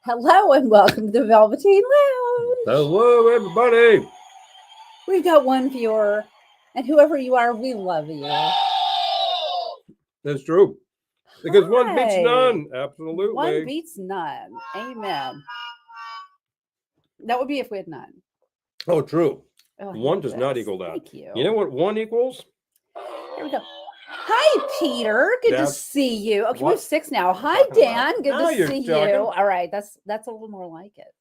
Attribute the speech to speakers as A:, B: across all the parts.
A: Hello and welcome to the Velveteen Lounge.
B: Hello, everybody.
A: We've got one viewer, and whoever you are, we love you.
B: That's true. Because one beats
A: Hi.
B: none. Absolutely.
A: One beats none. Amen. That would be if we had none.
B: Oh, true.
A: Oh, I
B: One
A: love
B: does not
A: this.
B: equal that.
A: Thank you.
B: You know what one equals?
A: Here we go. Hi, Peter. Good to
B: That's
A: see you. Okay, we
B: what
A: have 6 now.
B: I'm
A: Hi,
B: talking about.
A: Dan. Good
B: Now
A: to
B: you're
A: see
B: talking.
A: you. All right, that's a little more like it.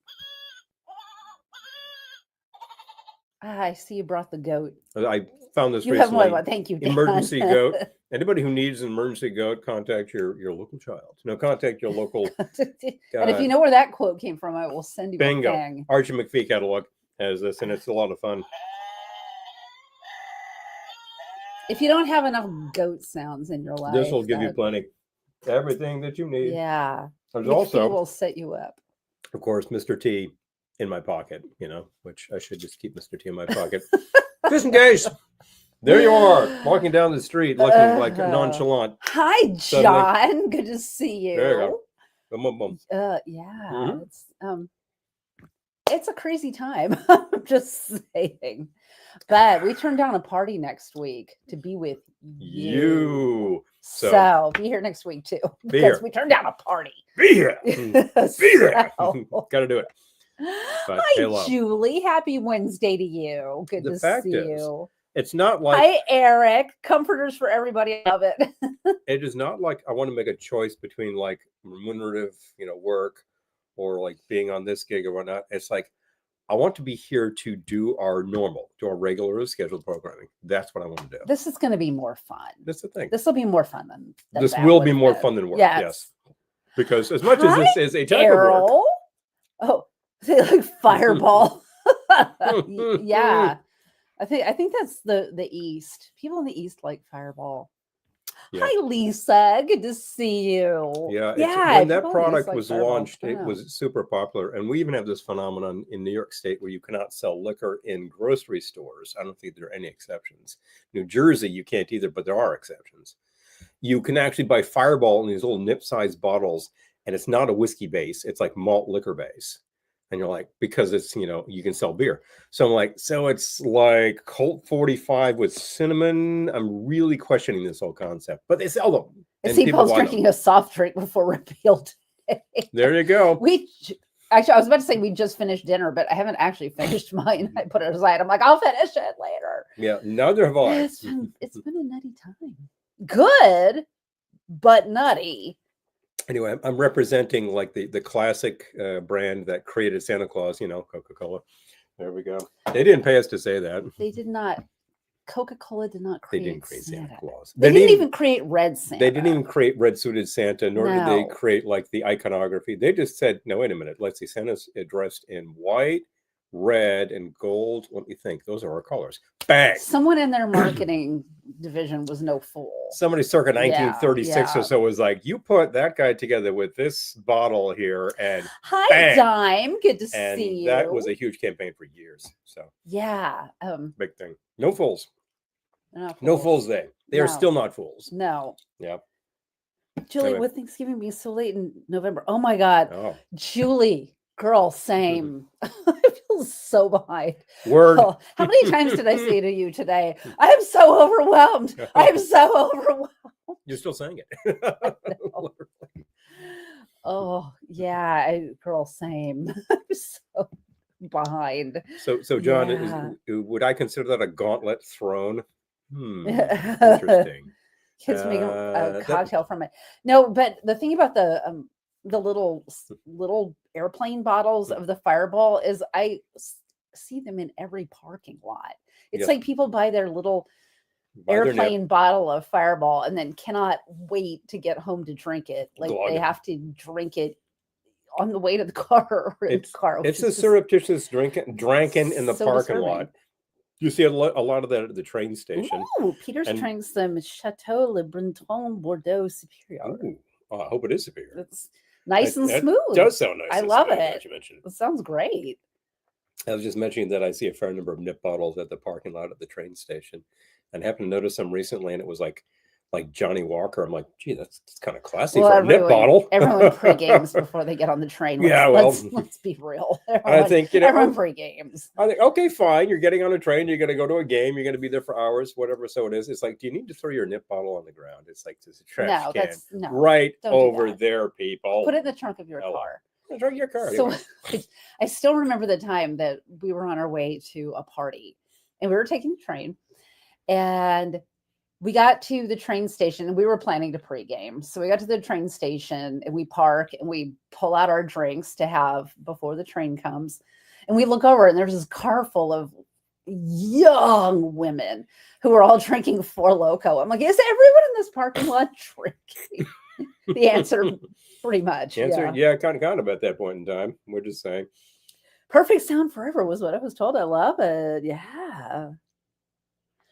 A: I see you brought the goat.
B: I found this
A: You have
B: recently.
A: one. Thank you, Dan.
B: Emergency goat. Anybody who needs an emergency goat, contact your local child. No, contact your local.
A: And if you know where that quote came from, I will send you
B: Bingo.
A: a thing.
B: Archie McPhee catalog has this, and it's a lot of fun.
A: If you don't have enough goat sounds in your life,
B: This will give you plenty. Everything that you need.
A: Yeah.
B: There's
A: McPhee
B: also,
A: will set you up.
B: of course, Mr. T in my pocket, which I should just keep Mr. T in my pocket. Just in case. There you are, walking down the street looking like nonchalant.
A: Hi, John. Good to see you.
B: There you go. Boom, boom, boom.
A: Yeah. It's a crazy time. I'm just saying. But we turned down a party next week to be with you. So be here next week too. Because we turned down a party.
B: Be here. Be there. Got to do it. But,
A: hi,
B: hello.
A: Julie. Happy Wednesday to you. Good to see you.
B: It's not like
A: hi, Eric. Comforters for everybody. I love it.
B: It is not like I want to make a choice between like remunerative, work or like being on this gig or whatnot. It's like I want to be here to do our regular scheduled programming. That's what I want to do.
A: This is going to be more fun.
B: That's the thing.
A: This will be more fun than
B: this will be more fun than work. Yes. Because as much as this is a type of work.
A: Oh, they like fireball. Yeah. I think that's the East. People in the East like fireball. Yeah. Hi, Lisa. Good to see you.
B: Yeah. When that product was launched, it was super popular. And we even have this phenomenon in New York State where you cannot sell liquor in grocery stores. I don't think there are any exceptions. New Jersey, you can't either, but there are exceptions. You can actually buy Fireball in these little nip-sized bottles, and it's not a whiskey base. It's like malt liquor base. And you're like, because it's, you can sell beer. So I'm like, so it's like Colt 45 with cinnamon. I'm really questioning this whole concept, but they sell them.
A: I see Paul's drinking a soft drink before Repeal today.
B: There you go.
A: Actually, I was about to say we just finished dinner, but I haven't actually finished mine. I put it aside. I'm like, I'll finish it later.
B: Yeah, neither have I.
A: It's been a nutty time. Good, but nutty.
B: Anyway, I'm representing like the classic brand that created Santa Claus, Coca-Cola. There we go. They didn't pay us to say that.
A: They did not. Coca-Cola did not create.
B: They didn't create Santa Claus.
A: They didn't even create Red Santa.
B: They didn't even create red suited Santa, nor did they create like the iconography. They just said, no, wait a minute. Let's see. Santa's dressed in white, red, and gold. Let me think. Those are our colors. Bang.
A: Someone in their marketing division was no fool.
B: Somebody circa 1936 or so was like, you put that guy together with this bottle here, and
A: hi,
B: bang.
A: Dime. Good to see you.
B: That was a huge campaign for years. So
A: yeah,
B: big thing. No fools. No fools. They are still not fools.
A: No.
B: Yeah.
A: Julie, with Thanksgiving being so late in November. Oh my God. Oh. Julie, girl, same. I feel so behind.
B: Word.
A: Oh, how many times did I say to you today? I am so overwhelmed. I am so overwhelmed.
B: You're still saying it.
A: Oh yeah, girl, same. I'm so behind.
B: So John, would I consider that a gauntlet thrown? Interesting.
A: Kids make a cocktail from it. No, but the thing about the little airplane bottles of the Fireball is I see them in every parking lot. It's like people buy their little airplane bottle of Fireball and then cannot wait to get home to drink it. Like they have to drink it on the way to the car or in the car.
B: It's a surreptitious drinking in the parking lot. You see a lot of that at the train station.
A: Oh, Peter's trying some Chateau Le Breton Bordeaux Superior.
B: Oh, I hope it is superior.
A: It's nice and smooth.
B: It does sound nice.
A: I love it. It sounds great.
B: I was just mentioning that I see a fair number of nip bottles at the parking lot at the train station, and happened to notice some recently, and it was like like Johnny Walker. I'm like, gee, that's kind of classy
A: Well,
B: for a nip bottle.
A: Everyone pre-games before they get on the train. Let's be real.
B: I think,
A: everyone pre-games.
B: I think, okay, fine. You're getting on a train. You're going to go to a game. You're going to be there for hours, whatever. So it is. It's like, do you need to throw your nip bottle on the ground? It's like there's a trash can right over there, people.
A: Put it in the trunk of your car.
B: Trunk of your car.
A: So I still remember the time that we were on our way to a party, and we were taking the train, and we got to the train station, and we were planning to pregame. So we got to the train station, and we park, and we pull out our drinks to have before the train comes. And we look over, and there's this car full of young women who are all drinking Four Loko. I'm like, is everyone in this parking lot drinking? The answer, pretty much.
B: Yeah, kind of at that point in time. We're just saying.
A: Perfect sound forever was what I was told. I love it. Yeah.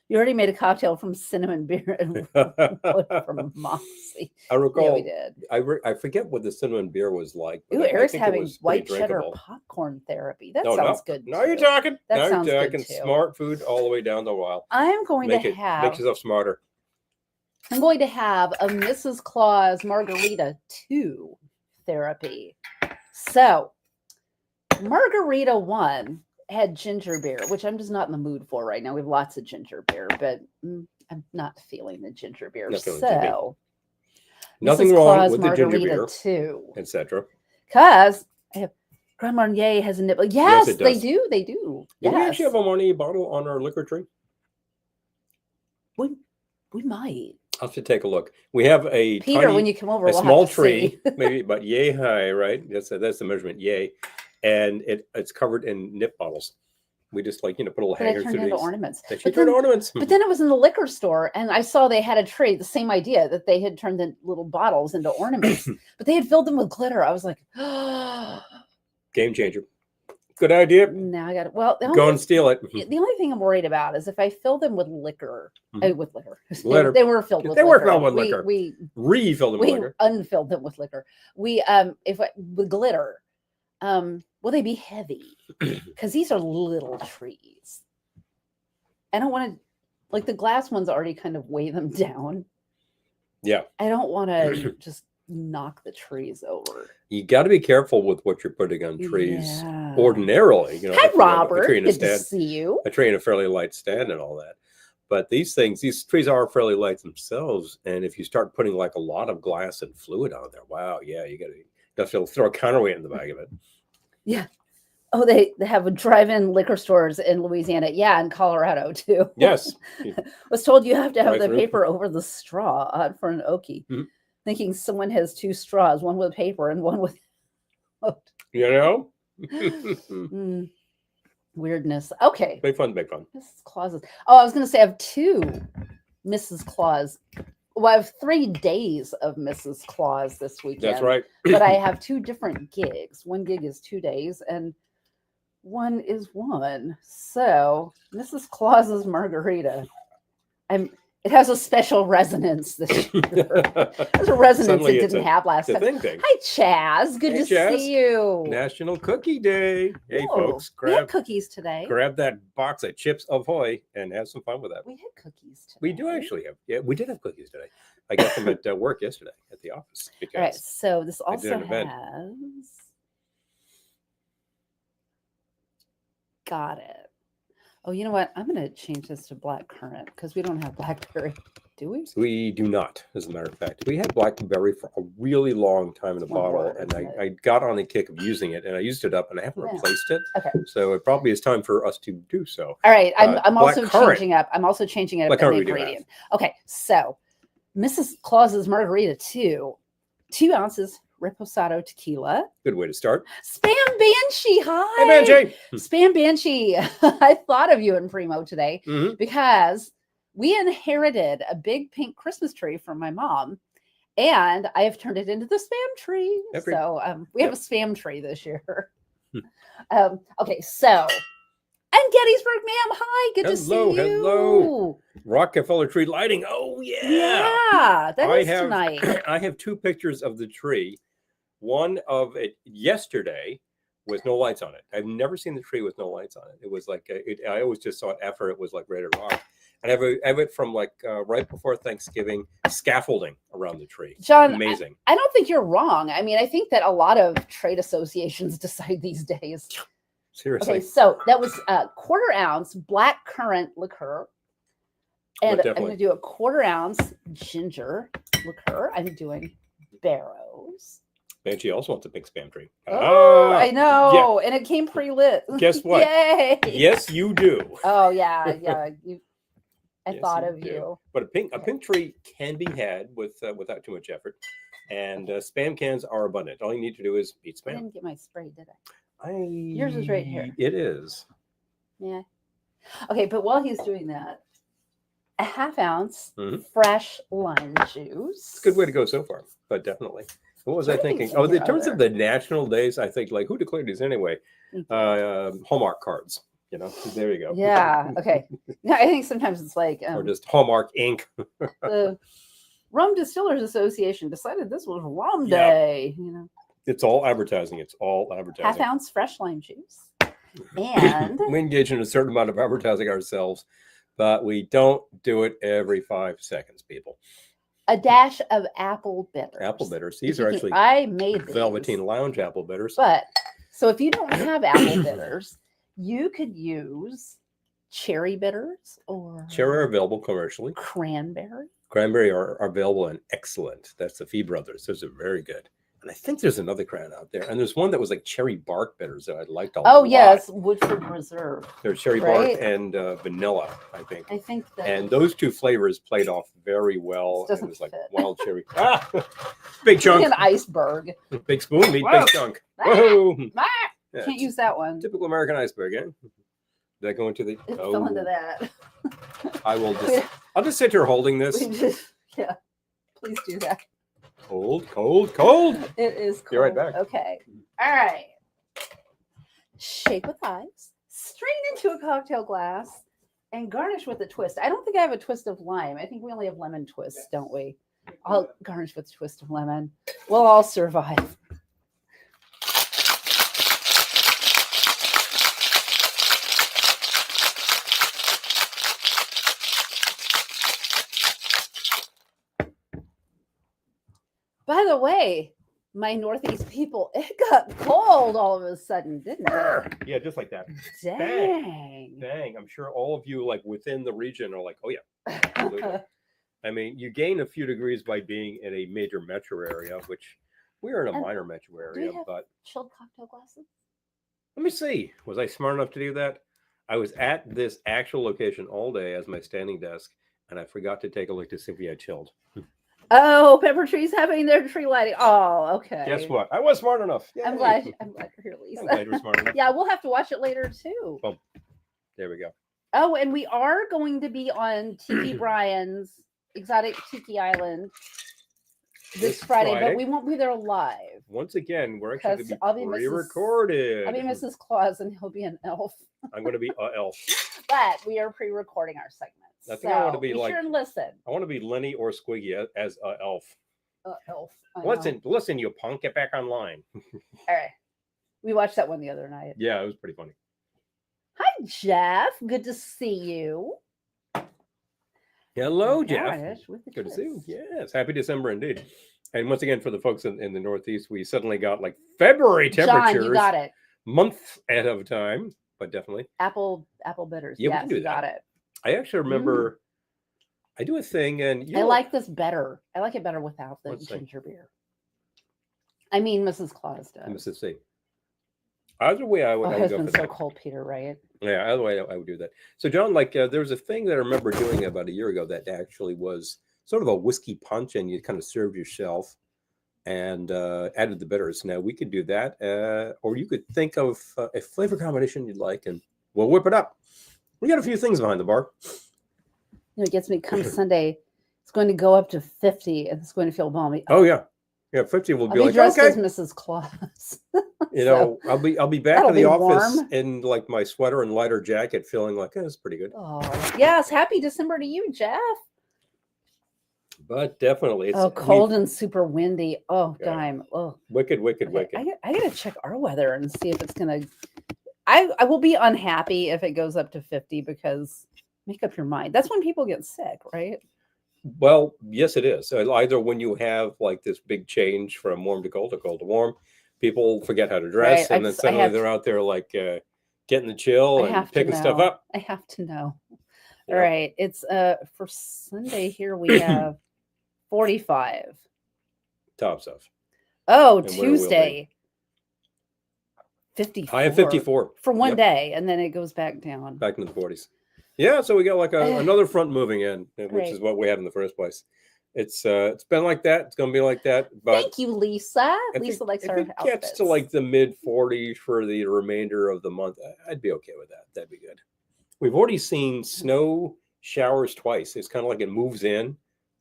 A: You already made a cocktail from cinnamon beer and from Moxie.
B: I recall.
A: Yeah, we did.
B: I forget what the cinnamon beer was like.
A: Ooh, Eric's having white cheddar popcorn therapy. That sounds good.
B: Now you're talking.
A: That sounds good too.
B: Smart food all the way down the while.
A: I'm going to have.
B: Make yourself smarter.
A: I'm going to have a Mrs. Claus Margarita 2 therapy. So, Margarita 1 had ginger beer, which I'm just not in the mood for right now. We have lots of ginger beer, but I'm not feeling the ginger beer. So,
B: nothing wrong with the ginger beer,
A: too,
B: etc.
A: Because I have Grand Marnier has a nipple. Yes, they do. They do.
B: Do we actually have a Marnier bottle on our liquor tree?
A: We might.
B: I'll have to take a look. We have a
A: Peter, when you come over,
B: a small tree, maybe about yay high, right? That's the measurement, yay, and it's covered in nip bottles. We just put a little hanger through these
A: ornaments.
B: They should turn ornaments.
A: But then it was in the liquor store, and I saw they had a tree. The same idea that they had turned the little bottles into ornaments, but they had filled them with glitter. I was like,
B: game changer. Good idea.
A: Now I got it. Well,
B: go and steal it.
A: The only thing I'm worried about is if I fill them with liquor. They were filled with liquor.
B: They were filled with liquor. We refilled them with liquor.
A: We unfilled them with liquor. With glitter, will they be heavy? Because these are little trees. I don't want to, the glass ones already kind of weigh them down.
B: Yeah.
A: I don't want to just knock the trees over.
B: You got to be careful with what you're putting on trees. Ordinarily,
A: Hi, Robert. Good to see you.
B: A tree in a fairly light stand and all that. But these trees are fairly light themselves. And if you start putting a lot of glass and fluid on there, wow, yeah, you got to throw a counterweight in the bag of it.
A: Yeah. Oh, they have drive-in liquor stores in Louisiana. Yeah, in Colorado too.
B: Yes.
A: Was told you have to have the paper over the straw, odd for an Okie.
B: Mm-hmm.
A: Thinking someone has 2 straws, one with paper and one with. Weirdness. Okay.
B: Big fun.
A: Mrs. Claus's. Oh, I was going to say I have 2 Mrs. Claus. Well, I have 3 days of Mrs. Claus this weekend.
B: That's right.
A: But I have 2 different gigs. One gig is 2 days, and one is 1. So Mrs. Claus's Margarita. It has a special resonance this year. There's a resonance it didn't have last time. Hi, Chaz. Good to see you.
B: National Cookie Day. Hey, folks.
A: We had cookies today.
B: Grab that box of Chips Ahoy and have some fun with that.
A: We had cookies today.
B: We do actually have. Yeah, we did have cookies today. I got them at work yesterday at the office.
A: All right. So this also has. Got it. Oh, you know what? I'm going to change this to black currant because we don't have blackberry, do we?
B: We do not, as a matter of fact. We had blackberry for a really long time in a bottle, and I got on the kick of using it, and I used it up, and I haven't replaced it.
A: Okay.
B: So it probably is time for us to do so.
A: All right. I'm also changing up. I'm also changing up the ingredient. Okay. So Mrs. Claus's Margarita 2 ounces Reposado tequila.
B: Good way to start.
A: Spam Banshee, hi.
B: Hey, Banshee.
A: Spam Banshee. I thought of you in Primo today because we inherited a big pink Christmas tree from my mom, and I have turned it into the spam tree. So we have a spam tree this year. Okay, so. And Gettysburg, ma'am. Hi, good to see you.
B: Hello. Rockefeller tree lighting. Oh, yeah.
A: Yeah, that is tonight.
B: I have 2 pictures of the tree. One of it yesterday with no lights on it. I've never seen the tree with no lights on it. It was I always just saw it after it was ready to rock. And I have it from like right before Thanksgiving, scaffolding around the tree.
A: John,
B: amazing.
A: I don't think you're wrong. I mean, I think that a lot of trade associations decide these days.
B: Seriously.
A: Okay, so that was a 1/4 ounce black currant liqueur. And I'm going to do a 1/4 ounce ginger liqueur. I'm doing Barrows.
B: Banshee also wants a pink spam tree.
A: Oh, I know. Yeah. And it came pre-lit.
B: Guess what?
A: Yay.
B: Yes, you do.
A: Oh, yeah. I thought of you.
B: But a pink tree can be had without too much effort. And spam cans are abundant. All you need to do is eat spam.
A: I didn't get my spray, did I? Yours is right here.
B: It is.
A: Yeah. Okay, but while he's doing that, a 1/2 ounce fresh lime juice.
B: It's a good way to go so far, but definitely. What was I thinking? Oh, in terms of the national days, I think like who declared these anyway? Hallmark cards. You know, there you go.
A: Yeah. Okay. Yeah, I think sometimes it's like
B: or just Hallmark ink.
A: The Rum Distillers Association decided this was rum day. You know,
B: it's all advertising. It's all advertising.
A: 1/2 ounce fresh lime juice, and
B: we engage in a certain amount of advertising ourselves, but we don't do it every 5 seconds, people.
A: A dash of apple bitters.
B: Apple bitters. These are actually
A: I made these.
B: Velveteen Lounge apple bitters.
A: But so if you don't have apple bitters, you could use cherry bitters or
B: cherry are available commercially.
A: Cranberry.
B: Cranberry are available and excellent. That's the Fee Brothers. Those are very good. And I think there's another cran out there. And there's one that was like cherry bark bitters that I liked a lot.
A: Oh, yes. Woodford Reserve.
B: There's cherry bark and vanilla, I think.
A: I think that.
B: And those two flavors played off very well.
A: It
B: was like
A: fit.
B: Wild cherry. Big chunk.
A: An iceberg.
B: Big spoon, meat, big chunk. Whoa.
A: Yeah, can't use that one.
B: Typical American iceberg, eh? Did that go into the...
A: It fell into that.
B: I'll just sit here holding this.
A: Yeah. Please do that.
B: Cold, cold, cold.
A: It is cold.
B: Be right back.
A: Okay. All right. Shake with ice. Strain into a cocktail glass and garnish with a twist. I don't think I have a twist of lime. I think we only have lemon twists, don't we? I'll garnish with a twist of lemon. We'll all survive. By the way, my Northeast people, it got cold all of a sudden, didn't it?
B: Yeah, just like that.
A: Dang.
B: Dang. I'm sure all of you like within the region are like, oh yeah. Absolutely. I mean, you gain a few degrees by being in a major metro area, which we are in a minor metro area. But
A: chilled cocktail glasses?
B: Let me see. Was I smart enough to do that? I was at this actual location all day as my standing desk, and I forgot to take a look to see if we had chilled.
A: Oh, Pepper Tree's having their tree lighting. Oh, okay.
B: Guess what? I was smart enough. Yay.
A: I'm glad you're here, Lisa.
B: I'm glad you're smart enough.
A: Yeah, we'll have to watch it later too.
B: Well, there we go.
A: Oh, and we are going to be on Tiki Brian's Exotic Tiki Island this Friday, but we won't be there live.
B: Once again, we're actually going to be pre-recorded.
A: I'll be Mrs. Claus and he'll be an elf.
B: I'm going to be an elf.
A: But we are pre-recording our segments.
B: I think I want to be like.
A: Sure and listen.
B: I want to be Lenny or Squiggy as an elf.
A: Elf.
B: Listen, you punk, get back online.
A: All right. We watched that one the other night.
B: Yeah, it was pretty funny.
A: Hi, Jeff. Good to see you.
B: Hello, Jeff.
A: Good
B: to see you. Yes, happy December indeed. And once again, for the folks in the Northeast, we suddenly got like February temperatures.
A: John, you got it.
B: Month ahead of time, but definitely.
A: Apple bitters.
B: Yeah,
A: yes,
B: we can do that.
A: Got it.
B: I actually remember I do a thing, and
A: I like this better. I like it better without the ginger beer. I mean, Mrs. Claus does.
B: Mrs. C. Either way, I would go for
A: that. So cold, Peter, right?
B: Yeah, either way, I would do that. So, John, like, there was a thing that I remember doing about a year ago that actually was sort of a whiskey punch, and you kind of served yourself and added the bitters. Now, we could do that, or you could think of a flavor combination you'd like, and we'll whip it up. We got a few things behind the bar.
A: You know, it gets me come Sunday. It's going to go up to 50, and it's going to feel balmy.
B: Oh yeah, 50 will be like
A: dressed
B: okay.
A: as Mrs. Claus.
B: You know, I'll be back in the office in like my sweater and lighter jacket, feeling like it's pretty good.
A: Oh yes, happy December to you, Jeff.
B: But definitely, it's
A: cold and super windy. Oh, dime. Oh,
B: wicked.
A: I gotta check our weather and see if it's gonna. I will be unhappy if it goes up to 50 because I don't know. It's supposed to be 50 and 60 and 70. So,
B: It's 50 will be like okay.
A: I gotta check our weather and see if it's gonna. I will be unhappy if it goes up to 50 because I don't know. It's supposed to be 50 and 60 and 70. I will be unhappy if it goes up to 50 because make up your mind. That's when people get sick, right?
B: Well, yes, it is. Either when you have like this big change from warm to cold to warm, people forget how to dress,
A: Right.
B: and then suddenly they're out there like getting the chill and picking stuff up.
A: I have to know.
B: Yep.
A: All right. It's for Sunday here we have 45.
B: Tops off.
A: Oh,
B: And where will
A: Tuesday. 54.
B: I have 54
A: for one day, and then it goes back down.
B: Back into the 40s. Yeah, so we got like another front moving in, which is what we had in the first place. It's been like that. It's going to be like that. But
A: thank you, Lisa. Lisa likes our outfits. If it gets
B: to like the mid 40s for the remainder of the month, I'd be okay with that. That'd be good. We've already seen snow showers twice. It's kind of like it moves in.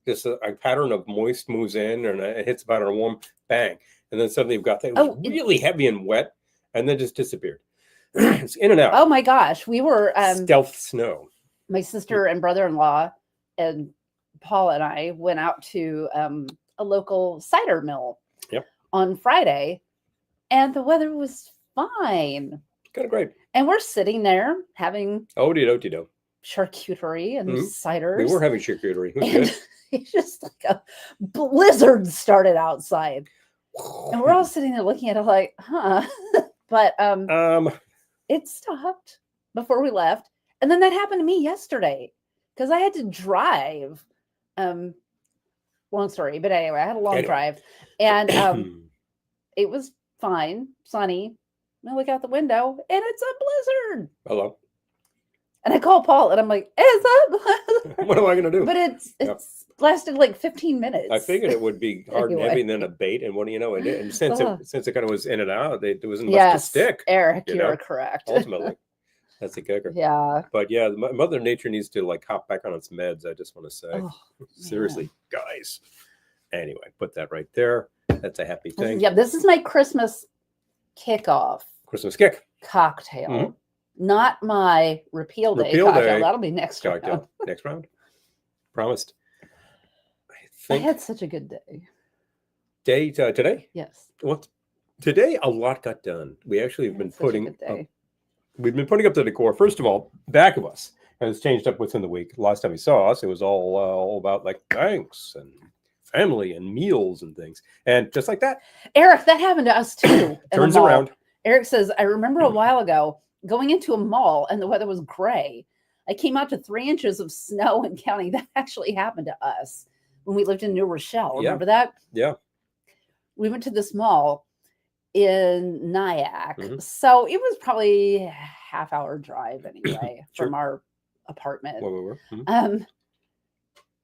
B: Just a pattern of moist moves in, and it hits a pattern of warm, bang. And then suddenly you've got that really heavy and wet, and then just disappeared. It's in and out.
A: Oh my gosh. We were
B: stealth snow.
A: My sister and brother-in-law and Paul and I went out to a local cider mill on Friday, and the weather was fine.
B: Kind of great.
A: And we're sitting there having charcuterie and ciders.
B: We were having charcuterie. It was good.
A: It's just like a blizzard started outside. And we're all sitting there looking at it like, huh. But it stopped before we left. And then that happened to me yesterday because I had to drive. Long story, but anyway, I had a long drive, and it was fine, sunny. I look out the window, and it's a blizzard.
B: Hello.
A: And I call Paul, and I'm like, "It's a blizzard."
B: What am I going to do?
A: But it's lasted like 15 minutes.
B: I figured it would be hard and heavy, and then a bait, and what do you know? And since it kind of was in and out, there wasn't much to stick.
A: Eric, you're correct.
B: Ultimately. That's the kicker.
A: Yeah.
B: But yeah, Mother Nature needs to like hop back on its meds. I just want to say, seriously, guys. Anyway, put that right there. That's a happy thing.
A: Yeah, this is my Christmas kickoff.
B: Christmas kick
A: cocktail, not my repeal day cocktail. That'll be next round.
B: Next round. Promised.
A: I had such a good
B: day. Today?
A: Yes.
B: Well, today a lot got done. We actually have been putting. We've been putting up the decor. First of all, back of us has changed up within the week. Last time you saw us, it was all about like thanks and family and meals and things. And just like that.
A: Eric, that happened to us too.
B: Turns around.
A: Eric says, I remember a while ago going into a mall and the weather was gray. I came out to 3 inches of snow and counting. That actually happened to us when we lived in New Rochelle. Remember that?
B: Yeah.
A: We went to this mall in Nyack. So it was probably a half-hour drive anyway from our apartment.
B: Where we were.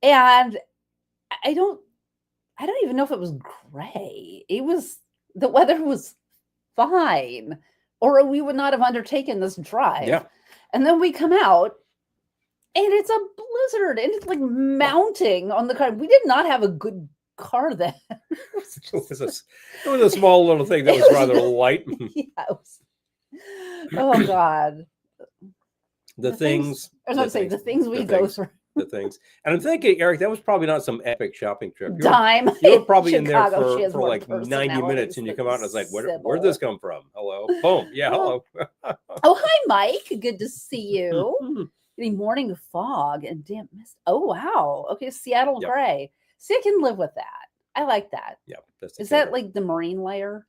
A: And I don't even know if it was gray. The weather was fine, or we would not have undertaken this drive.
B: Yeah.
A: And then we come out and it's a blizzard and it's like mounting on the car. We did not have a good car then.
B: It was a small little thing that was rather light.
A: Yeah. Oh God.
B: The things
A: we go through.
B: The things. And I'm thinking, Eric, that was probably not some epic shopping trip.
A: You
B: were probably in there for like 90 minutes and you come out and it's like, where'd this come from? Hello. Boom. Yeah, hello.
A: Oh, hi, Mike. Good to see you. Getting morning fog and damp mist. Oh, wow. Okay, Seattle gray. See, I can live with that. I like that.
B: Yeah.
A: Is that like the marine layer?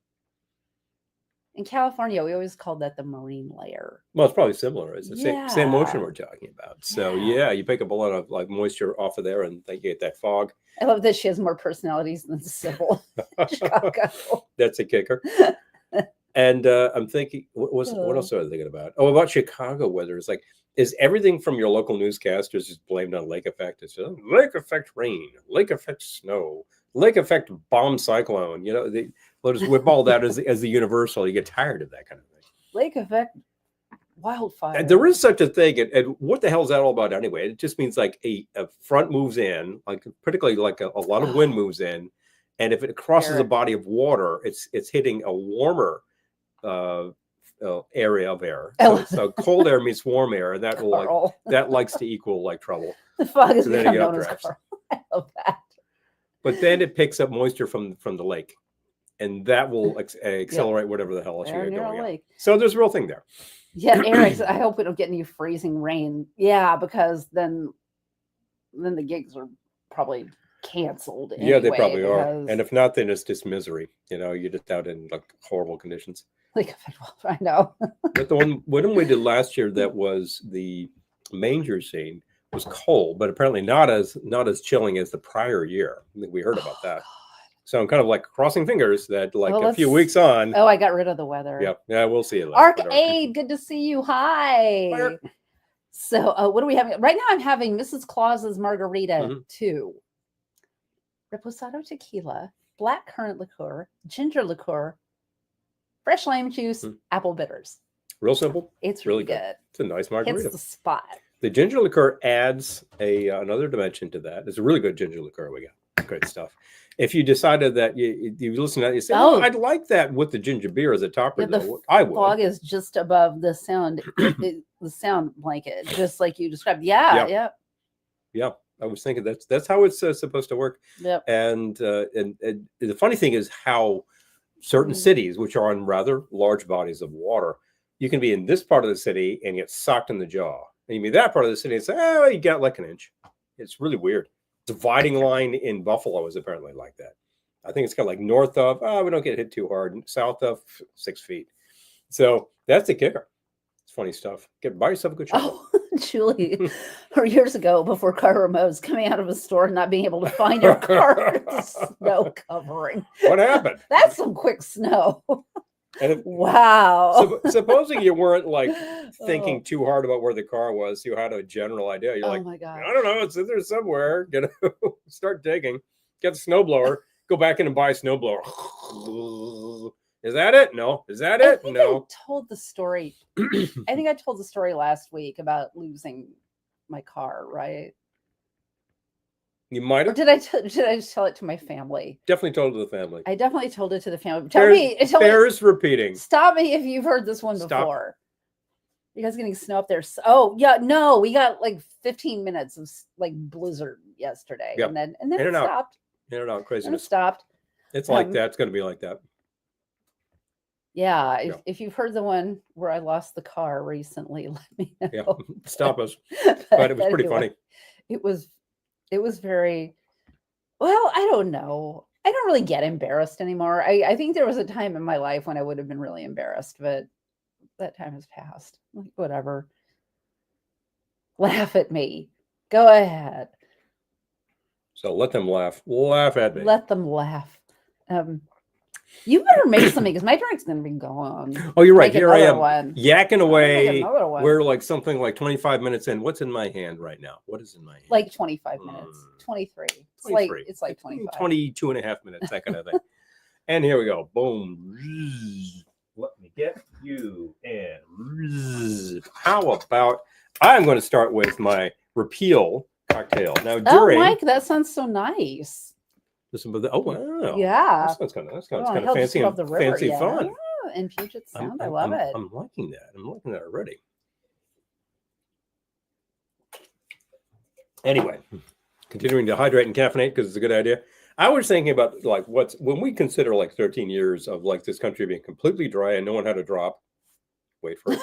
A: In California, we always called that the marine layer.
B: Well, it's probably similar. It's the same motion we're talking about. So you pick up a lot of like moisture off of there and they get that fog.
A: I love that she has more personalities than Sybil. Chicago.
B: That's a kicker. And I'm thinking, what else was I thinking about? Oh, about Chicago weather. It's like, is everything from your local newscasters just blamed on lake effect? It's just lake effect rain, lake effect snow, lake effect bomb cyclone. You know, they'll just whip all that as the universal. You get tired of that kind of thing.
A: Lake effect wildfire.
B: And there is such a thing. And what the hell is that all about anyway? It just means like a front moves in, like particularly like a lot of wind moves in. And if it crosses a body of water, it's hitting a warmer area of air. So cold air meets warm air, and that likes to equal like trouble.
A: The fog is become known as Carl. I love that.
B: But then it picks up moisture from the lake, and that will accelerate whatever the hell else you get going on. So there's a real thing there.
A: Yeah, Eric, I hope we don't get any freezing rain. Yeah, because then the gigs are probably canceled anyway.
B: Yeah, they probably are.
A: because,
B: And if not, then it's just misery. You're just out in like horrible conditions.
A: like, I know.
B: But the one we did last year that was the manger scene was cold, but apparently not as chilling as the prior year. I think we heard about that. So I'm kind of like crossing fingers that like a few weeks on.
A: Oh, I got rid of the weather.
B: Yeah, we'll see it.
A: Arcade, good to see you. Hi.
B: Fire.
A: So what are we having? Right now I'm having Mrs. Claus's Margarita 2. Reposado tequila, black currant liqueur, ginger liqueur, fresh lime juice, apple bitters.
B: Real simple.
A: It's really good.
B: It's a nice margarita.
A: It's the spot.
B: The ginger liqueur adds another dimension to that. It's a really good ginger liqueur we got. Great stuff. If you decided that you listen to that, you say, "Oh, I'd like that with the ginger beer as a topper." I would.
A: Fog is just above the sound, the sound blanket, just like you described. Yeah.
B: I was thinking that's how it's supposed to work.
A: Yep.
B: And the funny thing is how certain cities, which are on rather large bodies of water, you can be in this part of the city and get socked in the jaw. And you be that part of the city and say, "Oh, you got like an inch." It's really weird. Dividing line in Buffalo is apparently like that. I think it's got like north of, we don't get hit too hard. South of 6 feet. So that's the kicker. It's funny stuff. Buy yourself a good shovel.
A: Oh, Julie, years ago before car remotes, coming out of a store and not being able to find your car, snow covering.
B: What happened?
A: That's some quick snow.
B: And
A: wow.
B: Supposing you weren't like thinking too hard about where the car was, you had a general idea. You're like,
A: my God.
B: I don't know, it's in there somewhere. Start digging. Get the snowblower. Go back in and buy a snowblower. Is that it? No. Is that it? No.
A: I told the story. I think I told the story last week about losing my car, right?
B: You might have.
A: Or did I just tell it to my family?
B: Definitely told it to the family.
A: I definitely told it to the family.
B: Bears repeating.
A: Stop me if you've heard this one before. You guys getting snow up there? Oh yeah, no, we got like 15 minutes of like blizzard yesterday, and then it stopped.
B: In and out, craziness.
A: And it stopped.
B: It's like that. It's going to be like that.
A: Yeah, if you've heard the one where I lost the car recently, let me know.
B: Yeah, stop us. But it was pretty funny.
A: It was very, well, I don't know. I don't really get embarrassed anymore. I think there was a time in my life when I would have been really embarrassed, but that time has passed. Like, whatever. Laugh at me. Go ahead.
B: So let them laugh. Laugh at me.
A: Let them laugh. You better make something because my drink's going to be gone.
B: Oh, you're right. Here I am yakking away. We're like something like 25 minutes in. What's in my hand right now? What is in my hand?
A: Like 25 minutes. 23. It's like 25.
B: 22 and a half minutes, that kind of thing. And here we go. Boom. Let me get you. And how about I'm going to start with my Repeal cocktail. Now,
A: Mike, that sounds so nice.
B: Oh wow!
A: Yeah,
B: that sounds kind of fancy and fancy fun.
A: Yeah, and Puget Sound, I love it.
B: I'm liking that. I'm liking that already. Anyway, continuing to hydrate and caffeinate because it's a good idea. I was thinking about like when we consider like 13 years of like this country being completely dry and no one had a drop. Wait for it.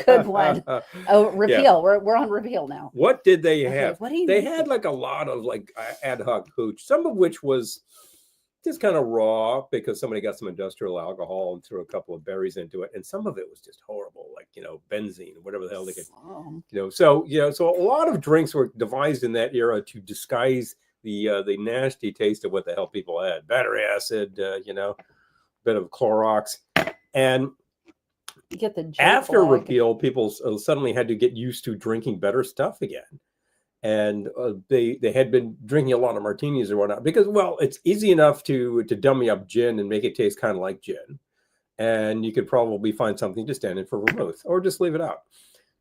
A: Good one. Oh, Repeal. Yeah. We're on Repeal now.
B: What did they have? They had like a lot of like ad hoc hooch, some of which was just kind of raw because somebody got some industrial alcohol and threw a couple of berries into it, and some of it was just horrible, like benzene, whatever the hell they could, So a lot of drinks were devised in that era to disguise the nasty taste of what the hell people had: battery acid, bit of Clorox, and
A: get the
B: after Repeal, people suddenly had to get used to drinking better stuff again, and they had been drinking a lot of martinis or whatnot because, well, it's easy enough to dummy up gin and make it taste kind of like gin, and you could probably find something to stand in for vermouth or just leave it out.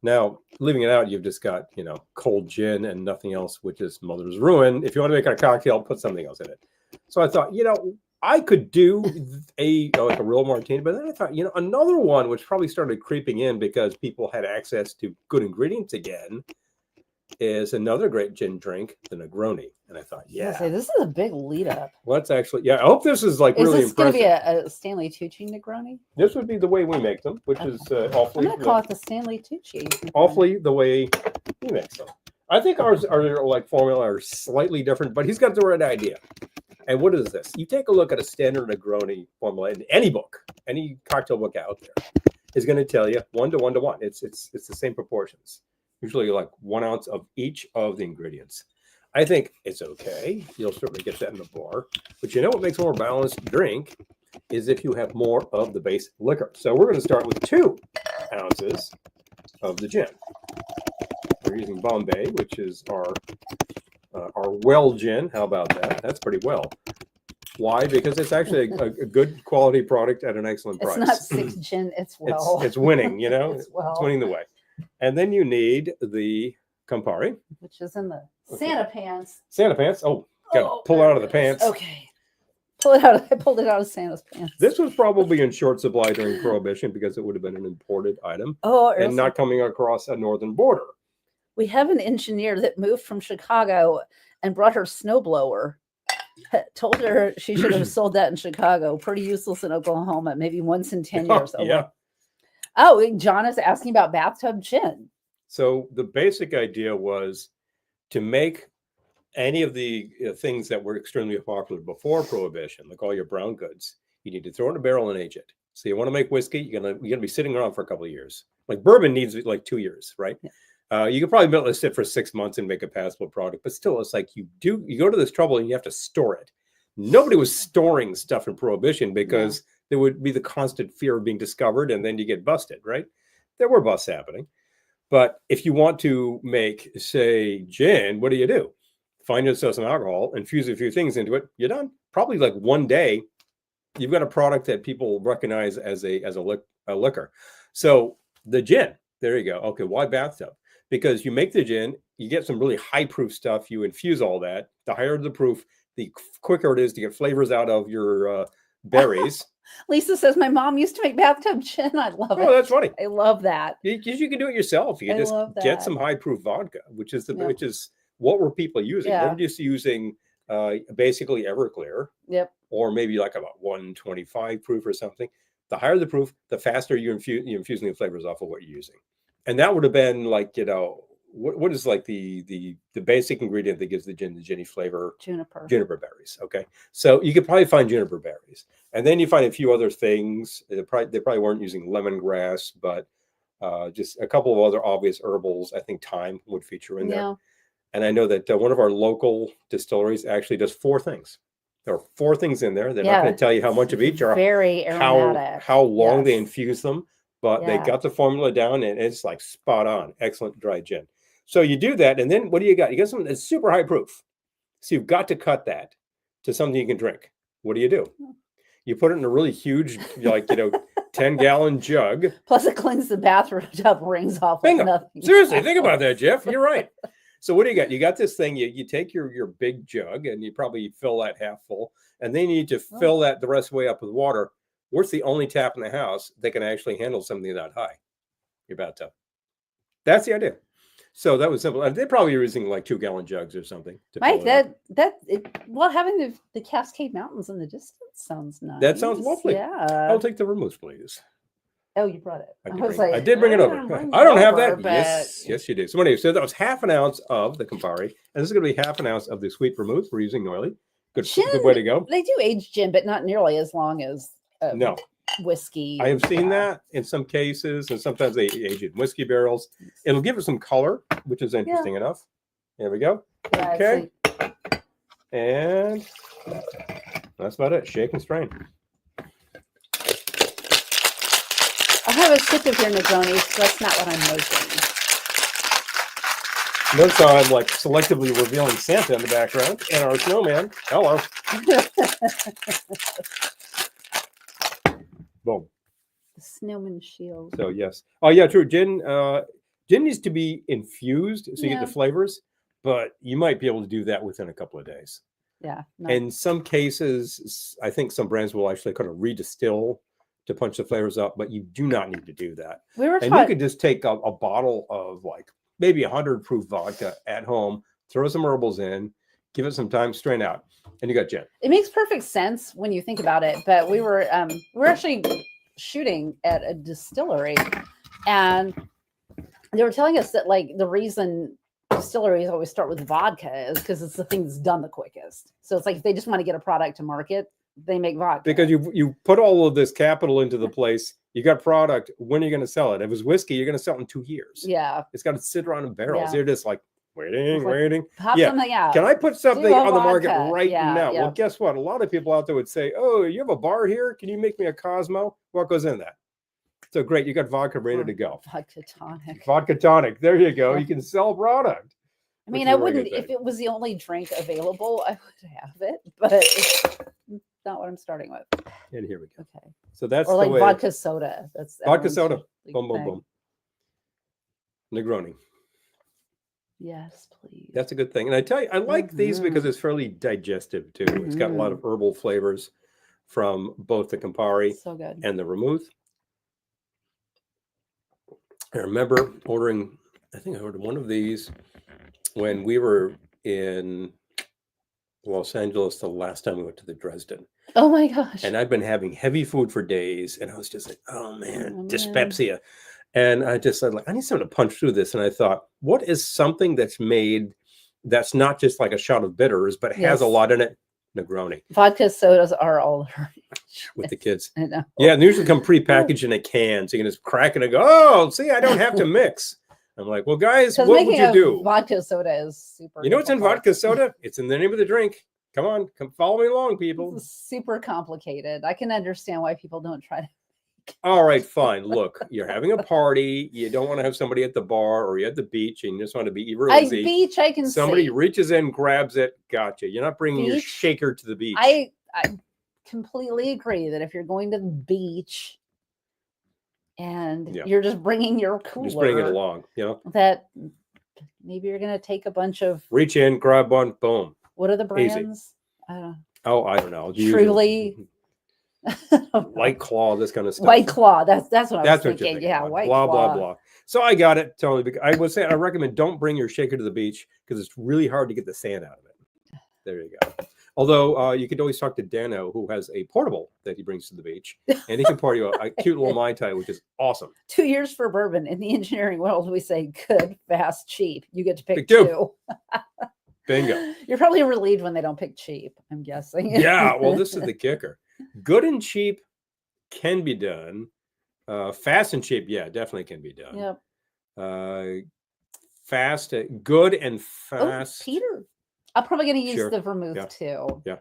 B: Now, leaving it out, you've just got cold gin and nothing else, which is mother's ruin. If you want to make a cocktail, put something else in it. So I thought, I could do a real martini, but then I thought, another one which probably started creeping in because people had access to good ingredients again is another great gin drink, the Negroni. And I thought, yeah,
A: say, this is a big lead up.
B: Let's actually, I hope this is like really
A: Is this going to
B: impressive.
A: be a Stanley Tucci Negroni?
B: This would be the way we make them, which is awfully.
A: I'm going to call it the Stanley Tucci Negroni.
B: Awfully the way he makes them. I think ours are like formula are slightly different, but he's got the right idea. And what is this? You take a look at a standard Negroni formula in any book, any cocktail book out there is going to tell you 1 to 1 to 1. It's the same proportions. Usually like 1 ounce of each of the ingredients. I think it's okay. You'll certainly get that in the bar. But you know what makes a more balanced drink is if you have more of the base liquor. So we're going to start with 2 ounces of the gin. We're using Bombay, which is our well gin. How about that? That's pretty well. Why? Because it's actually a good quality product at an excellent price.
A: It's not 6 gin, it's well.
B: It's winning, you know?
A: It's well.
B: It's winning the way. And then you need the Campari.
A: Which is in the Santa pants.
B: Santa pants. Oh, got to pull it out of the pants.
A: Okay. Pull it out. I pulled it out of Santa's pants.
B: This was probably in short supply during Prohibition because it would have been an imported item and not coming across a northern border.
A: We have an engineer that moved from Chicago and brought her snowblower. Told her she should have sold that in Chicago. Pretty useless in Oklahoma, maybe once in 10 years.
B: Yeah.
A: Oh, John is asking about bathtub gin.
B: So the basic idea was to make any of the things that were extremely popular before Prohibition, like all your brown goods, you need to throw in a barrel and age it. So you want to make whiskey, you're gonna be sitting around for a couple of years. Like bourbon needs like 2 years, right? Yeah. You could probably be able to sit for 6 months and make a passable product, but still, it's like you go to this trouble and you have to store it. Nobody was storing stuff in Prohibition because there would be the constant fear of being discovered and then you get busted, right? There were busts happening. But if you want to make, say, gin, what do? Find yourself some alcohol, infuse a few things into it, you're done. Probably like one day, you've got a product that people recognize as a liquor. So the gin, there you go. Okay, why bathtub? Because you make the gin, you get some really high proof stuff, you infuse all that. The higher the proof, the quicker it is to get flavors out of your berries.
A: Lisa says, my mom used to make bathtub gin. I love it.
B: Oh, that's funny.
A: I love that.
B: Because you can do it yourself. You can just get some high proof vodka, which is what were people using? They were just using basically Everclear. Yep. Or maybe like about 125 proof or something. The higher the proof, the faster you're infusing the flavors off of what you're using. And that would have been like, what is like the basic ingredient that gives the gin the ginny flavor? Juniper berries. Okay. So you could probably find juniper berries. And then you find a few other things. They probably weren't using lemongrass, but just a couple of other obvious herbals. I think thyme would feature in there. And I know that one of our local distilleries actually does 4 things. There are 4 things in there. They're not going to tell you how much of each or
A: very aromatic.
B: How long they infuse them, but they got the formula down and it's like spot on. Excellent dry gin. So you do that, and then what do you got? You got something that's super high proof. So you've got to cut that to something you can drink. What do? You put it in a really huge, 10-gallon jug.
A: Plus it cleans the bathroom tub rings off.
B: Bingo. Seriously, think about that, Jeff. You're right. So what do you got? You got this thing, you take your big jug and you probably fill that half full, and then you need to fill that the rest of the way up with water. What's the only tap in the house that can actually handle something that high? Your bathtub. That's the idea. So that was simple. They're probably using like 2-gallon jugs or something.
A: Mike, having the Cascade Mountains in the distance sounds nice.
B: That sounds lovely.
A: Yeah.
B: I'll take the vermouth, please.
A: Oh, you brought it.
B: I did bring it over. I don't have that. Yes, you did. So anyway, so that was half an ounce of the Campari, and this is going to be half an ounce of the sweet vermouth. We're using Norley. Good way to go.
A: They do age gin, but not nearly as long as whiskey.
B: I have seen that in some cases, and sometimes they age it in whiskey barrels. It'll give it some color, which is interesting enough. There we go.
A: Yeah,
B: okay. And that's about it. Shake and strain.
A: I'll have a sip of your Negronis. That's not what I'm making.
B: Notice how I'm like selectively revealing Santa in the background and our snowman. Hello. Boom.
A: The snowman shield.
B: So yes. Oh yeah, true. Gin needs to be infused so you get the flavors, but you might be able to do that within a couple of days.
A: Yeah.
B: In some cases, I think some brands will actually kind of redistill to punch the flavors up, but you do not need to do that. You could just take a bottle of like maybe 100 proof vodka at home, throw some herbals in, give it some time, strain out, and you got gin.
A: It makes perfect sense when you think about it. But we're actually shooting at a distillery, and they were telling us that like the reason distilleries always start with vodka is because it's the thing that's done the quickest. So it's like if they just want to get a product to market, they make vodka.
B: Because you put all of this capital into the place, you got product. When are you going to sell it? If it's whiskey, you're going to sell it in 2 years.
A: Yeah,
B: it's got to sit around in barrels.
A: Yeah.
B: You're just like waiting.
A: Pop something out.
B: Can I put something on the market
A: vodka.
B: right now?
A: Yeah.
B: Well, guess what? A lot of people out there would say, "Oh, you have a bar here? Can you make me a Cosmo?" What goes in that? So great, you got vodka ready to go.
A: Vodka tonic.
B: Vodka tonic. There you go. You can sell product.
A: I mean, I wouldn't, if it was the only drink available, I would have it, but it's not what I'm starting with.
B: And here we go.
A: Okay.
B: So that's
A: or
B: the
A: like
B: way.
A: Vodka soda. That's
B: vodka soda.
A: Boom,
B: Boom. Negroni.
A: Yes, please.
B: That's a good thing. And I tell you, I like these because it's fairly digestive too. It's got a lot of herbal flavors from both the Campari and the vermouth. I remember ordering, I think I ordered one of these when we were in Los Angeles the last time we went to the Dresden.
A: Oh my gosh.
B: And I've been having heavy food for days. And I was just like, oh man, dyspepsia. And I just said, like, I need something to punch through this. And I thought, what is something that's made that's not just like a shot of bitters, but has a lot in it? Negroni.
A: Vodka sodas are all
B: with the kids.
A: I know.
B: Yeah, and they usually come pre-packaged in a can. So you can just crack it and go, oh, see, I don't have to mix. I'm like, well, guys, what would you do?
A: Vodka soda is super.
B: You know what's in vodka soda? It's in the name of the drink. Come on, come follow me along, people.
A: This is super complicated. I can understand why people don't try to.
B: All right, fine. Look, you're having a party. You don't want to have somebody at the bar or you're at the beach and you just want to be easy.
A: Beach, I can
B: Somebody
A: see.
B: reaches in, grabs it. Gotcha. You're not bringing your shaker to the beach.
A: I completely agree that if you're going to the beach and you're just bringing your cooler.
B: Just bring it along, you know.
A: That maybe you're going to take a bunch of.
B: Reach in, grab one, boom.
A: What are the brands?
B: Easy.
A: I don't know.
B: Oh, I don't know.
A: Truly.
B: White Claw, this kind of stuff.
A: White Claw. That's what I was thinking. Yeah,
B: about.
A: White
B: Claw.
A: Blah,
B: blah. So I got it totally. I would say I recommend don't bring your shaker to the beach because it's really hard to get the sand out of it. There you go. Although you could always talk to Dano, who has a portable that he brings to the beach, and he can pour you a cute little Mai Tai, which is awesome.
A: 2 years for bourbon. In the engineering world, we say good, fast, cheap. You get to pick two.
B: Bingo.
A: You're probably relieved when they don't pick cheap, I'm guessing.
B: Yeah, well, this is the kicker. Good and cheap can be done. Fast and cheap, yeah, definitely can be done.
A: Yep.
B: Fast, good and fast.
A: Oh, Peter. I'm probably going to use the vermouth too.
B: Yeah.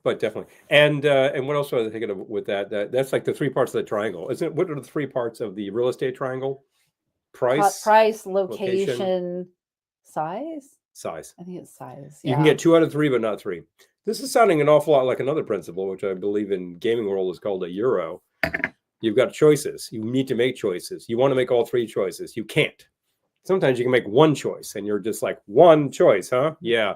B: But definitely. And what else was I thinking of with that? That's like the 3 parts of the triangle. Isn't it? What are the 3 parts of the real estate triangle? Price,
A: location, size.
B: I
A: think it's size.
B: You can get 2 out of 3, but not 3. This is sounding an awful lot like another principle, which I believe in gaming world is called a Euro. You've got choices. You need to make choices. You want to make all 3 choices. You can't. Sometimes you can make 1 choice and you're just like, 1 choice, huh? Yeah.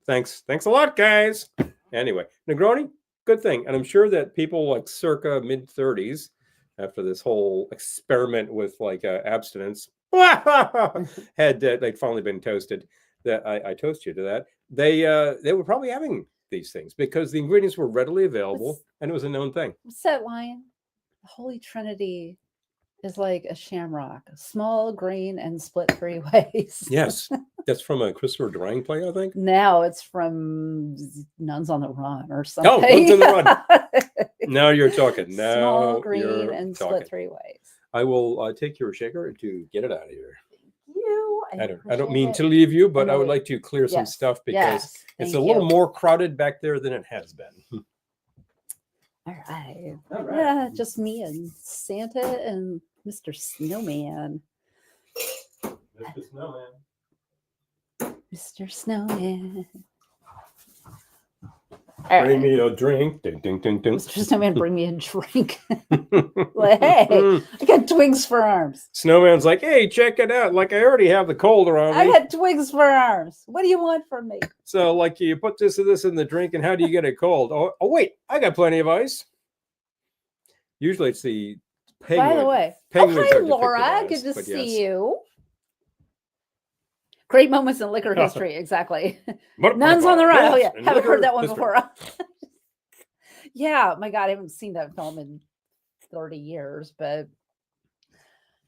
B: Thanks a lot, guys. Anyway, Negroni, good thing. And I'm sure that people like circa mid-30s, after this whole experiment with like abstinence, had like finally been toasted. That I toast you to that. They were probably having these things because the ingredients were readily available and it was a known thing.
A: What's that line? The Holy Trinity is like a shamrock, small, green, and split 3 ways.
B: Yes, that's from a Christopher Durang play, I think.
A: Now it's from Nuns on the Run or something.
B: Oh, Nuns on the Run. Now you're talking. Now
A: small, green, and split 3 ways.
B: I will take your shaker to get it out of here.
A: You.
B: I don't mean to leave you, but I would like to clear some stuff because it's a little more crowded back there than it has been.
A: All right. Yeah, just me and Santa and Mr. Snowman.
B: Mr. Snowman.
A: Mr. Snowman.
B: Bring me a drink. Ding, ding, ding, ding.
A: Mr. Snowman, bring me a drink. Like, hey, I got twigs for arms.
B: Snowman's like, hey, check it out. Like, I already have the cold around me.
A: I got twigs for arms. What do you want from me?
B: So, like, you put this and this in the drink, and how do you get it cold? Oh, wait, I got plenty of ice. Usually it's the penguin.
A: By the way, hi, Laura. Good to see you. Great moments in liquor history. Exactly. Nuns on the Run. Oh yeah, haven't heard that one before. Yeah, my God, I haven't seen that film in 30 years, but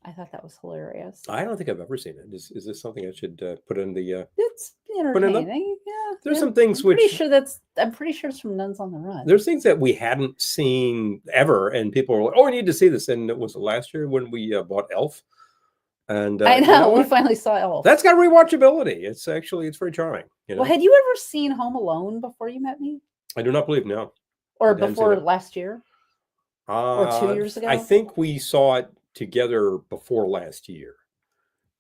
A: I thought that was hilarious.
B: I don't think I've ever seen it. Is this something I should put in the?
A: It's entertaining. Yeah,
B: there's some things
A: I'm pretty sure it's from Nuns on the Run.
B: There's things that we hadn't seen ever, and people were like, "Oh, we need to see this." And it was last year when we bought Elf. And
A: I know we finally saw Elf.
B: That's got rewatchability. It's very charming.
A: Well, had you ever seen Home Alone before you met me?
B: I do not believe no.
A: Or before last year? Or 2 years ago?
B: I think we saw it together before last year,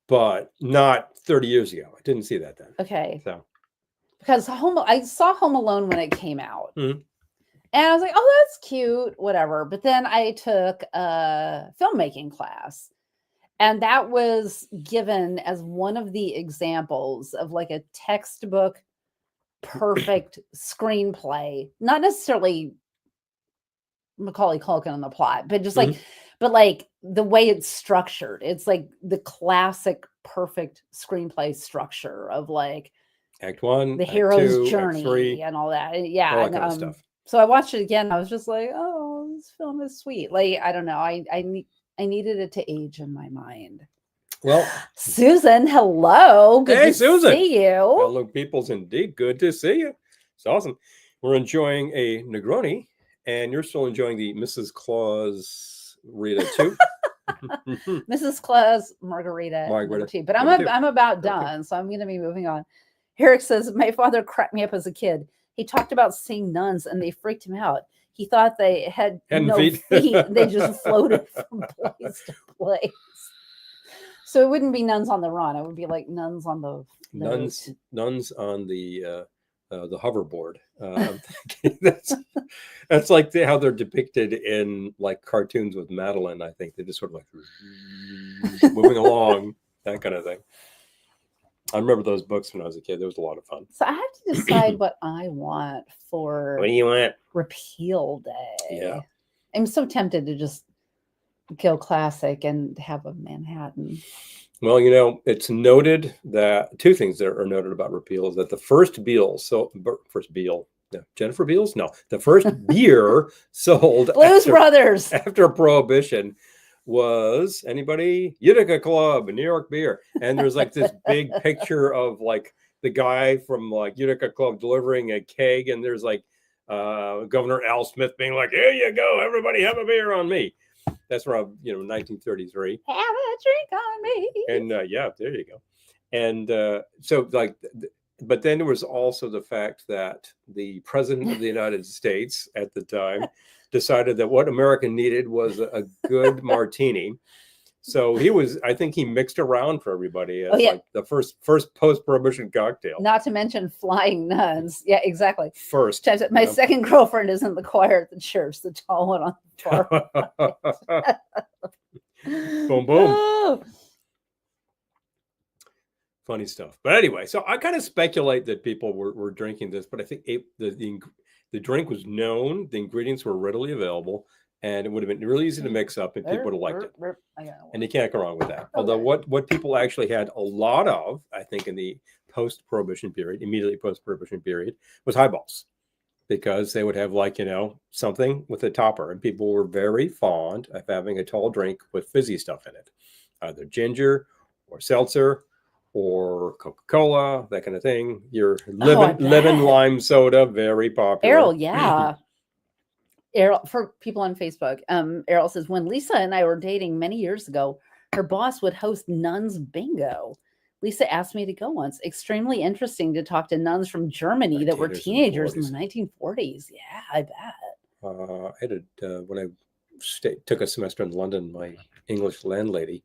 B: but not 30 years ago. I didn't see that then.
A: Okay.
B: So
A: because I saw Home Alone when it came out. Mm-hmm. And I was like, oh, that's cute, whatever. But then I took a filmmaking class. And that was given as one of the examples of like a textbook perfect screenplay, not necessarily Macaulay Culkin on the plot, but just like, but like the way it's structured, it's like the classic perfect screenplay structure of like
B: Act 1,
A: the
B: Act
A: hero's
B: 2,
A: journey,
B: Act 3,
A: and all that. Yeah.
B: All that kind of stuff.
A: So I watched it again. I was just like, oh, this film is sweet. Like, I don't know. I needed it to age in my mind.
B: Well,
A: Susan, hello. Good to
B: Susan.
A: See you.
B: Hello, peoples. Indeed, good to see you. It's awesome. We're enjoying a Negroni, and you're still enjoying the Mrs. Claus Rita too.
A: Mrs. Claus Margarita. But I'm about done, so I'm going to be moving on. Eric says, my father cracked me up as a kid. He talked about seeing nuns, and they freaked him out. He thought they had no feet. They just floated from place to place. So it wouldn't be Nuns on the Run. It would be like nuns on the
B: nuns on the hoverboard. That's like how they're depicted in like cartoons with Madeline. I think they're just sort of like moving along, that kind of thing. I remember those books when I was a kid. It was a lot of fun.
A: So I have to decide what I want for.
B: What do you want?
A: Repeal Day.
B: Yeah,
A: I'm so tempted to just go classic and have a Manhattan.
B: Well, it's noted that two things that are noted about Repeal is that the first Jennifer Beals? No, the first beer sold
A: Blues Brothers
B: after Prohibition was Utica Club, New York beer. And there's like this big picture of like the guy from like Utica Club delivering a keg, and there's like Governor Al Smith being like, here you go, everybody have a beer on me. That's from 1933.
A: Have a drink on me.
B: And yeah, there you go. And so like, but then there was also the fact that the president of the United States at the time decided that what America needed was a good martini. So I think he mixed around for everybody as like the first post-prohibition cocktail.
A: Not to mention flying nuns. Yeah, exactly.
B: First.
A: My second girlfriend is in the choir at the church, the tall one on the far.
B: Boom, boom. Oh. Funny stuff. But anyway, so I kind of speculate that people were drinking this, but I think the drink was known, the ingredients were readily available, and it would have been really easy to mix up, and people would have liked it. And you can't go wrong with that. Okay. Although what people actually had a lot of, I think, in the post-prohibition period, immediately post-prohibition period, was highballs, because they would have something with a topper, and people were very fond of having a tall drink with fizzy stuff in it, either ginger or seltzer or Coca-Cola, that kind of thing. Your lemon lime soda, very popular.
A: Errol, yeah. Errol, for people on Facebook, Errol says, when Lisa and I were dating many years ago, her boss would host nuns bingo. Lisa asked me to go once. Extremely interesting to talk to nuns from Germany that were teenagers in the 1940s. Yeah, I bet.
B: I had when I took a semester in London, my English landlady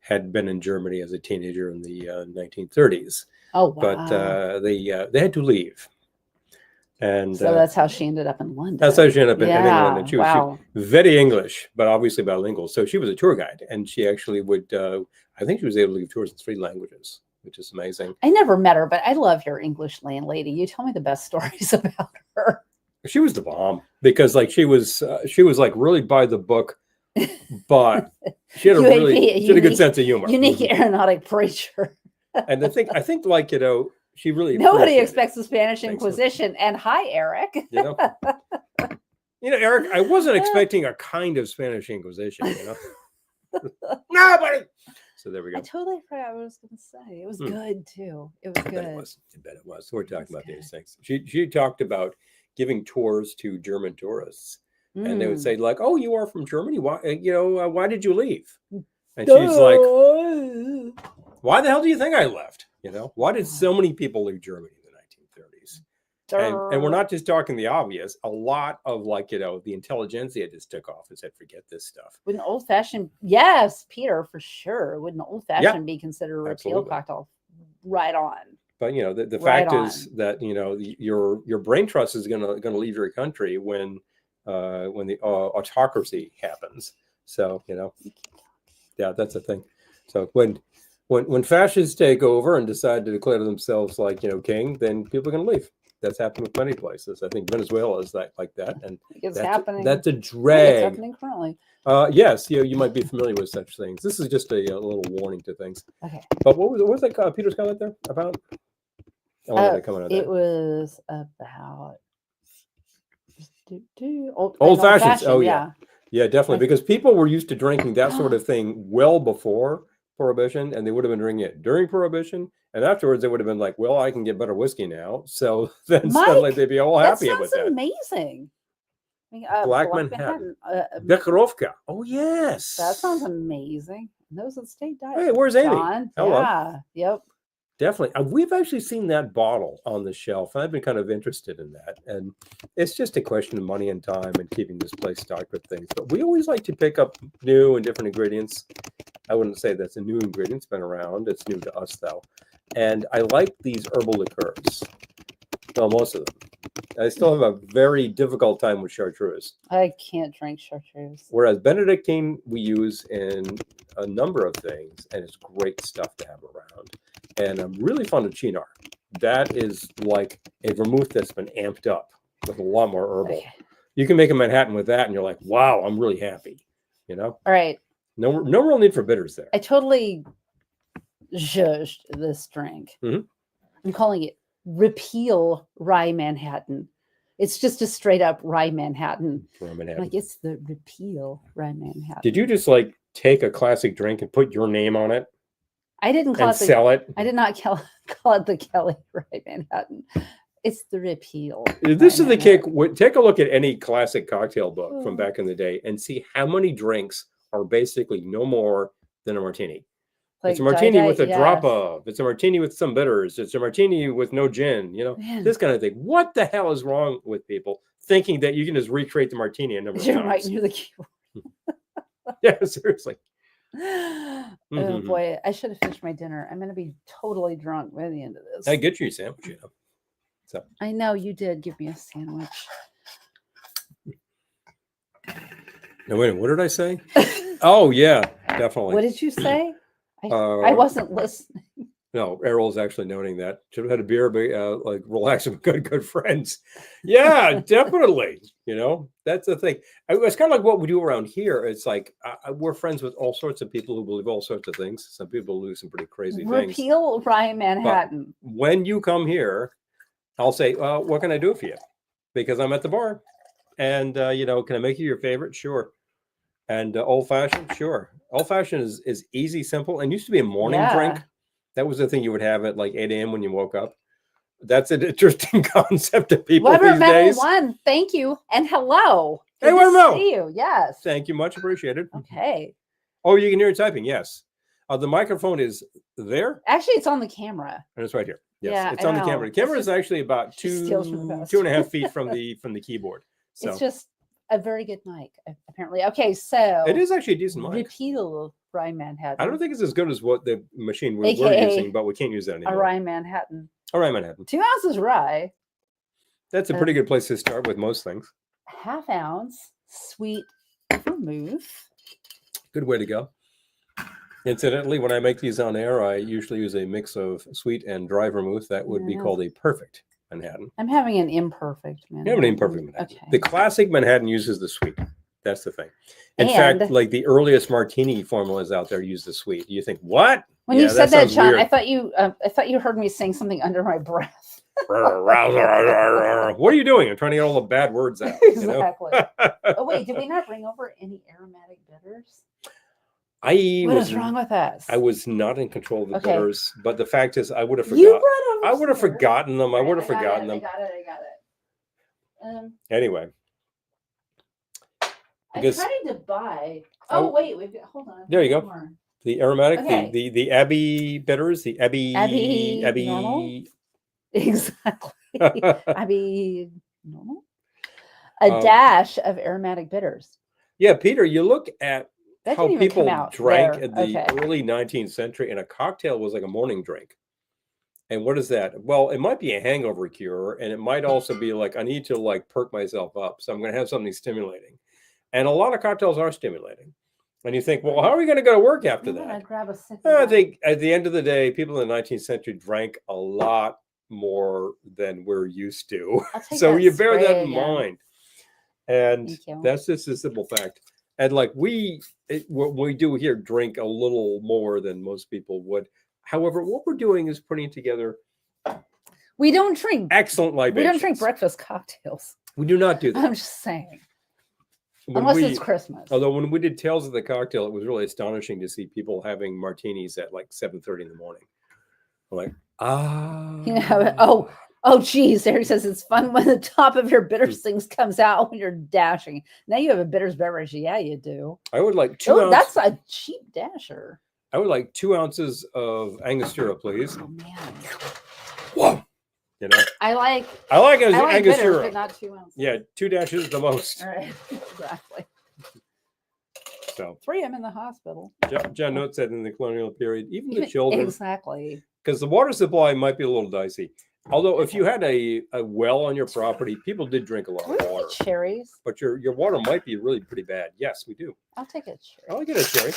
B: had been in Germany as a teenager in the 1930s.
A: Oh, wow.
B: But they had to leave. And
A: so that's how she ended up in London.
B: That's how she ended up in England. And she was very English, but obviously bilingual. So she was a tour guide, and she actually would, I think she was able to give tours in 3 languages, which is amazing.
A: I never met her, but I love your English landlady. You tell me the best stories about her.
B: She was the bomb, because like she was like really by the book, but she had a good sense of humor.
A: Unique aeronautic preacher.
B: And I think like, she really
A: Nobody
B: appreciated
A: expects the Spanish
B: Thanks,
A: Inquisition. And hi, Eric.
B: Eric, I wasn't expecting a kind of Spanish Inquisition, Nobody. So there we go.
A: I totally forgot what I was going to say. It was good too. It was good.
B: I bet it was. So we're talking about these things. She talked about giving tours to German tourists, and they would say like, "Oh, you are from Germany? Why? Why did you leave?" And she's like, "Why the hell do you think I left? Why did so many people leave Germany in the 1930s?" And we're not just talking the obvious. A lot of like, the intelligentsia just took off and said, forget this stuff.
A: Wouldn't old-fashioned, yes, Peter, for sure. Wouldn't old-fashioned be considered a repeal cocktail? Right on.
B: But, the fact is that, your brain trust is going to leave your country when the autocracy happens. So, yeah, that's a thing. So when fascists take over and decide to declare themselves like, king, then people are going to leave. That's happened with many places. I think Venezuela is like that, and
A: it's happening.
B: That's a drag.
A: It's happening currently.
B: Yes, you might be familiar with such things. This is just a little warning to things.
A: Okay.
B: But what was that Peter's comment there about?
A: It was about
B: old fashions. Oh yeah, definitely. Because people were used to drinking that sort of thing well before Prohibition, and they would have been drinking it during Prohibition. And afterwards, they would have been like, well, I can get better whiskey now. So then suddenly they'd be all happy with that.
A: Amazing.
B: Black Manhattan. Bekarovka. Oh, yes.
A: That sounds amazing. Those are the state diet.
B: Hey, where's Amy?
A: John.
B: Hello.
A: Yeah. Yep.
B: Definitely. We've actually seen that bottle on the shelf. I've been kind of interested in that. And it's just a question of money and time and keeping this place stocked with things. But we always like to pick up new and different ingredients. I wouldn't say that's a new ingredient. It's been around. It's new to us, though. And I like these herbal liqueurs. Well, most of them. I still have a very difficult time with chartreuse.
A: I can't drink chartreuse.
B: Whereas Benedictine we use in a number of things, and it's great stuff to have around. And I'm really fond of Chinar. That is like a vermouth that's been amped up with a lot more herbal. Okay. You can make a Manhattan with that, and you're like, wow, I'm really happy.
A: All right.
B: No real need for bitters there.
A: I totally zhuzhed this drink. I'm calling it Repeal Rye Manhattan. It's just a straight up Rye Manhattan. Like it's the Repeal Rye Manhattan.
B: Did you just like take a classic drink and put your name on it?
A: I didn't call
B: sell it.
A: I did not call it the Kelly Rye Manhattan. It's the Repeal.
B: This is the kick. Take a look at any classic cocktail book from back in the day and see how many drinks are basically no more than a martini. Like it's a martini with a drop of. It's a martini with some bitters. It's a martini with no gin. This kind of thing. What the hell is wrong with people thinking that you can just recreate the martini a number of times?
A: Right near the keyboard.
B: Yeah, seriously.
A: Oh boy, I should have finished my dinner. I'm going to be totally drunk by the end of this.
B: I get you a sandwich, So
A: I know you did give me a sandwich.
B: No, wait, what did I say? Oh yeah, definitely.
A: What did you say? I wasn't listening.
B: No, Errol's actually noting that. Should have had a beer, like relax with good friends. Yeah, definitely. That's the thing. It's kind of like what we do around here. It's like we're friends with all sorts of people who believe all sorts of things. Some people do some pretty crazy things.
A: Repeal Rye Manhattan.
B: But when you come here, I'll say, well, what can I do for you? Because I'm at the bar. And, can I make you your favorite? Sure. And old fashioned? Sure. Old fashioned is easy, simple, and used to be a morning drink. That was the thing you would have at like 8 a.m. when you woke up. That's an interesting concept to people these days.
A: One, thank you, and hello.
B: Hey, Watermelon.
A: See you. Yes.
B: Thank you, much appreciated.
A: Okay.
B: Oh, you can hear it typing. Yes. The microphone is there.
A: Actually, it's on the camera.
B: And it's right here. Yes,
A: yeah,
B: it's on the camera. The camera is actually about 2.5 feet from the keyboard. So
A: it's just a very good mic, apparently. Okay, so
B: it is actually a decent mic.
A: Repeal Rye Manhattan.
B: I don't think it's as good as what the machine we're using, but we can't use that anymore.
A: A Rye Manhattan.
B: A Rye Manhattan.
A: 2 ounces rye.
B: That's a pretty good place to start with most things.
A: ½ ounce sweet vermouth.
B: Good way to go. Incidentally, when I make these on air, I usually use a mix of sweet and dry vermouth. That would be called a perfect Manhattan.
A: I'm having an imperfect Manhattan.
B: You have an imperfect Manhattan.
A: Okay.
B: The classic Manhattan uses the sweet. That's the thing. In fact, like the earliest martini formulas out there use the sweet. You think, what?
A: When you said that, John, I thought you heard me saying something under my breath.
B: What are you doing? I'm trying to get all the bad words out.
A: Exactly. Oh wait, did we not bring over any aromatic bitters? What is wrong with us?
B: I was not in control of the bitters, but the fact is, I would have
A: forgotten.
B: I would have forgotten them. I would have forgotten them.
A: I got it.
B: Anyway,
A: I tried to buy. Oh wait, hold on.
B: There you go.
A: More.
B: The aromatic, the Abbey bitters, the Abbey
A: normal? Exactly. Abbey normal. A dash of aromatic bitters.
B: Yeah, Peter, you look at how people drank
A: in
B: the early 19th century, and a cocktail was like a morning drink. And what is that? Well, it might be a hangover cure, and it might also be like, I need to like perk myself up, so I'm going to have something stimulating. And a lot of cocktails are stimulating. And you think, well, how are we going to go to work after that?
A: I'd grab a sip.
B: I think at the end of the day, people in the 19th century drank a lot more than we're used to. So you bear that in mind. And that's just a simple fact. And like what we do here, drink a little more than most people would. However, what we're doing is putting together.
A: We don't drink
B: excellent libations.
A: We don't drink breakfast cocktails.
B: We do not do that.
A: I'm just saying. Unless it's Christmas.
B: Although when we did Tales of the Cocktail, it was really astonishing to see people having martinis at like 7:30 in the morning. I'm like,
A: oh, geez. Harry says it's fun when the top of your bitters things comes out when you're dashing. Now you have a bitters beverage. Yeah, you do.
B: I would like 2 ounces.
A: That's a cheap dasher.
B: I would like 2 ounces of Angostura, please.
A: Oh man.
B: Whoa. You know,
A: I like
B: Angostura,
A: bitters, but not 2 ounces.
B: Yeah, 2 dashes the most.
A: All right, exactly.
B: So
A: 3 I'm in the hospital.
B: John Note said in the colonial period, even the children,
A: exactly,
B: because the water supply might be a little dicey. Although if you had a well on your property, people did drink a lot of water.
A: Cherries,
B: but your water might be really pretty bad. Yes, we do.
A: I'll take a cherry.
B: I'll get a cherry.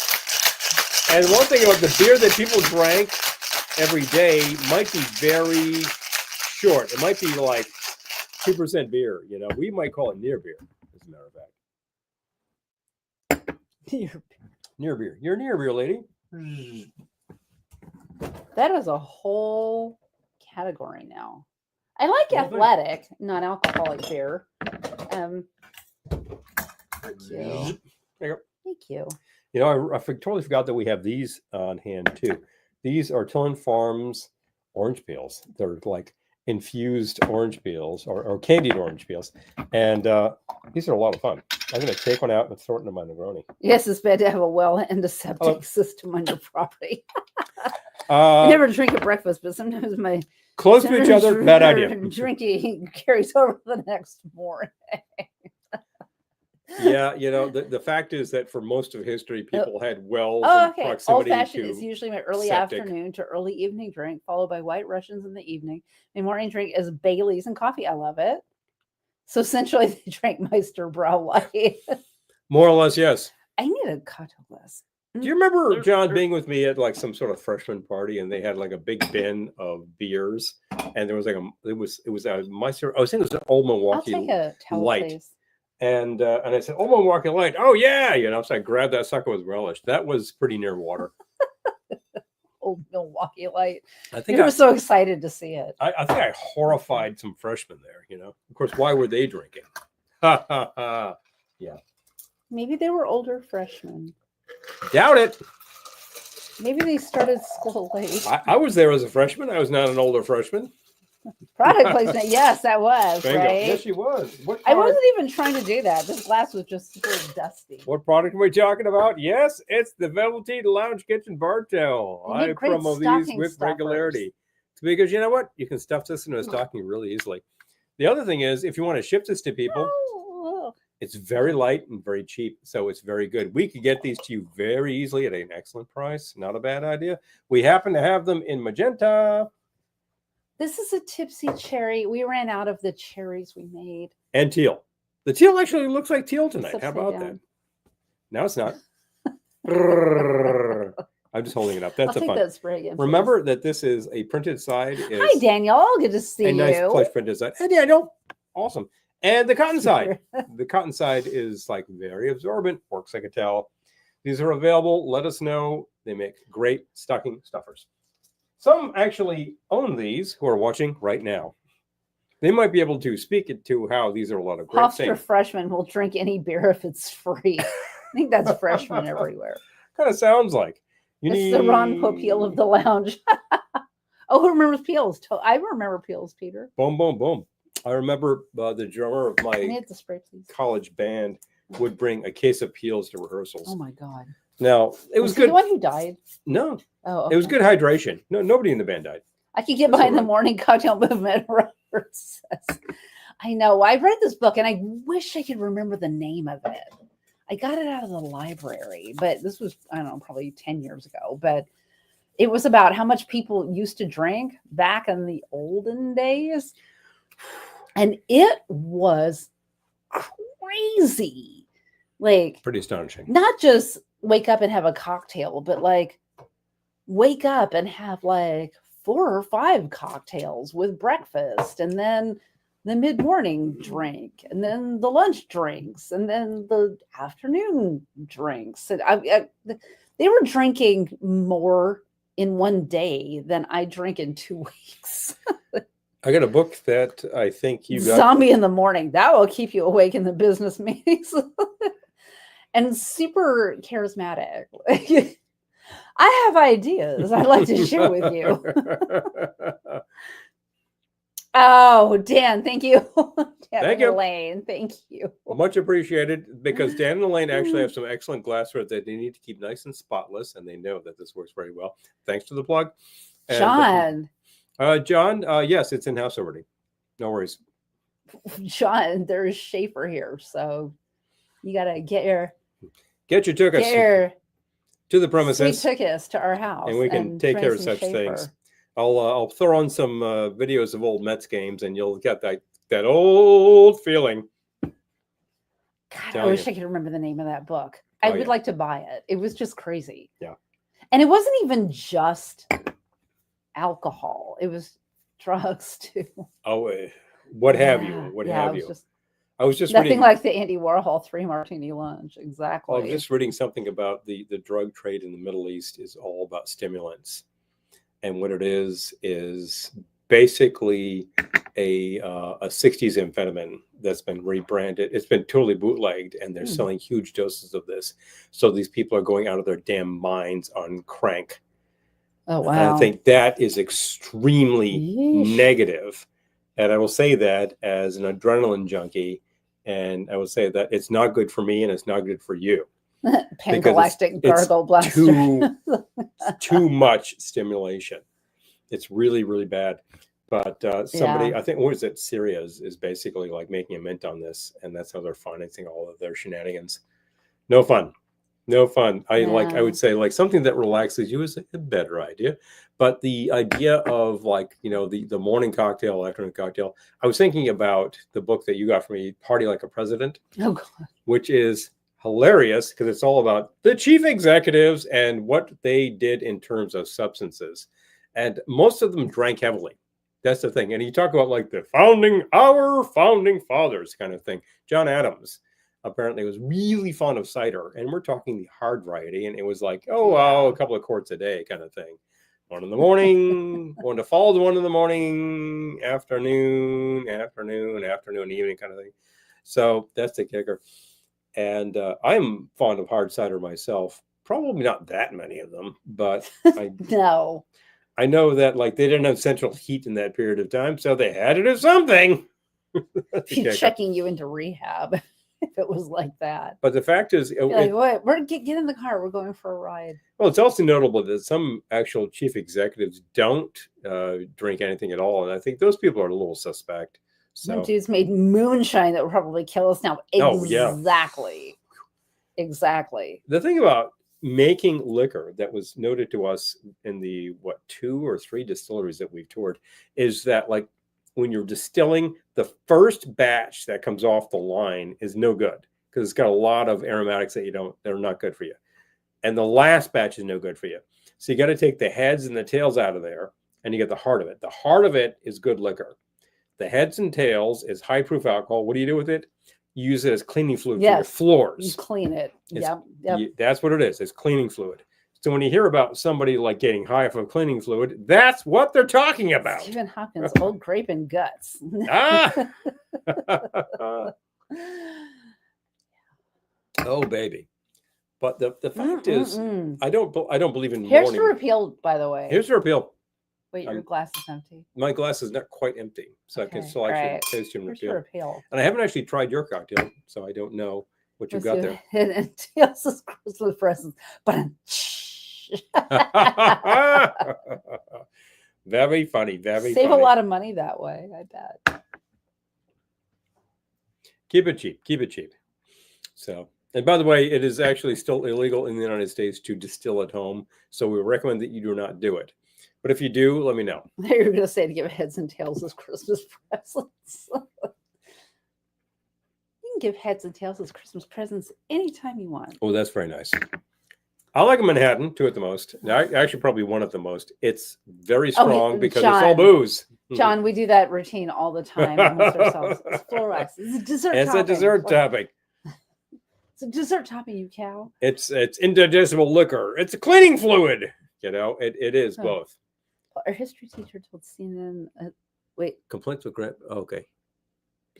B: And one thing about the beer that people drank every day might be very short. It might be like 2% beer. You know, we might call it near beer, as a matter of fact. Near beer. You're near beer, lady.
A: That is a whole category now. I like athletic, non-alcoholic beer. Thank you. Thank you.
B: You know, I totally forgot that we have these on hand too. These are Tillin Farms orange peels. They're like infused orange peels or candied orange peels. And these are a lot of fun. I'm going to take one out and throw it into my Negroni.
A: Yes, it's bad to have a well and a septic system on your property. I never drink at breakfast, but sometimes my
B: close to each other, bad idea.
A: Drinking carries over the next morning.
B: Yeah, you know, the fact is that for most of history, people had wells in proximity to
A: old-fashioned is usually my early afternoon to early evening drink, followed by White Russians in the evening. My morning drink is Baileys and coffee. I love it. So essentially, they drank Meister Brau Light. More
B: or less, yes.
A: I need a cocktail list.
B: Do you remember, John, being with me at like some sort of freshman party, and they had like a big bin of beers, and there was like it was a Meister. I was thinking it was an Old Milwaukee Light. Please. And I said, "Oh, Milwaukee Light! Oh yeah!" You know, so I grabbed that sucker with relish. That was pretty near water.
A: Old Milwaukee Light. I think I was so excited to see it.
B: I think I horrified some freshmen there. You know, of course, why were they drinking? Ha ha ha! Yeah.
A: Maybe they were older freshmen.
B: Doubt it.
A: Maybe they started school late.
B: I was there as a freshman. I was not an older freshman.
A: Product placement. Yes, that was.
B: Bingo.
A: Right?
B: Yes, she was.
A: I wasn't even trying to do that. This glass was just super dusty.
B: What product are we talking about? Yes, it's the Velveteen Lounge Kitchen Bar Towel. I promote these with regularity. It's because you know what? You can stuff this into a stocking really easily. The other thing is, if you want to ship this to people, it's very light and very cheap. So it's very good. We could get these to you very easily at an excellent price. Not a bad idea. We happen to have them in magenta.
A: This is a tipsy cherry. We ran out of the cherries we made.
B: And teal. The teal actually looks like teal tonight. How about that? No, it's not. I'm just holding it up. That's a fun. That spray again, remember that this is a printed side.
A: Hi, Daniel. Good to see you.
B: Nice plush printed side. Hey, Daniel. Awesome. And the cotton side. The cotton side is like very absorbent. Works like a towel. These are available. Let us know. They make great stocking stuffers. Some actually own these who are watching right now. They might be able to speak it to how these are a lot of great
A: Hofstra
B: things.
A: freshmen will drink any beer if it's free. I think that's freshmen everywhere.
B: Kind of sounds like.
A: It's the Ron Popeil of the lounge. Oh, who remembers Peels? I remember Peels, Peter.
B: Boom, boom, boom. I remember the drummer of my college band would bring a case of Peels to rehearsals.
A: Oh my God.
B: Now, it was good.
A: The one who died?
B: No.
A: Oh, okay.
B: It was good hydration. No, nobody in the band died.
A: I could get behind the morning cocktail movement. I know. I read this book and I wish I could remember the name of it. I got it out of the library, but this was, I don't know, probably 10 years ago. But it was about how much people used to drink back in the olden days. And it was crazy. Like,
B: pretty astonishing.
A: Not just wake up and have a cocktail, but like wake up and have like 4 or 5 cocktails with breakfast, and then the mid-morning drink, and then the lunch drinks, and then the afternoon drinks. And they were drinking more in one day than I drink in 2 weeks.
B: I got a book that I think you got.
A: Zombie in the Morning. That will keep you awake in the business meetings. And super charismatic. I have ideas I'd like to share with you. Oh, Dan, thank you. Dan
B: thank you.
A: Elaine, thank you.
B: Much appreciated, because Dan and Elaine actually have some excellent glassware that they need to keep nice and spotless, and they know that this works very well. Thanks for the plug. And,
A: John.
B: John, yes, it's in-house already. No worries.
A: John, there's Schaefer here, so you got to get your
B: tuchus to the premises.
A: Sweet tuchus to our house.
B: And we can take care of such things. I'll throw on some videos of old Mets games, and you'll get that old feeling.
A: God, I wish I could remember the name of that book. I would like to buy it. It was just crazy. Yeah. And it wasn't even just alcohol. It was drugs too.
B: Oh, what have you? What have you? I was just
A: nothing like the Andy Warhol 3 martini lunch. Exactly.
B: I was just reading something about the drug trade in the Middle East is all about stimulants. And what it is basically a 60s amphetamine that's been rebranded. It's been totally bootlegged, and they're selling huge doses of this. So these people are going out of their damn minds on crank.
A: Oh, wow.
B: And I think that is extremely negative. And I will say that as an adrenaline junkie, and I will say that it's not good for me and it's not good for you.
A: Pangalactic gargle blaster.
B: Too much stimulation. It's really, really bad. But somebody, I think, what is it? Syria is basically like making a mint on this, and that's how they're financing all of their shenanigans. No fun. No fun. I would say like something that relaxes you is a better idea. But the idea of like, the morning cocktail, afternoon cocktail, I was thinking about the book that you got for me, Party Like a President, which is hilarious because it's all about the chief executives and what they did in terms of substances. And most of them drank heavily. That's the thing. And you talk about like our founding fathers kind of thing. John Adams apparently was really fond of cider, and we're talking the hard variety, and it was like, a couple of quarts a day kind of thing. 1 in the morning, 1 to fall to 1 in the morning, afternoon, evening kind of thing. So that's the kicker. And I'm fond of hard cider myself. Probably not that many of them, but I know that like they didn't have central heat in that period of time, so they had to do something.
A: Checking you into rehab. If it was like that.
B: But the fact is,
A: what? Get in the car. We're going for a ride.
B: Well, it's also notable that some actual chief executives don't drink anything at all, and I think those people are a little suspect.
A: Some dudes made moonshine that would probably kill us now. Exactly. Exactly.
B: The thing about making liquor that was noted to us in the 2 or 3 distilleries that we've toured is that like when you're distilling, the first batch that comes off the line is no good because it's got a lot of aromatics that are not good for you. And the last batch is no good for you. So you got to take the heads and the tails out of there, and you get the heart of it. The heart of it is good liquor. The heads and tails is high proof alcohol. What do you do with it? You use it as cleaning fluid for
A: Yes.
B: your floors.
A: You clean it.
B: It's-
A: Yep.
B: That's what it is. It's cleaning fluid. So when you hear about somebody like getting high from cleaning fluid, that's what they're talking about.
A: Stephen Hopkins, old grape and guts.
B: Ah! Oh, baby. But the fact is, I don't believe in
A: Here's
B: mourning.
A: the repeal, by the way.
B: Here's the repeal.
A: Wait, your glass is empty.
B: My glass is not quite empty, so I can still actually taste your
A: Here's
B: repeal.
A: the repeal.
B: And I haven't actually tried your cocktail, so I don't know what you've got there.
A: And Tails' Christmas presents. But
B: very funny, very
A: save
B: funny.
A: a lot of money that way, I bet.
B: Keep it cheap. Keep it cheap. So, and by the way, it is actually still illegal in the United States to distill at home. So we recommend that you do not do it. But if you do, let me know.
A: They were going to say to give Heads and Tails as Christmas presents. You can give Heads and Tails as Christmas presents anytime you want.
B: Oh, that's very nice. I like a Manhattan, two at the most. Actually, probably one at the most. It's very strong because it's all booze.
A: John, we do that routine all the time amongst ourselves. It's full rice. It's a dessert topping.
B: It's a dessert topping.
A: It's a dessert topping, you cow.
B: It's indigestible liquor. It's a cleaning fluid. You know, it is both.
A: Our history teacher told CNN, wait.
B: Complaints with Grant. Oh, okay.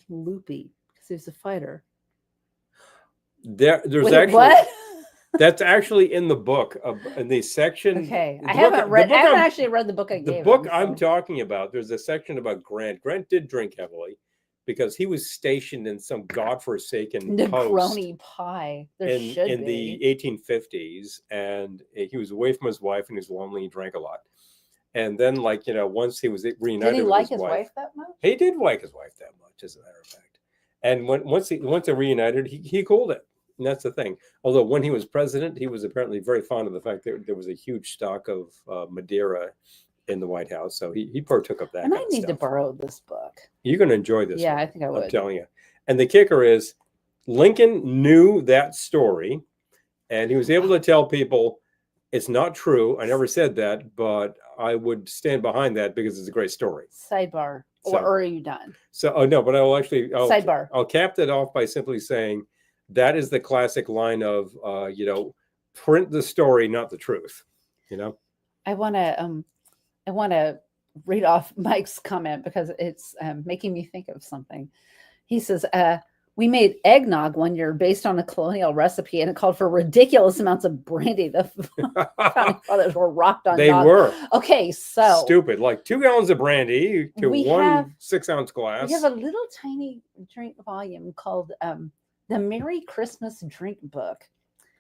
A: Loopy, because he was a fighter.
B: There's
A: wait,
B: actually...
A: What?
B: That's actually in the book, in the section.
A: Okay, I haven't actually read the book I gave.
B: The book I'm talking about, there's a section about Grant. Grant did drink heavily because he was stationed in some godforsaken
A: Negroni pie.
B: In the 1850s, and he was away from his wife and he was lonely. He drank a lot, and then, like, you know, once he was reunited,
A: did he like his wife that much?
B: He did like his wife that much, as a matter of fact. And once they reunited, he cooled it. And that's the thing. Although when he was president, he was apparently very fond of the fact that there was a huge stock of Madeira in the White House. So he partook of that.
A: And I need to borrow this book.
B: You're going to enjoy this.
A: Yeah,
B: one,
A: I think I would.
B: I'm telling you. And the kicker is Lincoln knew that story and he was able to tell people it's not true. I never said that, but I would stand behind that because it's a great story.
A: Sidebar.
B: So,
A: or are you done?
B: So, oh no, but
A: sidebar.
B: I'll cap that off by simply saying, that is the classic line of, you know, print the story, not the truth. You know,
A: I want to read off Mike's comment because it's making me think of something. He says, we made eggnog one year based on a colonial recipe, and it called for ridiculous amounts of brandy. The founding fathers were rocked on.
B: They were.
A: Okay, so
B: stupid. Like 2 gallons of brandy to one 6-ounce glass.
A: We have a little tiny drink volume called the Merry Christmas Drink Book.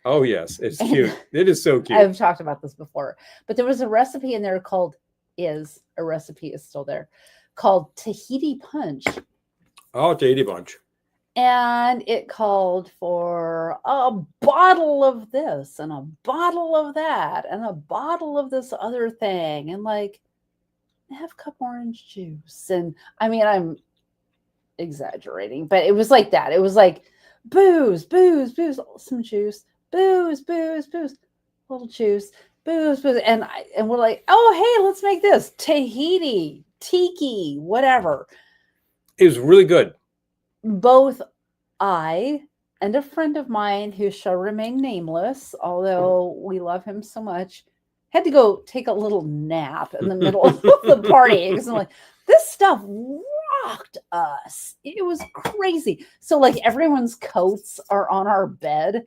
B: Oh, yes. It's cute. It is so cute.
A: I've talked about this before. But there was a recipe in there is still there, called Tahiti Punch.
B: Oh, Tahiti Punch.
A: And it called for a bottle of this and a bottle of that and a bottle of this other thing. And like, half cup orange juice. And I mean, I'm exaggerating, but it was like that. It was like, booze, some juice, booze, little juice, booze, and we're like, oh, hey, let's make this Tahiti, tiki, whatever.
B: It was really good.
A: Both I and a friend of mine who shall remain nameless, although we love him so much, had to go take a little nap in the middle of the party because I'm like, this stuff rocked us. It was crazy. So like everyone's coats are on our bed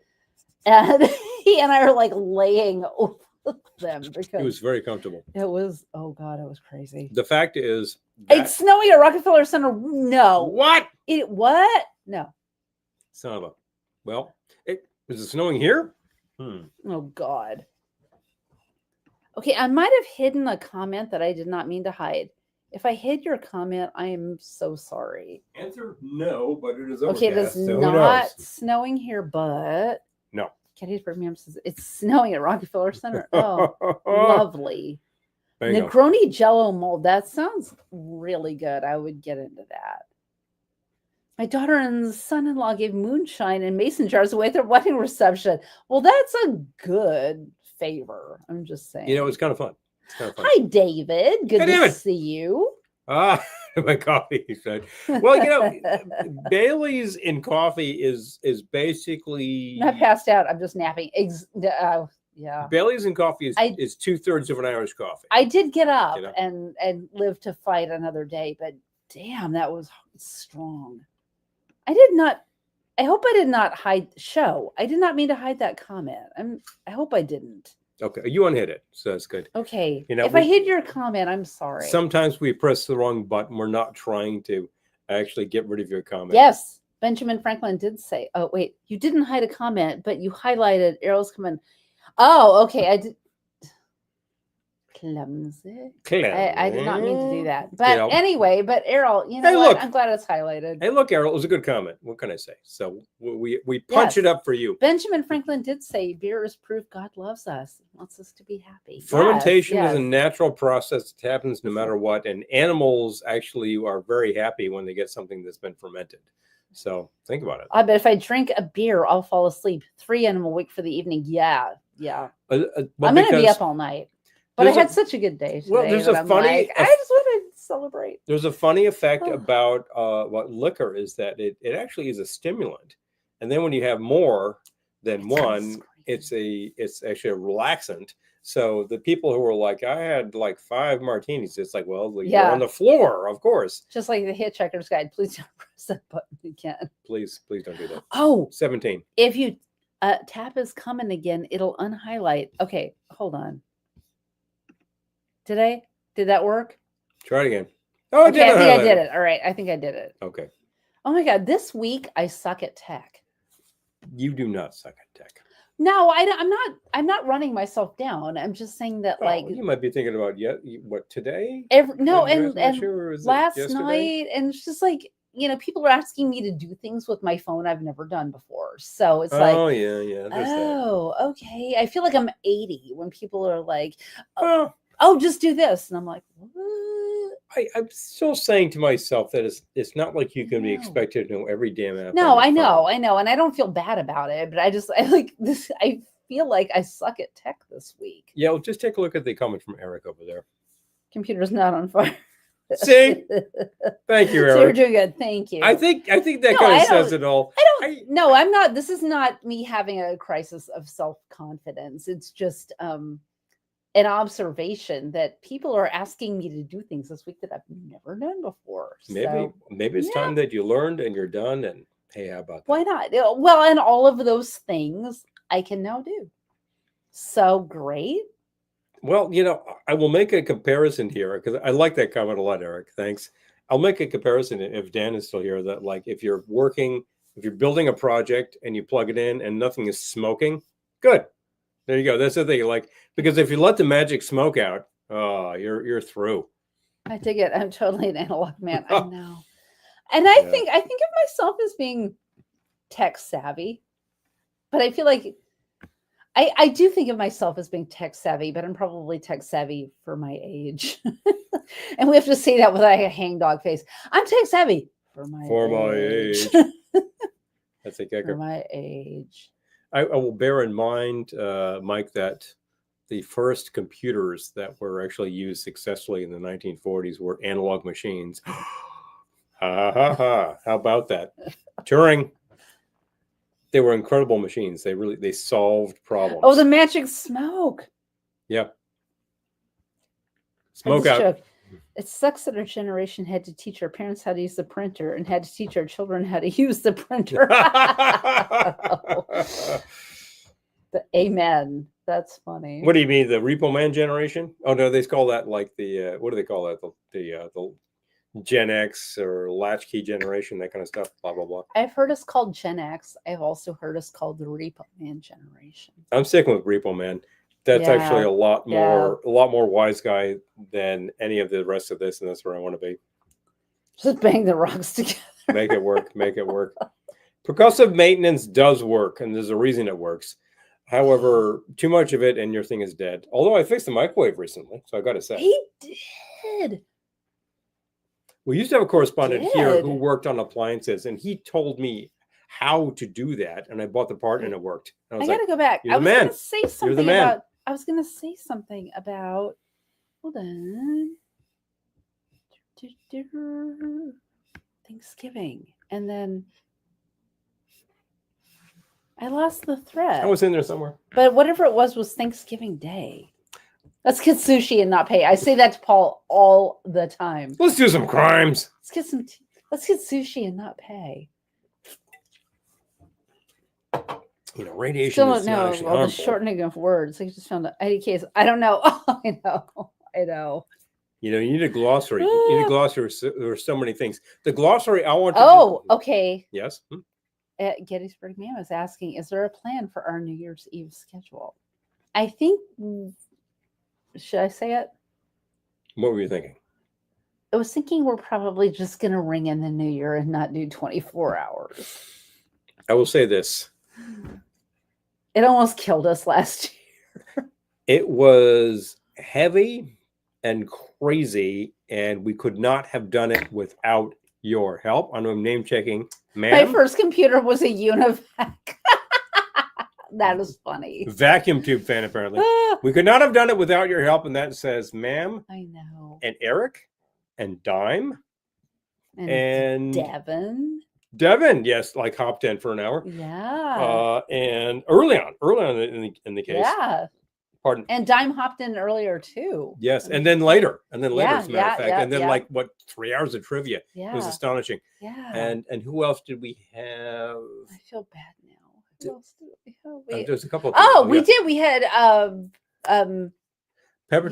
A: and he and I are like laying over them because
B: it was very comfortable.
A: It was, oh God, it was crazy.
B: The fact is
A: it's snowing at Rockefeller Center. No.
B: What?
A: What? No.
B: Son of a, well, is it snowing here?
A: Oh God. Okay, I might have hidden a comment that I did not mean to hide. If I hid your comment, I am so sorry.
B: Answer no, but it is overcast.
A: Okay, it is not snowing here, but
B: no.
A: Gettysburg Ma'am says it's snowing at Rockefeller Center. Oh, lovely. Negroni Jello mold. That sounds really good. I would get into that. My daughter and son-in-law gave moonshine in mason jars away at their wedding reception. Well, that's a good favor. I'm just saying.
B: You know, it's kind of fun.
A: Hi, David. Good to see you.
B: my coffee. He said, "Well, you know, Bailey's in coffee is basically
A: I'm not passed out. I'm just napping. Yeah.
B: Bailey's in coffee is 2/3 of an Irish coffee."
A: I did get up
B: You know?
A: and live to fight another day, but damn, that was strong. I did not. I hope I did not hide show. I did not mean to hide that comment. I hope I didn't.
B: Okay, you unhid it, so that's good.
A: Okay,
B: You know,
A: if I hid your comment, I'm sorry.
B: Sometimes we press the wrong button. We're not trying to actually get rid of your comment.
A: Yes, Benjamin Franklin did say. Oh wait, you didn't hide a comment, but you highlighted Errol's comment. Oh, okay, I did. Clumsy. I did not mean to do that. But anyway, but Errol, you know
B: hey,
A: what?
B: Look,
A: I'm glad it's highlighted.
B: Hey, look, Errol, it was a good comment. What can I say? So we punch it up for you.
A: Benjamin Franklin did say beer is proof God loves us. He wants us to be happy.
B: Fermentation is a natural process that happens no matter what. And animals actually are very happy when they get something that's been fermented. So think about it.
A: I bet if I drink a beer, I'll fall asleep. 3 and I'm awake for the evening. Yeah. I'm going to be up all night. But I had such a good day today.
B: Well, there's a funny.
A: I just want to celebrate.
B: There's a funny effect about what liquor is that it actually is a stimulant, and then when you have more than one, it's actually a relaxant. So the people who are like, I had like 5 martinis, it's like, well, you're on the floor, of course.
A: Just like the Hitchhiker's Guide. Please don't press that button again.
B: Please don't do that.
A: Oh,
B: 17.
A: If you tap is coming again, it'll unhighlight. Okay, hold on. Did that work?
B: Try it again. Oh,
A: okay, I think I did it. All right, I think I did it.
B: Okay.
A: Oh my God, this week I suck at tech.
B: You do not suck at tech.
A: No, I'm not running myself down. I'm just saying that
B: you might be thinking about what today?
A: And last night, and it's just like, you know, people are asking me to do things with my phone I've never done before. So it's like, okay. I feel like I'm 80 when people are like, just do this. And I'm like, what?
B: I'm still saying to myself that it's not like you can be expected to know every damn app.
A: No, I know. And I don't feel bad about it, but I like this. I feel like I suck at tech this week.
B: Yeah, well, just take a look at the comment from Eric over there.
A: Computer's not on fire.
B: See? Thank you, Eric.
A: So you're doing good. Thank you.
B: I think that kind of says it all.
A: No, I'm not. This is not me having a crisis of self-confidence. It's just an observation that people are asking me to do things this week that I've never done before.
B: Maybe it's time that you learned and you're done. And hey, how about that?
A: Why not? Well, and all of those things I can now do. So great.
B: Well, you know, I will make a comparison here because I like that comment a lot, Eric. Thanks. I'll make a comparison if Dan is still here that like if you're building a project and you plug it in and nothing is smoking, good. There you go. That's the thing. Like, because if you let the magic smoke out, you're through.
A: I dig it. I'm totally an analog man. I know. And I think of myself as being tech savvy, but I feel like I do think of myself as being tech savvy, but I'm probably tech savvy for my age. And we have to say that with like a hangdog face. I'm tech savvy for my age.
B: That's a kicker.
A: For my age.
B: I will bear in mind, Mike, that the first computers that were actually used successfully in the 1940s were analog machines. How about that? Turing. They were incredible machines. They solved problems.
A: Oh, the magic smoke.
B: Yeah. Smoke out.
A: Joke. It sucks that our generation had to teach our parents how to use the printer and had to teach our children how to use the printer. Amen. That's funny.
B: What do you mean, the Repo Man generation? Oh no, they call that like the what do they call that? The Gen X or latchkey generation, that kind of stuff. Blah blah blah.
A: I've heard us called Gen X. I've also heard us called the Repo Man generation.
B: I'm sticking with Repo Man. That's actually a lot more wise guy than any of the rest of this, and that's where I want to be.
A: Just bang the rocks together.
B: Make it work. Make it work. Percussive maintenance does work, and there's a reason it works. However, too much of it, and your thing is dead. Although I fixed the microwave recently, so I got to say.
A: He did.
B: We used to have a correspondent here who worked on appliances, and he told me how to do that, and I bought the part, and it worked. I
A: got to go back.
B: I was going to
A: say something about. I was going to say something about. Hold on. Thanksgiving. And then I lost the thread.
B: I was in there somewhere.
A: But whatever it was Thanksgiving Day. Let's get sushi and not pay. I say that to Paul all the time.
B: Let's do some crimes.
A: Let's get sushi and not pay.
B: You know, radiation
A: Still
B: is
A: don't know
B: actually
A: all the
B: harmful.
A: shortening of words. I just found an ID case. I don't know. I know.
B: You know, you need a glossary. You need a glossary. There are so many things. The glossary I want to
A: okay.
B: Yes.
A: At Gettysburg Man was asking, is there a plan for our New Year's Eve schedule? I think, should I say it?
B: What were you thinking?
A: I was thinking we're probably just going to ring in the new year and not do 24 hours.
B: I will say this.
A: It almost killed us last year.
B: It was heavy and crazy, and we could not have done it without your help. I know I'm name checking.
A: My first computer was a UNIVAC. That is funny.
B: Vacuum tube fan, apparently. We could not have done it without your help, and that says, ma'am.
A: I know.
B: And Eric. And Dime. And Devin, yes, like hopped in for an hour.
A: Yeah.
B: And early on in the case.
A: Yeah.
B: Pardon.
A: And Dime hopped in earlier too.
B: Yes, and then later, as a matter of fact,
A: yeah,
B: and then like 3 hours of trivia.
A: Yeah.
B: It was astonishing.
A: Yeah.
B: And who else did we have?
A: I feel bad now. Who else did we have?
B: There's a couple.
A: Of we did. We had Pepper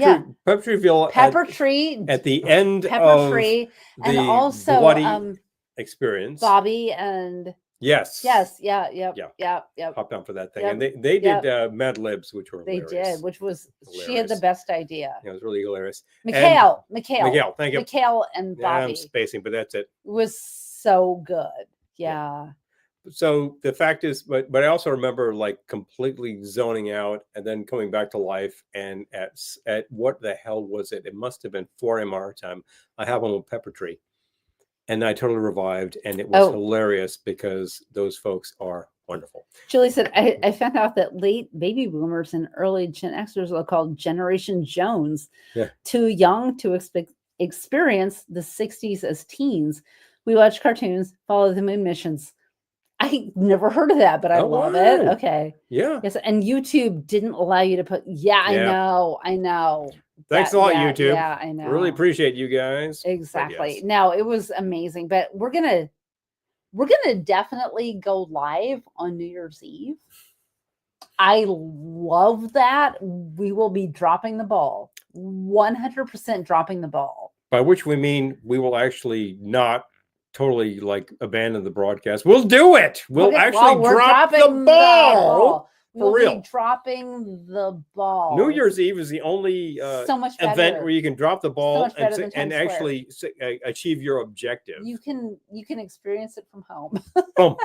A: Tree
B: at the end
A: Pepper
B: of
A: Tree,
B: the
A: and also
B: bloody experience.
A: Bobby and
B: yes,
A: hopped
B: on for that thing, and they did Mad Libs, which were
A: they
B: hilarious.
A: did, which was
B: hilarious.
A: She had the best idea.
B: It was really hilarious.
A: Mikhail,
B: thank you.
A: Mikhail and Bobby.
B: I'm spacing, but that's it.
A: It was so good. Yeah.
B: So the fact is, but I also remember like completely zoning out and then coming back to life. And at what the hell was it? It must have been 4 a.m. our time. I have one with Pepper Tree, and I totally revived, and it was hilarious because those folks are wonderful.
A: Julie said, I found out that late baby boomers and early Gen Xers are called Generation Jones. Yeah. Too young to experience the 60s as teens. We watch cartoons, follow the moon missions. I never heard of that, but I love it. Okay.
B: Yeah.
A: Yes. And YouTube didn't allow you to put, I know.
B: Thanks a lot, YouTube.
A: Yeah, I know.
B: Really appreciate you guys.
A: Exactly. Yes. No, it was amazing. But we're gonna definitely go live on New Year's Eve. I love that. We will be dropping the ball. 100% dropping the ball.
B: By which we mean we will actually not totally like abandon the broadcast. We'll do it. We'll actually drop the ball.
A: We'll
B: for real.
A: Be dropping the ball.
B: New Year's Eve is the only
A: so much
B: event where you can drop the ball
A: and
B: actually achieve your objective.
A: You can experience it from home.
B: Boom.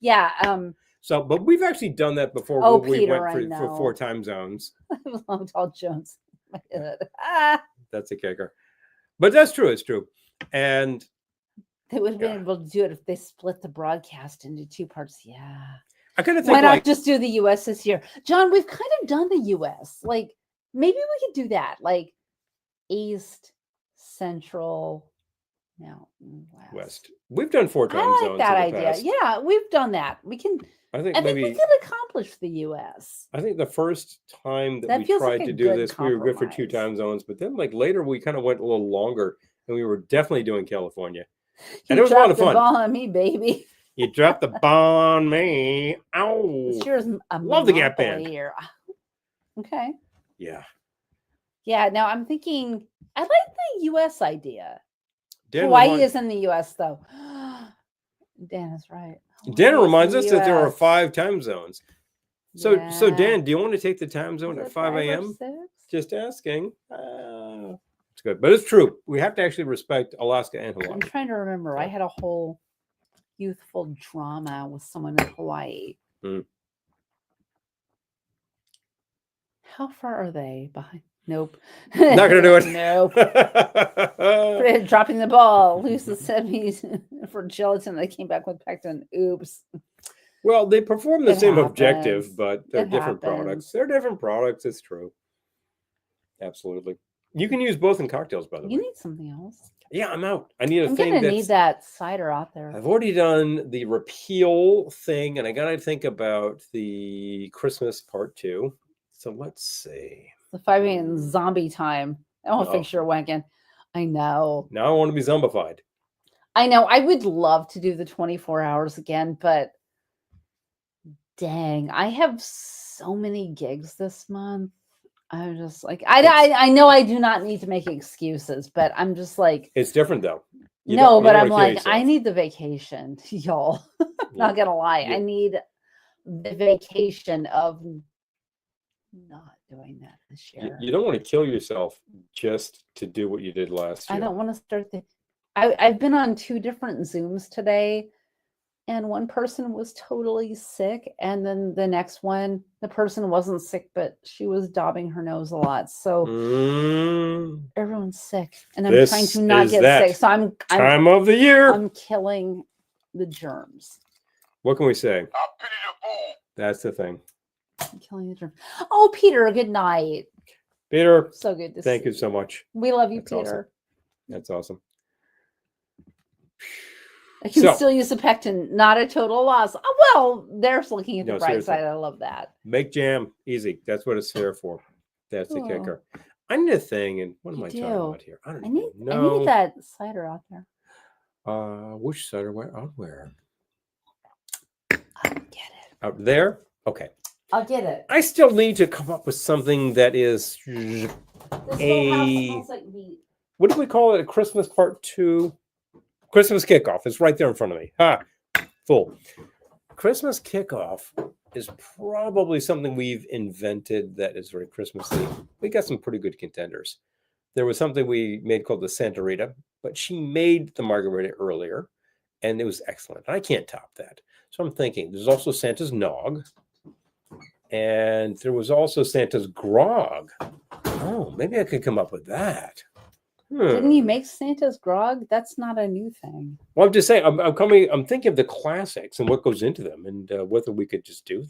A: Yeah.
B: So, but we've actually done that before.
A: Oh,
B: we
A: Peter,
B: went for 4 time zones.
A: Long tall Jones.
B: That's a kicker. But that's true. It's true. And
A: they would have been able to do it if they split the broadcast into 2 parts. Yeah.
B: I kind of think
A: why not just do the US this year? John, we've kind of done the US. Like maybe we could do that. Like East, Central, now
B: West. We've done 4 time zones.
A: I like that idea.
B: Past.
A: Yeah, we've done that. We can I think we could accomplish the US.
B: I think the first time that we tried to do this, we were good for 2 time zones, but then like later we kind of went a little longer and we were definitely doing California. And it was a lot of fun.
A: Ball on me, baby.
B: You dropped the ball on me. Ow. Love the Gap Band.
A: Here. Okay.
B: Yeah.
A: Yeah. Now I'm thinking, I like the US idea. Hawaii is in the US though. Dan is right.
B: Dan reminds us that there are 5 time zones. So Dan, do you want to take the time zone at 5 a.m.? Just asking. It's good, but it's true. We have to actually respect Alaska and Hawaii.
A: I'm trying to remember. I had a whole youthful drama with someone in Hawaii. How far are they behind? Nope.
B: Not gonna do it.
A: Nope. Dropping the ball. Lisa sent me for gelatin. They came back with pectin. Oops.
B: Well, they perform the same objective, but they're different products. They're different products. It's true. Absolutely. You can use both in cocktails, by the way.
A: You need something else.
B: Yeah, I'm out. I need a
A: I'm
B: thing
A: gonna
B: that's...
A: need that cider out there.
B: I've already done the Repeal thing, and I got to think about the Christmas part 2. So let's see.
A: The 5 a.m. zombie time. I want to fix your wagon. I know.
B: Now I want to be zombified.
A: I know. I would love to do the 24 hours again, but dang, I have so many gigs this month. I'm just like, I know I do not need to make excuses, but I'm just like,
B: it's different though.
A: No, but I'm like, I need the vacation, y'all. Not gonna lie,
B: Yeah.
A: I need the vacation of not doing that this year.
B: You don't want to kill yourself just to do what you did last year.
A: I don't want to start the. I've been on 2 different Zooms today, and one person was totally sick, and then the next one, the person wasn't sick, but she was daubing her nose a lot. So everyone's sick, and I'm trying to not get sick. So I'm
B: time of the year.
A: I'm killing the germs.
B: What can we say? That's the thing.
A: I'm killing the germs. Oh, Peter, good night.
B: Peter,
A: so good to
B: thank
A: see
B: you so much.
A: We love you,
B: That's
A: Peter.
B: Awesome. That's awesome.
A: I can still use the pectin, not a total loss. Oh, well, there's looking at the bright side. I love that.
B: Make jam easy. That's what it's there for. That's the kicker. I need a thing, and what am I talking about here? I don't know.
A: I need that cider out there.
B: Which cider? Where?
A: I'll get it.
B: Out there? Okay.
A: I'll get it.
B: I still need to come up with something that is
A: This whole house smells like meat.
B: What do we call it? A Christmas part 2? Christmas Kickoff. It's right there in front of me. Full. Christmas Kickoff is probably something we've invented that is very Christmassy. We got some pretty good contenders. There was something we made called the Santa Rita, but she made the margarita earlier, and it was excellent. I can't top that. So I'm thinking there's also Santa's Nog, and there was also Santa's Grog. Oh, maybe I could come up with that.
A: Didn't you make Santa's Grog? That's not a new thing.
B: Well, I'm just saying, I'm thinking of the classics and what goes into them, and whether we could just do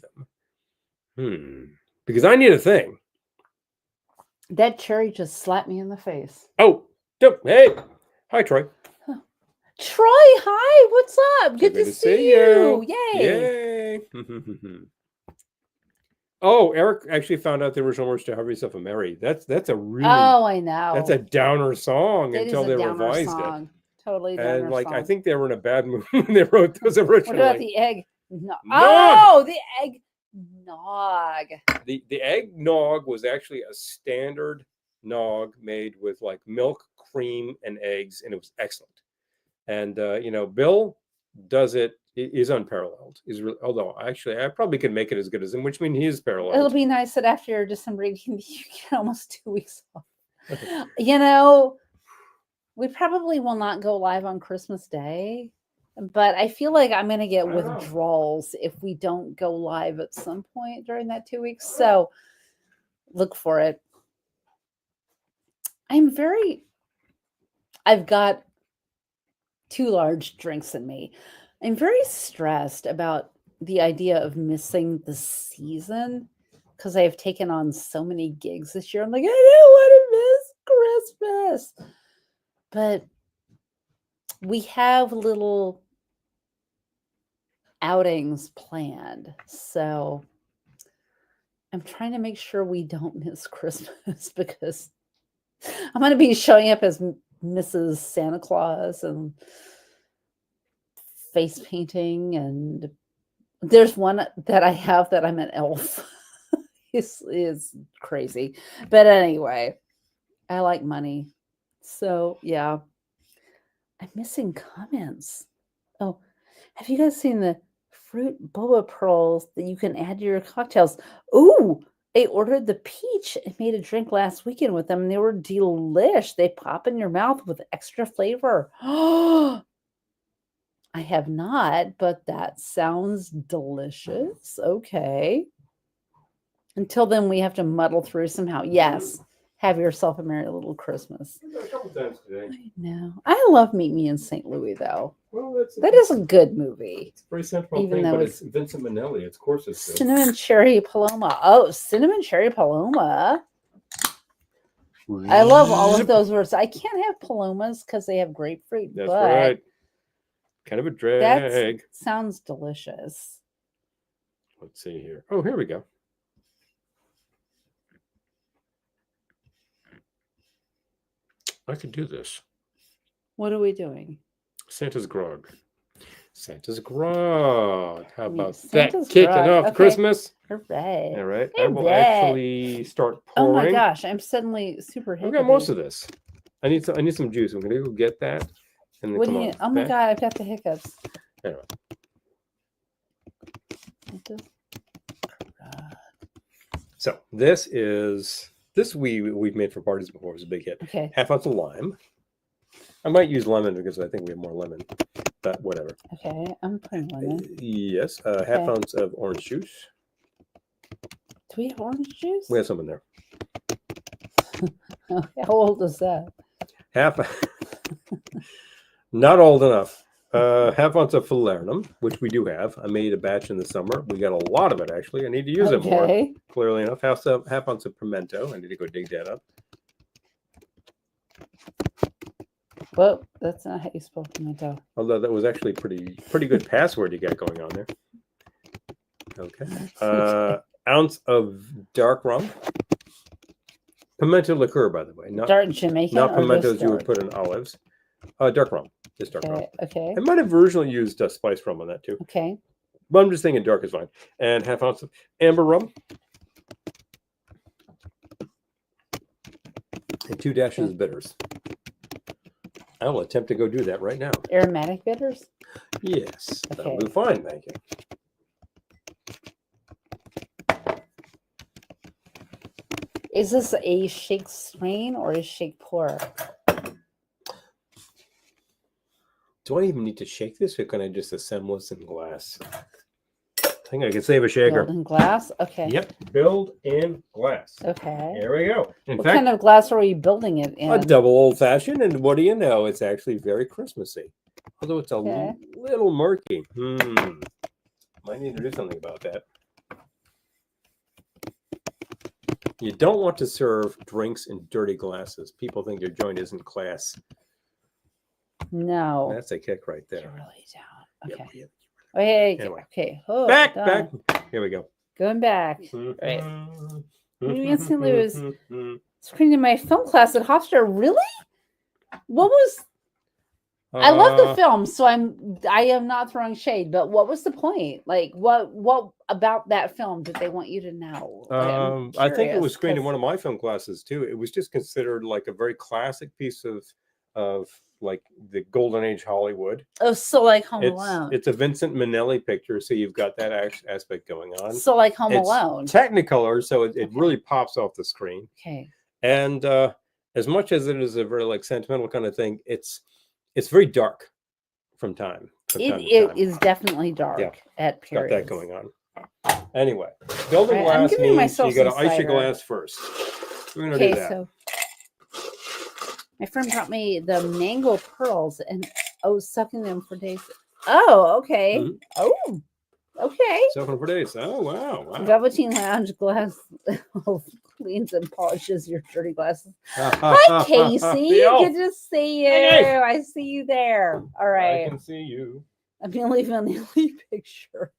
B: them. Because I need a thing.
A: That cherry just slapped me in the face.
B: Oh, hey. Hi, Troy.
A: Troy, hi. What's up? Good to see you.
B: Yay. Oh, Eric actually found out the original words to Have Yourself a Merry. That's a really...
A: Oh, I know.
B: That's a downer song until they
A: downer
B: revised
A: song.
B: it.
A: Totally downer
B: and like
A: song.
B: I think they were in a bad mood when they wrote those originally.
A: What about the egg? Oh, the egg nog.
B: The egg nog was actually a standard nog made with like milk, cream, and eggs, and it was excellent. And Bill does it. Is unparalleled. Although actually I probably could make it as good as him, which means he is parallel.
A: It'll be nice that after your December 18th, you get almost 2 weeks off. We probably will not go live on Christmas Day, but I feel like I'm going to get withdrawals if we don't go live at some point during that 2 weeks. So look for it. I've got 2 large drinks in me. I'm very stressed about the idea of missing the season because I have taken on so many gigs this year. I'm like, I don't want to miss Christmas. But we have little outings planned. So I'm trying to make sure we don't miss Christmas because I'm going to be showing up as Mrs. Santa Claus and face painting, and there's one that I have that I'm an elf. is crazy, but anyway, I like money, so yeah. I'm missing comments. Oh, have you guys seen the fruit boba pearls that you can add to your cocktails? Ooh, I ordered the peach and made a drink last weekend with them, and they were delish. They pop in your mouth with extra flavor. Oh, I have not, but that sounds delicious. Okay. Until then, we have to muddle through somehow. Yes. Have yourself a merry little Christmas.
B: A couple times today.
A: I know. I love Meet Me in St. Louis, though.
B: Well,
A: that is a good movie.
B: It's a very central thing, but it's Vincent Minnelli. Of course it's good.
A: Cinnamon Cherry Paloma. Oh, Cinnamon Cherry Paloma. I love all of those words. I can't have palomas because they have grapefruit.
B: That's
A: but
B: right. Kind of a drag.
A: That sounds delicious.
B: Let's see here. Oh, here we go. I could do this.
A: What are we doing?
B: Santa's grog. Santa's grog. How about
A: Santa's
B: that? Kicking
A: grog.
B: off Christmas.
A: Hooray.
B: All right. I will actually start
A: Oh
B: pouring.
A: my gosh, I'm suddenly super hippie.
B: I've got most of this. I need some juice. I'm gonna go get that. And then
A: What do you? Oh my god, I've got the hiccups.
B: Anyway. So this we've made for parties before. It was a big hit.
A: Okay.
B: Half ounce of lime. I might use lemon because I think we have more lemon, but whatever.
A: Okay, I'm putting lemon.
B: Yes, half ounce of orange juice.
A: Do we have orange juice?
B: We have some in there.
A: How old is that?
B: Not old enough. Half ounce of falernum, which we do have. I made a batch in the summer. We got a lot of it actually. I need to use it more. Clearly enough. Half ounce of pimento. I need to go dig that up.
A: Well, that's not how you spell pimento.
B: Although that was actually pretty good password you got going on there. Okay. Ounce of dark rum. Pimento liqueur, by the way. Not
A: dark Jamaican.
B: Not pimentos you would put in olives. Dark rum. Just dark rum.
A: Okay.
B: I might have originally used spice rum on that too.
A: Okay.
B: But I'm just thinking dark is fine. And half ounce of amber rum. And 2 dashes of bitters. I will attempt to go do that right now.
A: Aromatic bitters?
B: Yes. Okay. That'll do fine, thank you.
A: Is this a shake strain or a shake pour?
B: Do I even need to shake this, or can I just assemble this in glass? I think I can save a shaker.
A: Build in glass? Okay.
B: Yep. Build in glass.
A: Okay.
B: Here we go.
A: What kind of glass are you building it in?
B: A double old fashioned, and what do you know? It's actually very Christmassy. Although it's a little murky. Might need to do something about that. You don't want to serve drinks in dirty glasses. People think your joint isn't class.
A: No.
B: That's a kick right there.
A: You're really down. Okay.
B: Yep.
A: Okay.
B: Anyway.
A: Okay. Oh,
B: back. Here we go.
A: Going back. Right. In St. Louis. Screened in my film class at Hofstra. Really? What was... I love the film, so I am not throwing shade, but what was the point? Like, what about that film did they want you to know?
B: I think it was screened in one of my film classes too. It was just considered like a very classic piece of like the golden age Hollywood.
A: Oh, so like Home Alone.
B: It's a Vincent Minnelli picture, so you've got that aspect going on.
A: So like Home Alone.
B: Technicolor, so it really pops off the screen.
A: Okay.
B: And as much as it is a very like sentimental kind of thing, it's very dark from time.
A: It is definitely dark at periods.
B: Got that going on. Anyway, building glass means you got to ice your glass first. We're going to do that. So
A: my friend brought me the mango pearls and I was sucking them for days. Oh, okay. Mm-hmm. Oh, okay.
B: Sucking for days. Oh, wow.
A: Velveteen Lounge glass cleans and polishes your dirty glasses. Hi, Casey. Good to see you. Hey. I see you there. All right.
B: I can see you.
A: I'm going to leave on the only picture.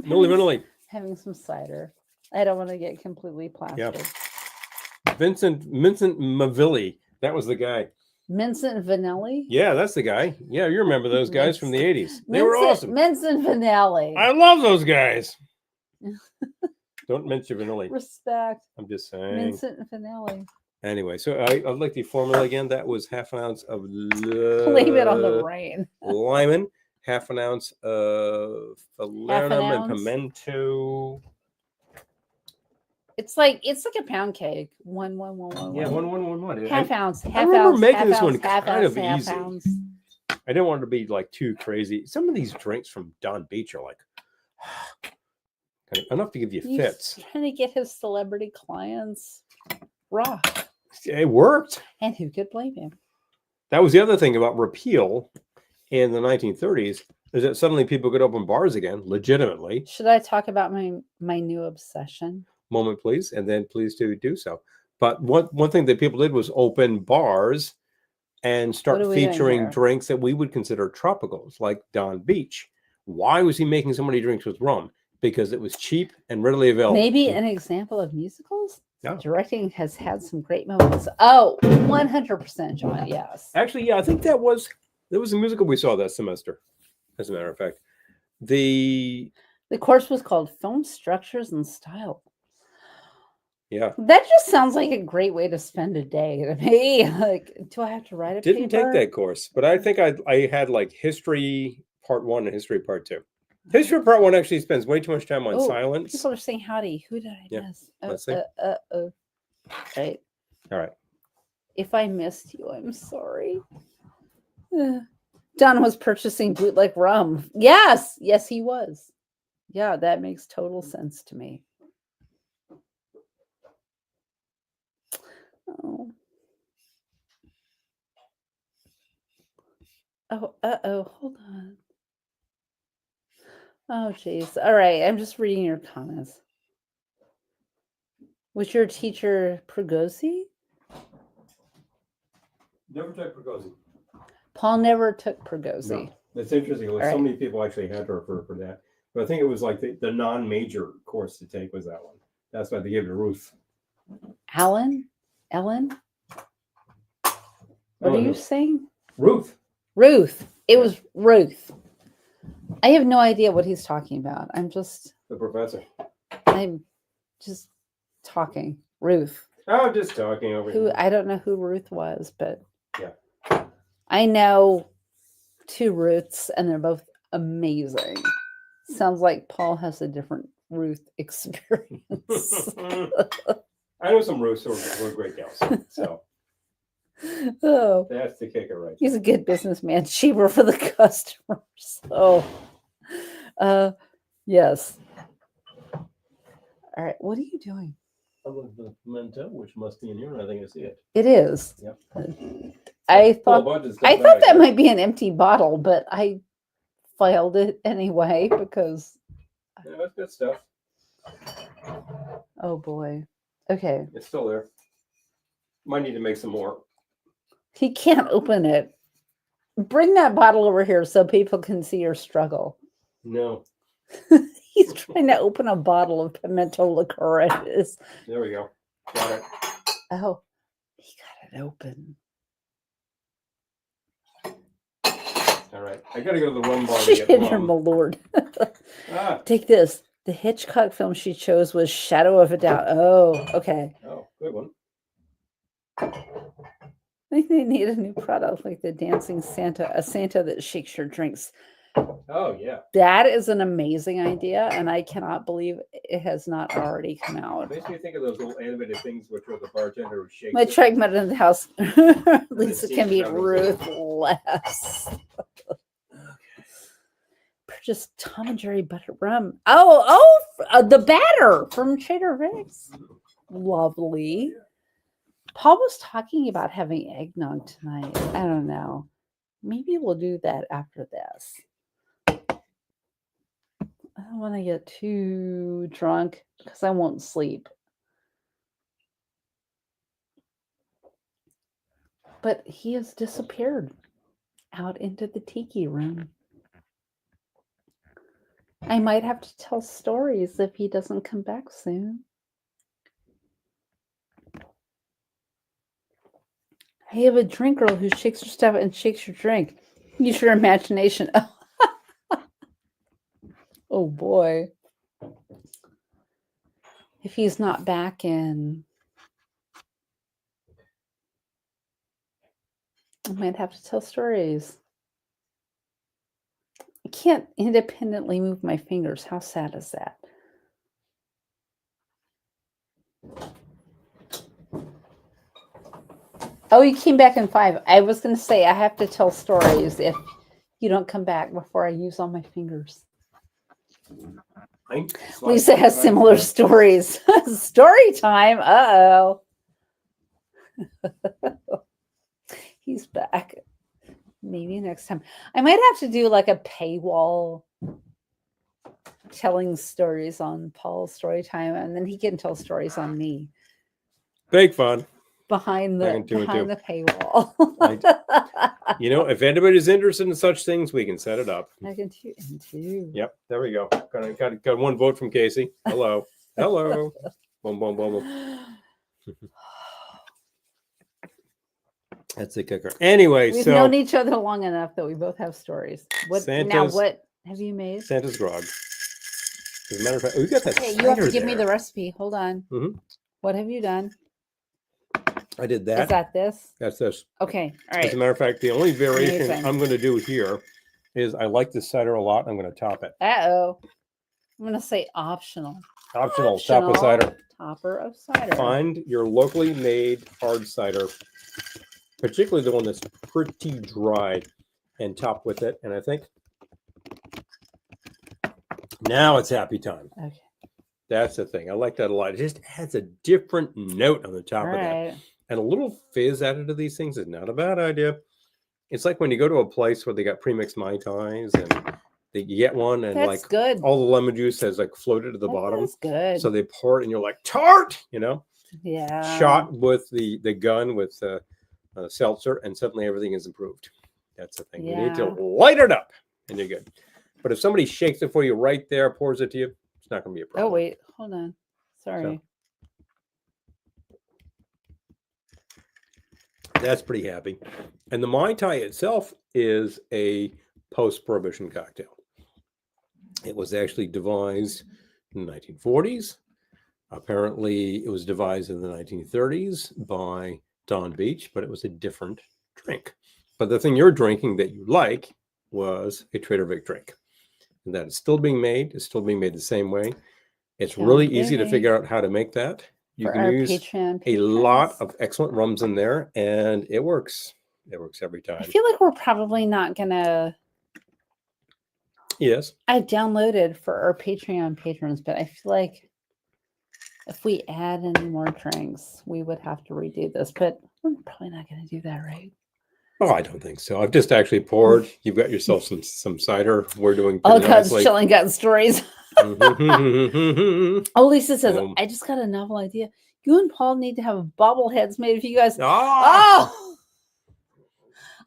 B: Millie.
A: Having some cider. I don't want to get completely plastered.
B: Yep. Vincent Mavilli. That was the guy.
A: Vincent Vanelli?
B: Yeah, that's the guy. Yeah, you remember those guys from the 80s. They were awesome.
A: Vincent Vanelli.
B: I love those guys. Don't mention Vanelli.
A: Respect.
B: I'm just saying.
A: Vincent Vanelli.
B: Anyway, so I'd like the formula again. That was half an ounce of
A: blame it on the rain.
B: Lemon, half an ounce of falernum and pimento.
A: It's like a pound cake. One.
B: Yeah, one.
A: Half ounce.
B: I remember making this one kind of easy. I didn't want it to be like too crazy. Some of these drinks from Don Beach are like enough to give you fits.
A: He's trying to get his celebrity clients raw.
B: It worked.
A: And who could blame him?
B: That was the other thing about Repeal in the 1930s, is that suddenly people could open bars again, legitimately.
A: Should I talk about my new obsession?
B: moment, please, and then please do so. But one thing that people did was open bars and start featuring drinks that we would consider tropicals, like Don Beach. Why was he making so many drinks with rum? Because it was cheap and readily available.
A: Maybe an example of musicals? Yeah. Directing has had some great moments. Oh, 100%, John, yes.
B: Actually, yeah, I think there was a musical we saw that semester, as a matter of fact. The
A: course was called Film Structures and Style.
B: Yeah.
A: That just sounds like a great way to spend a day to me. Like, do I have to write a paper?
B: Didn't take that course, but I think I had like history part 1 and history part 2. History part 1 actually spends way too much time on silence.
A: People are saying howdy. Who did I miss?
B: Let's see.
A: Right.
B: All right.
A: If I missed you, I'm sorry. Don was purchasing bootleg rum. Yes, he was. Yeah, that makes total sense to me. Hold on. Oh, geez. All right, I'm just reading your comments. Was your teacher Pregosi?
B: Never took Pregosi.
A: Paul never took Pregosi.
B: No. That's interesting. Like, so many people actually had to refer for that. But I think it was like the non-major course to take was that one. That's why they gave it to Ruth.
A: Ellen? What are you saying?
B: Ruth.
A: It was Ruth. I have no idea what he's talking about. I'm just...
B: The professor.
A: I'm just talking. Ruth.
B: Oh, just talking over here.
A: I don't know who Ruth was, but...
B: Yeah.
A: I know 2 Ruths, and they're both amazing. Sounds like Paul has a different Ruth experience.
B: I know some Ruths who were great gals, so...
A: Oh,
B: that's the kicker, right?
A: He's a good businessman. Cheaper for the customers. Oh, yes. All right. What are you doing?
B: I'm looking for the pimento, which must be in here, and I think I see it.
A: It is.
B: Yep.
A: I thought that might be an empty bottle, but I filed it anyway because.
B: Yeah, that's good stuff.
A: Oh boy. Okay.
B: It's still there. Might need to make some more.
A: He can't open it. Bring that bottle over here so people can see your struggle.
B: No.
A: He's trying to open a bottle of pimento liqueur.
B: There we go. Got it.
A: Oh, he got it open.
B: All right. I got to go to the rum bar to get rum.
A: My lord. Take this. The Hitchcock film she chose was Shadow of a Doubt. Oh, okay.
B: Oh, good one.
A: I think they need a new product like the Dancing Santa, a Santa that shakes your drinks.
B: Oh, yeah.
A: That is an amazing idea, and I cannot believe it has not already come out.
B: It makes me think of those little animated things which are the bartender who shakes.
A: My track mud in the house. Lisa can be ruthless. Purchase Tom and Jerry butter rum. The batter from Trader Vic's. Lovely. Paul was talking about having eggnog tonight. I don't know. Maybe we'll do that after this. I don't want to get too drunk because I won't sleep. But he has disappeared out into the tiki room. I might have to tell stories if he doesn't come back soon. I have a drink girl who shakes her stuff and shakes your drink. Use your imagination. Oh boy. If he's not back in, I might have to tell stories. I can't independently move my fingers. How sad is that? Oh, you came back in 5. I was going to say I have to tell stories if you don't come back before I use all my fingers. Lisa has similar stories. Story time. Uh-oh. He's back. Maybe next time. I might have to do like a paywall telling stories on Paul's story time, and then he can tell stories on me
B: Big fun.
A: behind the paywall.
B: If anybody's interested in such things, we can set it up.
A: I can too.
B: Yep, there we go. Got one vote from Casey. Hello. Hello. Boom, boom, boom, boom. That's the kicker. Anyway,
A: we've known each other long enough that we both have stories. What have you made?
B: Santa's grog. As a matter of fact, we got that.
A: Hey, you have to give me the recipe. Hold on.
B: Mm-hmm.
A: What have you done?
B: I did that.
A: Is that this?
B: That's this.
A: Okay. All right.
B: As a matter of fact, the only variation I'm going to do here is I like this cider a lot. I'm going to top it.
A: I'm going to say optional.
B: Optional. Top of cider.
A: Topper of cider.
B: Find your locally made hard cider, particularly the one that's pretty dry, and top with it. And I think now it's happy time.
A: Okay.
B: That's the thing. I like that a lot. It just adds a different note on the top of that. And a little fizz added to these things is not a bad idea. It's like when you go to a place where they got premixed Mai Tais and you get one and
A: that's good.
B: All the lemon juice has like floated to the bottom.
A: That's good.
B: So they pour it and you're like, tart,
A: Yeah.
B: Shot with the gun with seltzer, and suddenly everything is improved. That's the thing.
A: Yeah.
B: You need to light it up and you're good. But if somebody shakes it for you right there, pours it to you, it's not going to be a problem.
A: Oh, wait. Hold on. Sorry.
B: That's pretty happy. And the Mai Tai itself is a post-prohibition cocktail. It was actually devised in the 1940s. Apparently, it was devised in the 1930s by Don Beach, but it was a different drink. But the thing you're drinking that you like was a Trader Vic drink. And that is still being made. It's still being made the same way. It's really easy to figure out how to make that. You can use a lot of excellent rums in there, and it works. It works every time.
A: I feel like we're probably not going to...
B: Yes.
A: I downloaded for our Patreon patrons, but I feel like if we add any more drinks, we would have to redo this. But we're probably not going to do that, right?
B: Oh, I don't think so. I've just actually poured. You've got yourself some cider. We're doing
A: pretty nicely. Chilling got stories. Oh, Lisa says, I just got a novel idea. You and Paul need to have bobbleheads made of you guys. Oh,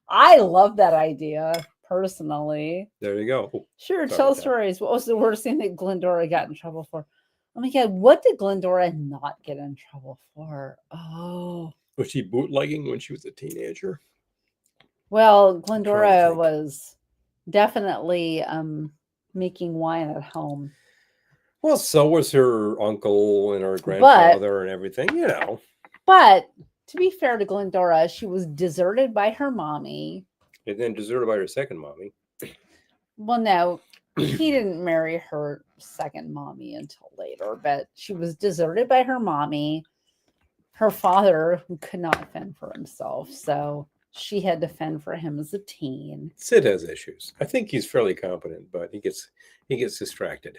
A: I love that idea personally.
B: There you go.
A: Sure, tell stories. What was the worst thing that Glendora got in trouble for? Oh my God, what did Glendora not get in trouble for? Oh,
B: was she bootlegging when she was a teenager?
A: Well, Glendora was definitely making wine at home.
B: Well, so was her uncle and her grandfather and everything,
A: But to be fair to Glendora, she was deserted by her mommy.
B: And then deserted by her second mommy.
A: Well, no, he didn't marry her second mommy until later, but she was deserted by her mommy. Her father could not fend for himself, so she had to fend for him as a teen.
B: Sid has issues. I think he's fairly competent, but he gets distracted.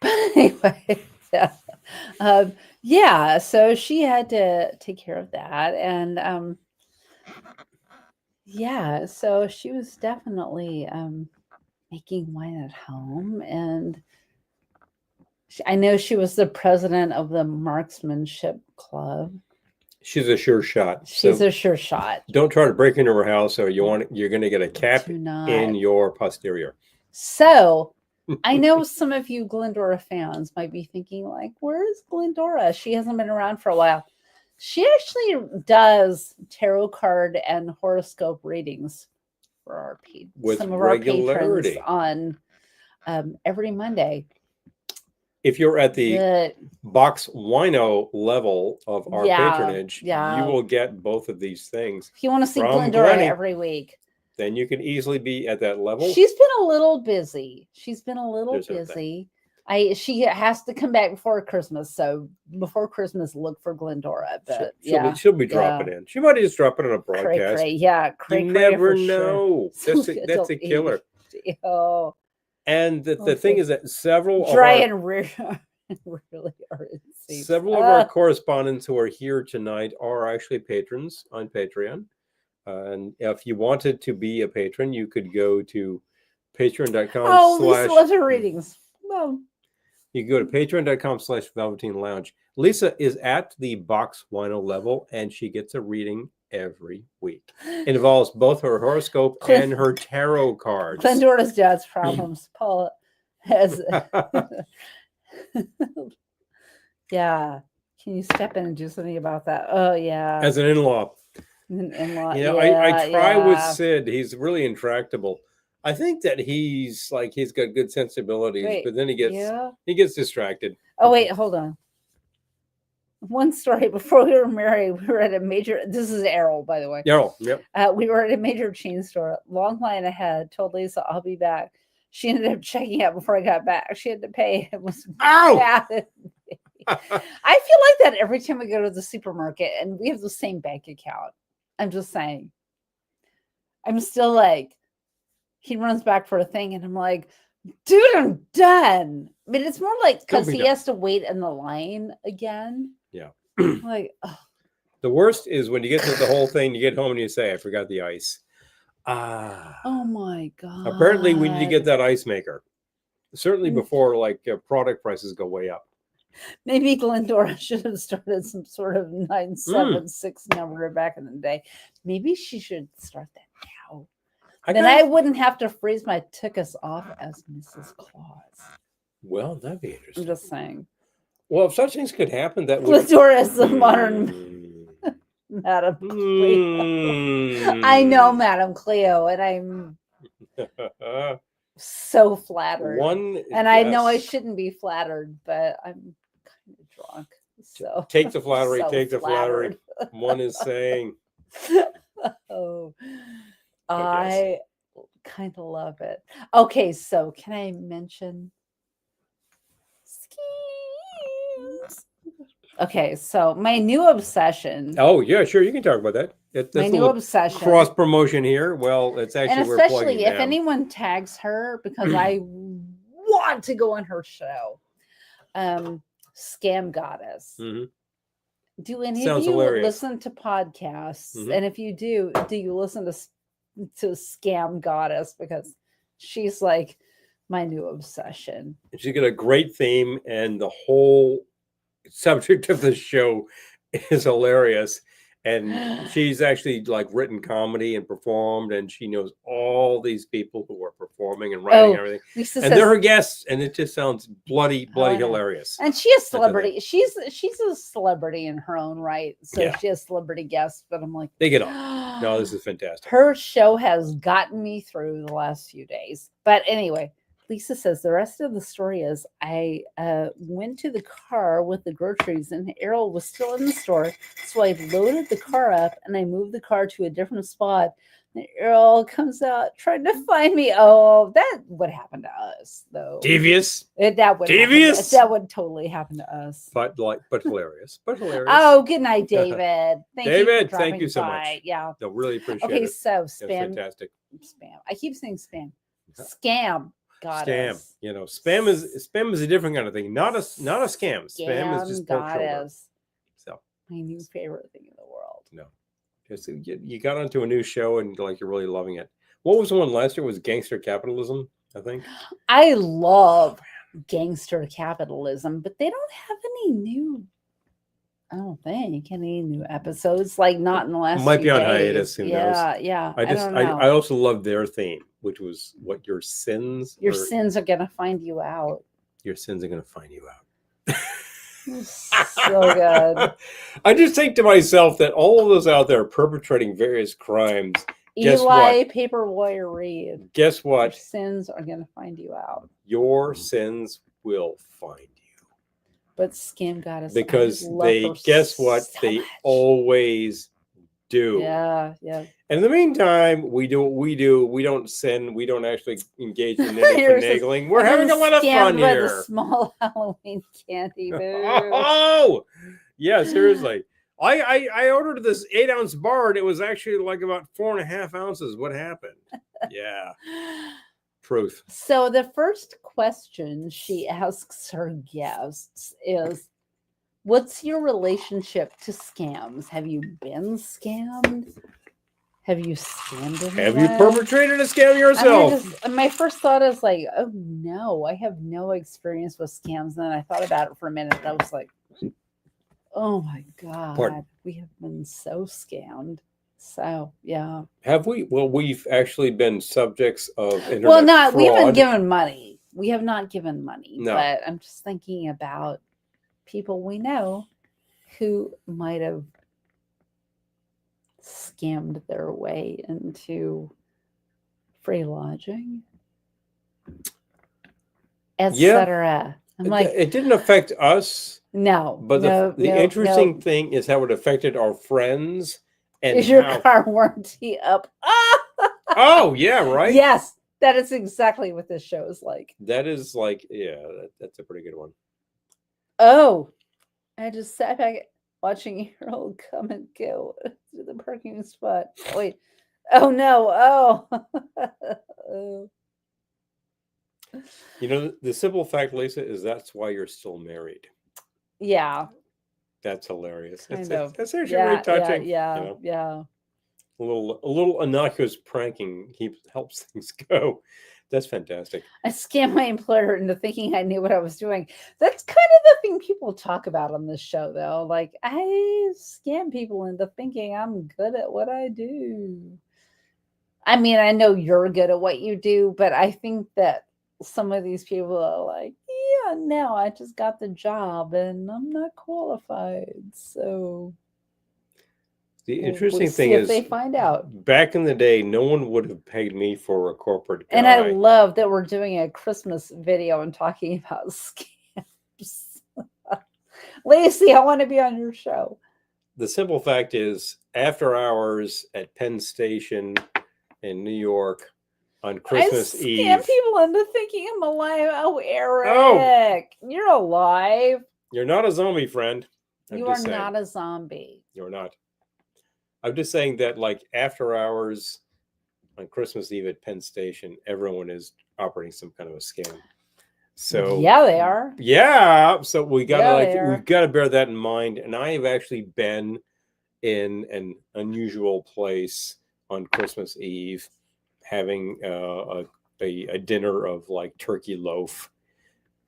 A: But anyway, so she had to take care of that, and so she was definitely making wine at home, and I know she was the president of the Marksmanship Club.
B: She's a sure shot.
A: She's a sure shot.
B: Don't try to break into her house, or you're going to get a cap in your posterior.
A: So I know some of you Glendora fans might be thinking, like, where is Glendora? She hasn't been around for a while. She actually does tarot card and horoscope readings for some of our patrons on every Monday.
B: If you're at the box wino level of our patronage, you will get both of these things.
A: If you want to see Glendora every week,
B: then you can easily be at that level.
A: She's been a little busy. She has to come back before Christmas. So before Christmas, look for Glendora. But
B: she'll be dropping in. She might just drop it on a broadcast.
A: Cray,
B: you never know. Sure. That's a killer.
A: Oh.
B: And the thing is that several of our correspondents who are here tonight are actually patrons on Patreon. And if you wanted to be a patron, you could go to patreon.com.
A: Oh, Lisa loves her readings. Well,
B: you can go to patreon.com/Velveteen Lounge. Lisa is at the box wino level, and she gets a reading every week. It involves both her horoscope and her tarot cards.
A: Glendora's dad's problems. Paula has. Yeah. Can you step in and do something about that? Oh, yeah.
B: As an in-law.
A: In-law.
B: I try with Sid. He's really intractable. I think that he's got good sensibilities, but then he gets distracted.
A: Oh, wait, hold on. One story before we were married, we were at a major, this is Errol, by the way.
B: Errol, yep.
A: We were at a major chain store, long line ahead, told Lisa, I'll be back. She ended up checking out before I got back. She had to pay. It was bad. I feel like that every time we go to the supermarket and we have the same bank account. I'm just saying. I'm still like, he runs back for a thing and I'm like, dude, I'm done. I mean, it's more like because he has to wait in the line again.
B: Yeah.
A: Like, oh.
B: The worst is when you get to the whole thing, you get home and you say, I forgot the ice.
A: Oh my God.
B: Apparently we need to get that ice maker. Certainly before product prices go way up.
A: Maybe Glendora should have started some sort of 976 number back in the day. Maybe she should start that now. Then I wouldn't have to freeze my tickets off as Mrs. Claus.
B: Well, that'd be interesting.
A: I'm just saying.
B: Well, if such things could happen, that would...
A: Glendora is the modern Madame Cleo. I know Madame Cleo, and I'm so flattered. I know I shouldn't be flattered, but I'm kind of drunk. So
B: take the flattery, take the flattery. One is saying.
A: Oh, I kind of love it. Okay, so can I mention schemes? Okay, so my new obsession.
B: Oh, yeah, sure. You can talk about that.
A: My new obsession.
B: Cross promotion here. Well, it's actually,
A: and especially if anyone tags her, because I want to go on her show. Scam Goddess.
B: Mm-hmm.
A: Do any of you listen to podcasts? Mm-hmm. And if you do you listen to Scam Goddess? Because she's like my new obsession.
B: She's got a great theme, and the whole subject of the show is hilarious. And she's actually written comedy and performed, and she knows all these people who are performing and writing and everything.
A: Lisa
B: and they're her guests, and it just sounds bloody hilarious.
A: And she is celebrity. She's a celebrity in her own right. So she has celebrity guests, but I'm like,
B: they get on. No, this is fantastic.
A: Her show has gotten me through the last few days. But anyway, Lisa says the rest of the story is I went to the car with the groceries and Errol was still in the store. So I loaded the car up and I moved the car to a different spot. And Errol comes out trying to find me. Oh, that would happen to us, though.
B: Devious.
A: That would totally happen to us.
B: But hilarious. But hilarious.
A: Oh, good night, David.
B: Thank you so much.
A: Yeah.
B: No, really appreciate it.
A: Okay, so spam.
B: Fantastic.
A: Spam. I keep saying spam. Scam. Goddess.
B: Scam. Spam is a different kind of thing. Not a scam. Spam is just pork shoulder. So
A: my new favorite thing in the world.
B: No, just you got onto a new show and you're really loving it. What was the one last year? Was Gangster Capitalism? I think.
A: I love Gangster Capitalism, but they don't have any new. I don't think any new episodes. Not in the last.
B: Might be on
A: days.
B: Hiatus. Who knows?
A: Yeah.
B: I also love their theme, which was what your sins.
A: Your sins are gonna find you out.
B: Your sins are gonna find you out.
A: So good.
B: I just think to myself that all of those out there perpetrating various crimes.
A: Eli Paperboy Reed.
B: Guess what?
A: Your sins are gonna find you out.
B: Your sins will find you.
A: But Scam Goddess,
B: because they guess what so they much. Always do.
A: Yeah.
B: And in the meantime, we do what we do. We don't sin. We don't actually engage in any finagling. We're having a lot of fun here.
A: The small Halloween candy.
B: Oh, yeah, seriously. I ordered this 8-ounce bar, and it was actually about 4.5 ounces. What happened? Yeah. Truth.
A: So the first question she asks her guests is, what's your relationship to scams? Have you been scammed? Have you scammed anyone?
B: Have you perpetrated a scam yourself?
A: My first thought is like, oh no, I have no experience with scams. And then I thought about it for a minute. And I was like, oh my God,
B: Pardon?
A: we have been so scammed. So yeah.
B: Have we? Well, we've actually been subjects of internet fraud.
A: We haven't given money. We have not given money.
B: No.
A: But I'm just thinking about people we know who might have scammed their way into free lodging, etc. I'm like,
B: it didn't affect us.
A: No,
B: but the interesting thing is how it affected our friends. And
A: is your car warranty up?
B: Oh yeah, right.
A: Yes, that is exactly what this show is like.
B: That is like, yeah, that's a pretty good one.
A: Oh, I just sat back watching your old come and go to the parking spot. Wait. Oh no. Oh.
B: You know, the simple fact, Lisa, is that's why you're still married.
A: Yeah.
B: That's hilarious.
A: That's
B: actually very touching.
A: Yeah.
B: You know?
A: Yeah.
B: A little innocuous pranking helps things go. That's fantastic.
A: I scammed my employer into thinking I knew what I was doing. That's kind of the thing people talk about on this show, though. Like, I scam people into thinking I'm good at what I do. I mean, I know you're good at what you do, but I think that some of these people are like, yeah, no, I just got the job and I'm not qualified. So
B: the interesting thing is,
A: they find out.
B: Back in the day, no one would have paid me for a corporate guy.
A: And I love that we're doing a Christmas video and talking about scams. Lacey, I want to be on your show.
B: The simple fact is, after hours at Penn Station in New York on Christmas Eve,
A: I scam people into thinking I'm alive. Oh, Eric, you're alive.
B: You're not a zombie, friend.
A: You are not a zombie.
B: You're not. I'm just saying that, like, after hours on Christmas Eve at Penn Station, everyone is operating some kind of a scam. So
A: yeah, they are.
B: Yeah, so we gotta bear that in mind. And I have actually been in an unusual place on Christmas Eve, having a dinner of like turkey loaf,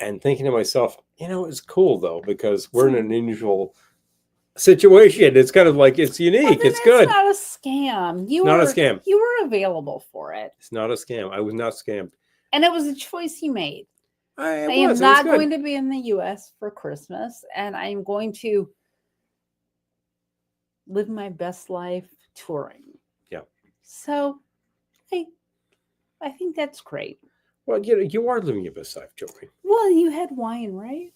B: and thinking to myself, you know, it's cool though because we're in an unusual situation. It's kind of like, it's unique. It's good.
A: It's not a scam.
B: Not a scam.
A: You were available for it.
B: It's not a scam. I was not scammed.
A: And it was a choice you made.
B: I
A: am not going to be in the U.S. for Christmas, and I am going to live my best life touring.
B: Yeah.
A: So, I think that's great.
B: Well, you are living your best life touring.
A: Well, you had wine, right?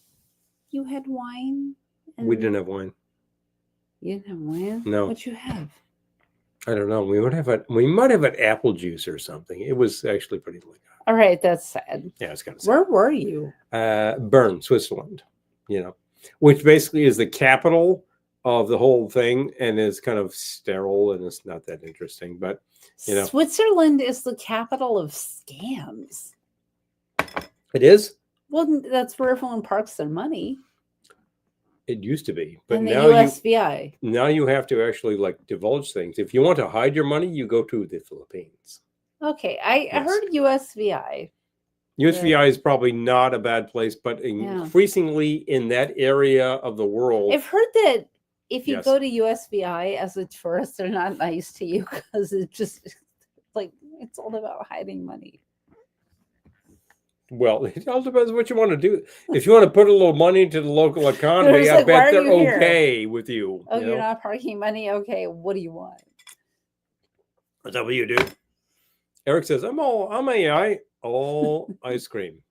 A: You had wine.
B: We didn't have wine.
A: You didn't have wine?
B: No.
A: What'd you have?
B: I don't know. We might have had apple juice or something. It was actually pretty light.
A: All right, that's sad.
B: Yeah, it's kind of sad.
A: Where were you?
B: Bern, Switzerland. You know, which basically is the capital of the whole thing, and is kind of sterile and it's not that interesting. But you know,
A: Switzerland is the capital of scams.
B: It is.
A: Well, that's where everyone parks their money.
B: It used to be, but
A: and the
B: now
A: USVI.
B: Now you have to actually like divulge things. If you want to hide your money, you go to the Philippines.
A: Okay, I heard USVI.
B: USVI is probably not a bad place, but increasingly in that area of the world.
A: I've heard that if you go to USVI as a tourist, they're not nice to you because it's just like it's all about hiding money.
B: Well, it all depends what you want to do. If you want to put a little money into the local economy, I bet they're okay with you.
A: Oh, you're not parking money? Okay, what do you want?
B: Is that what you do? Eric says, I'm all ice cream.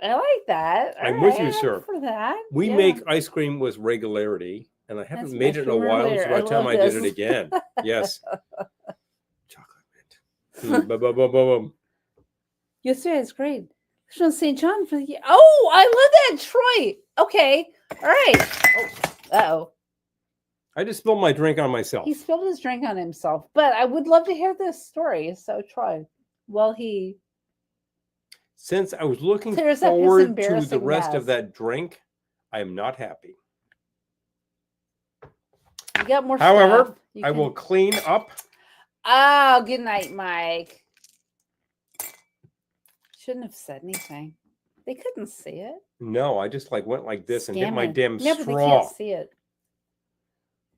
A: I like that.
B: I'm with you, sir.
A: For that.
B: We make ice cream with regularity, and I haven't made it in a while. So by the time I did it again. Yes. Chocolate mint.
A: Yesterday is great. From St. John for the I love that, Troy. Okay. All right.
B: I just spilled my drink on myself.
A: He spilled his drink on himself, but I would love to hear this story. So Troy,
B: since I was looking forward to the rest of that drink, I am not happy.
A: You got more
B: However,
A: stuff.
B: I will clean up
A: Oh, good night, Mike. Shouldn't have said anything. They couldn't see it.
B: No, I just like went like this and hit my
A: Scamming.
B: damn
A: No, but they
B: straw.
A: can't see it.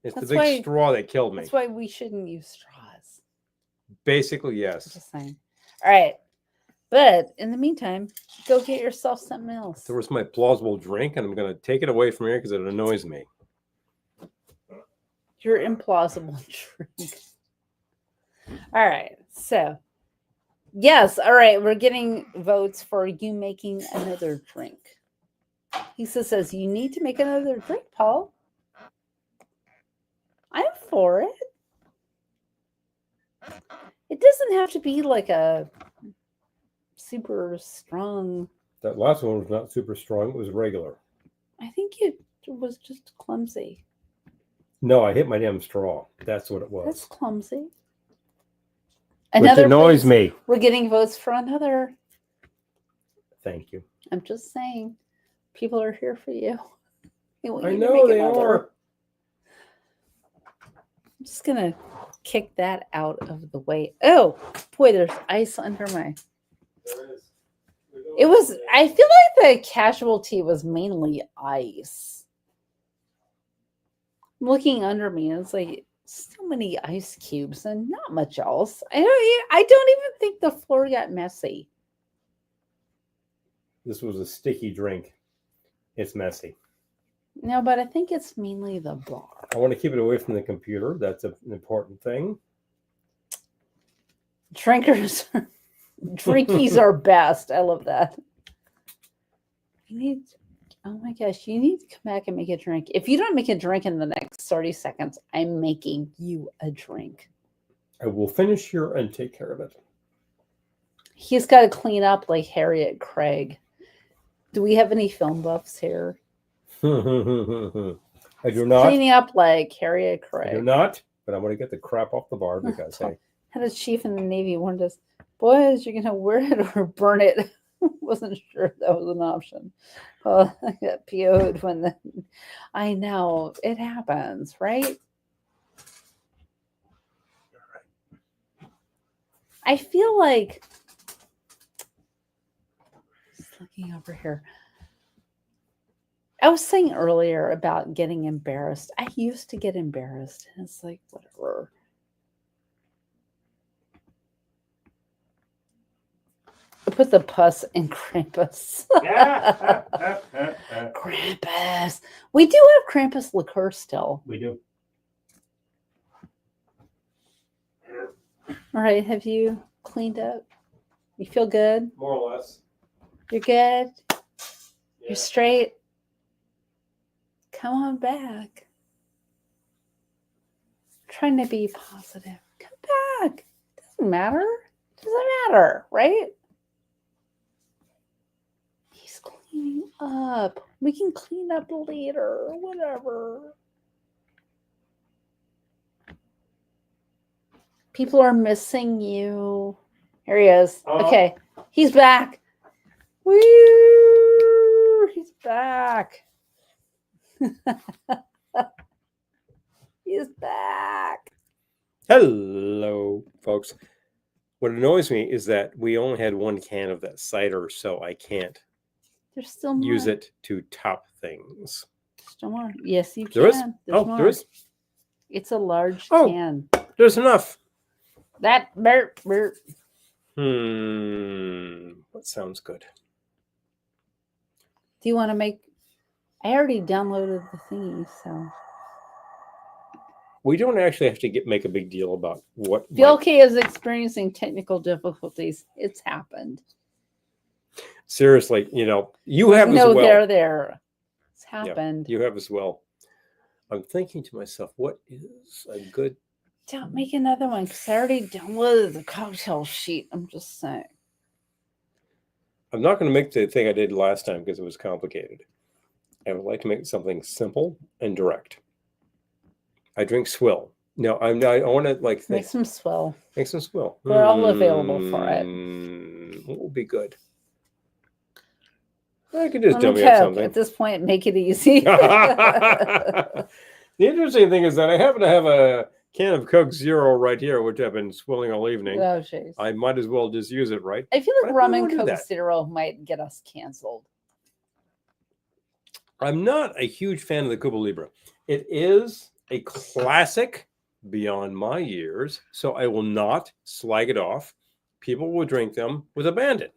B: It's
A: That's
B: the big
A: why-
B: straw that killed me.
A: That's why we shouldn't use straws.
B: Basically, yes.
A: Just saying. All right. But in the meantime, go get yourself something else.
B: There was my plausible drink, and I'm going to take it away from here because it annoys me.
A: Your implausible drink. All right. So, yes. All right. We're getting votes for you making another drink. He says, you need to make another drink, Paul. I'm for it. It doesn't have to be like a super strong.
B: That last one was not super strong. It was regular.
A: I think it was just clumsy.
B: No, I hit my damn straw. That's what it was.
A: That's clumsy.
B: Which annoys me.
A: We're getting votes for another.
B: Thank you.
A: I'm just saying, people are here for you.
B: I know they are.
A: I'm just gonna kick that out of the way. Oh boy, there's ice under my.
B: There is.
A: It was. I feel like the casualty was mainly ice. I'm looking under me, and it's like so many ice cubes and not much else. I don't even think the floor got messy.
B: This was a sticky drink. It's messy.
A: No, but I think it's mainly the bar.
B: I want to keep it away from the computer. That's an important thing.
A: Drinkies are best. I love that. Oh my gosh, you need to come back and make a drink. If you don't make a drink in the next 30 seconds, I'm making you a drink.
B: I will finish here and take care of it.
A: He's got to clean up like Harriet Craig. Do we have any film buffs here?
B: I do not.
A: Cleaning up like Harriet Craig.
B: I do not, but I'm going to get the crap off the bar because, hey.
A: Had a chief in the Navy warned us, boys, you're going to wear it or burn it. Wasn't sure that was an option. I got PO'd when I know it happens, right? I feel like just looking over here. I was saying earlier about getting embarrassed. I used to get embarrassed. And it's like, whatever. I put the pus in Krampus. Krampus. We do have Krampus liqueur still.
B: We do.
A: All right. Have you cleaned up? You feel good?
B: More or less.
A: You're good?
B: Yeah.
A: You're straight? Come on back. I'm trying to be positive. Come back. Doesn't matter. Doesn't matter, right? He's cleaning up. We can clean up later. Whatever. People are missing you. Here he is. Okay. He's back. Woo! He's back. He's back.
B: Hello, folks. What annoys me is that we only had one can of that cider, so I can't
A: There's still more.
B: use it to top things.
A: Still more. Yes, you
B: There is?
A: can. There's more.
B: There is?
A: It's a large
B: Oh.
A: can.
B: There's enough.
A: That burp.
B: What sounds good?
A: Do you want to make? I already downloaded the thingy, so.
B: We don't actually have to make a big deal about what.
A: VLK is experiencing technical difficulties. It's happened.
B: Seriously, you have as well.
A: No, they're there. It's happened.
B: You have as well. I'm thinking to myself, what is a good?
A: Don't make another one because I already downloaded the cocktail sheet. I'm just saying.
B: I'm not going to make the thing I did last time because it was complicated. I would like to make something simple and direct. I drink swill. No, I want to think.
A: Make some swill.
B: Make some swill.
A: We're all available for it.
B: What will be good? I could just
A: Let
B: tell
A: me
B: me
A: cook.
B: something.
A: At this point, make it easy.
B: The interesting thing is that I happen to have a can of Coke Zero right here, which I've been swilling all evening.
A: Oh, jeez.
B: I might as well just use it, right?
A: I feel like
B: But I
A: rum
B: don't
A: and
B: wanna do
A: Coke
B: that.
A: Zero might get us canceled.
B: I'm not a huge fan of the Cuba Libre. It is a classic beyond my years, so I will not slag it off. People will drink them with abandon.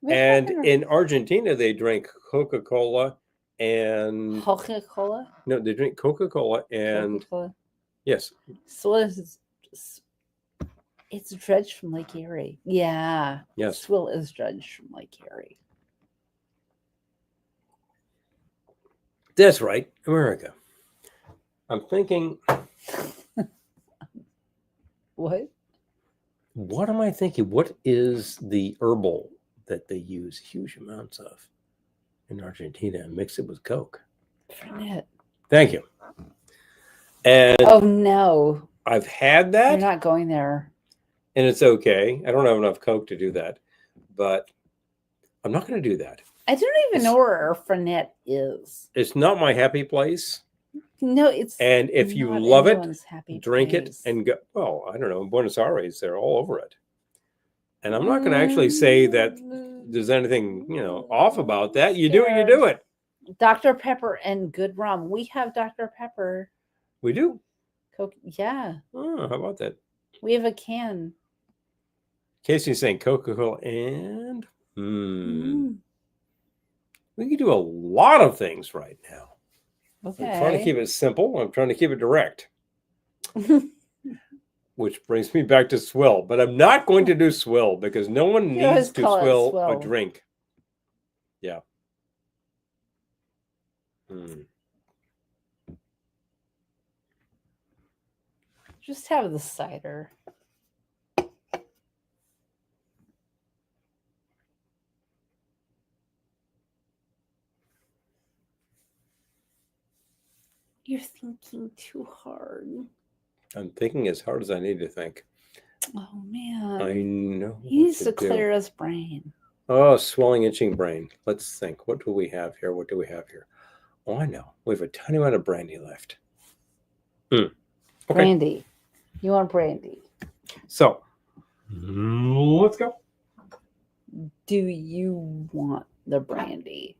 B: And in Argentina, they drink Coca-Cola and
A: Coca-Cola.
B: no, they drink Coca-Cola and
A: Coca-Cola.
B: yes.
A: So it's dredged from Lake Erie. Yeah.
B: Yes.
A: Swill is dredged from Lake Erie.
B: That's right, America. I'm thinking.
A: What?
B: What am I thinking? What is the herbal that they use huge amounts of in Argentina and mix it with Coke?
A: Fernet.
B: Thank you. And
A: oh no,
B: I've had that.
A: You're not going there.
B: And it's okay. I don't have enough Coke to do that, but I'm not going to do that.
A: I don't even know where Fernet is.
B: It's not my happy place.
A: No, it's.
B: And if you love it, drink
A: place.
B: it and go. Well, I don't know. In Buenos Aires, they're all over it. And I'm not going to actually say that there's anything, off about that. You do it, you do it.
A: Dr. Pepper and good rum. We have Dr. Pepper.
B: We do.
A: Coke. Yeah.
B: Oh, how about that?
A: We have a can.
B: Casey's saying Coca-Cola and we can do a lot of things right now.
A: Okay.
B: I'm trying to keep it simple. I'm trying to keep it direct. Which brings me back to swill. But I'm not going to do swill because no one needs to swill a drink. Yeah.
A: Just have the cider. You're thinking too hard.
B: I'm thinking as hard as I need to think.
A: Oh, man.
B: I know.
A: He needs to clear his brain.
B: Oh, swelling, itching brain. Let's think. What do we have here? What do we have here? Oh, I know. We have a tiny amount of brandy left. Okay.
A: Brandy. You want brandy?
B: So, let's go.
A: Do you want the brandy?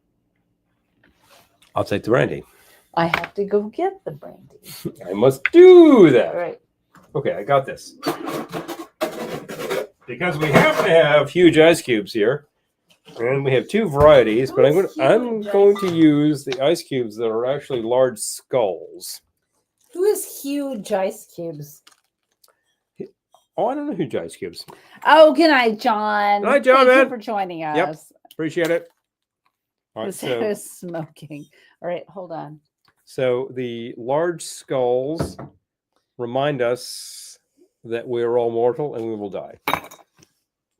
B: I'll take the brandy.
A: I have to go get the brandy.
B: I must do that.
A: All right.
B: Okay, I got this. Because we have to have huge ice cubes here. And we have two varieties, but I'm going to use the ice cubes that are actually large skulls.
A: Who is huge ice cubes?
B: Oh, I don't know huge ice cubes.
A: Oh, good night, John.
B: Good night, John,
A: Thank
B: man.
A: you for joining us.
B: Yep. Appreciate it. All right,
A: so smoking. All right, hold on.
B: So the large skulls remind us that we are all mortal and we will die.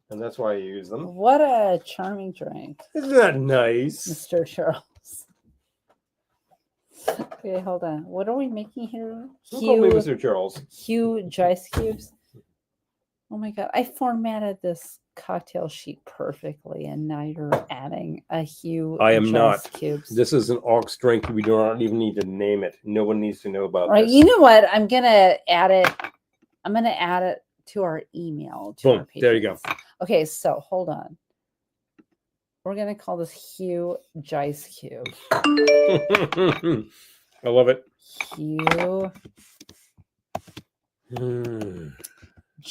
B: And that's why I use them.
A: What a charming drink.
B: Isn't that nice?
A: Mr. Charles. Okay, hold on. What are we making here?
B: Don't call me Mr. Charles.
A: Huge ice cubes. Oh my God. I formatted this cocktail sheet perfectly, and now you're adding a huge
B: ice
A: cubes.
B: This is an aux drink. We do not even need to name it. No one needs to know about
A: this.
B: You
A: know what? I'm going to add it. I'm going to add it to our email. To
B: Boom. There you go.
A: Okay, so hold on. We're going to call this huge ice cube.
B: I love it.
A: Huge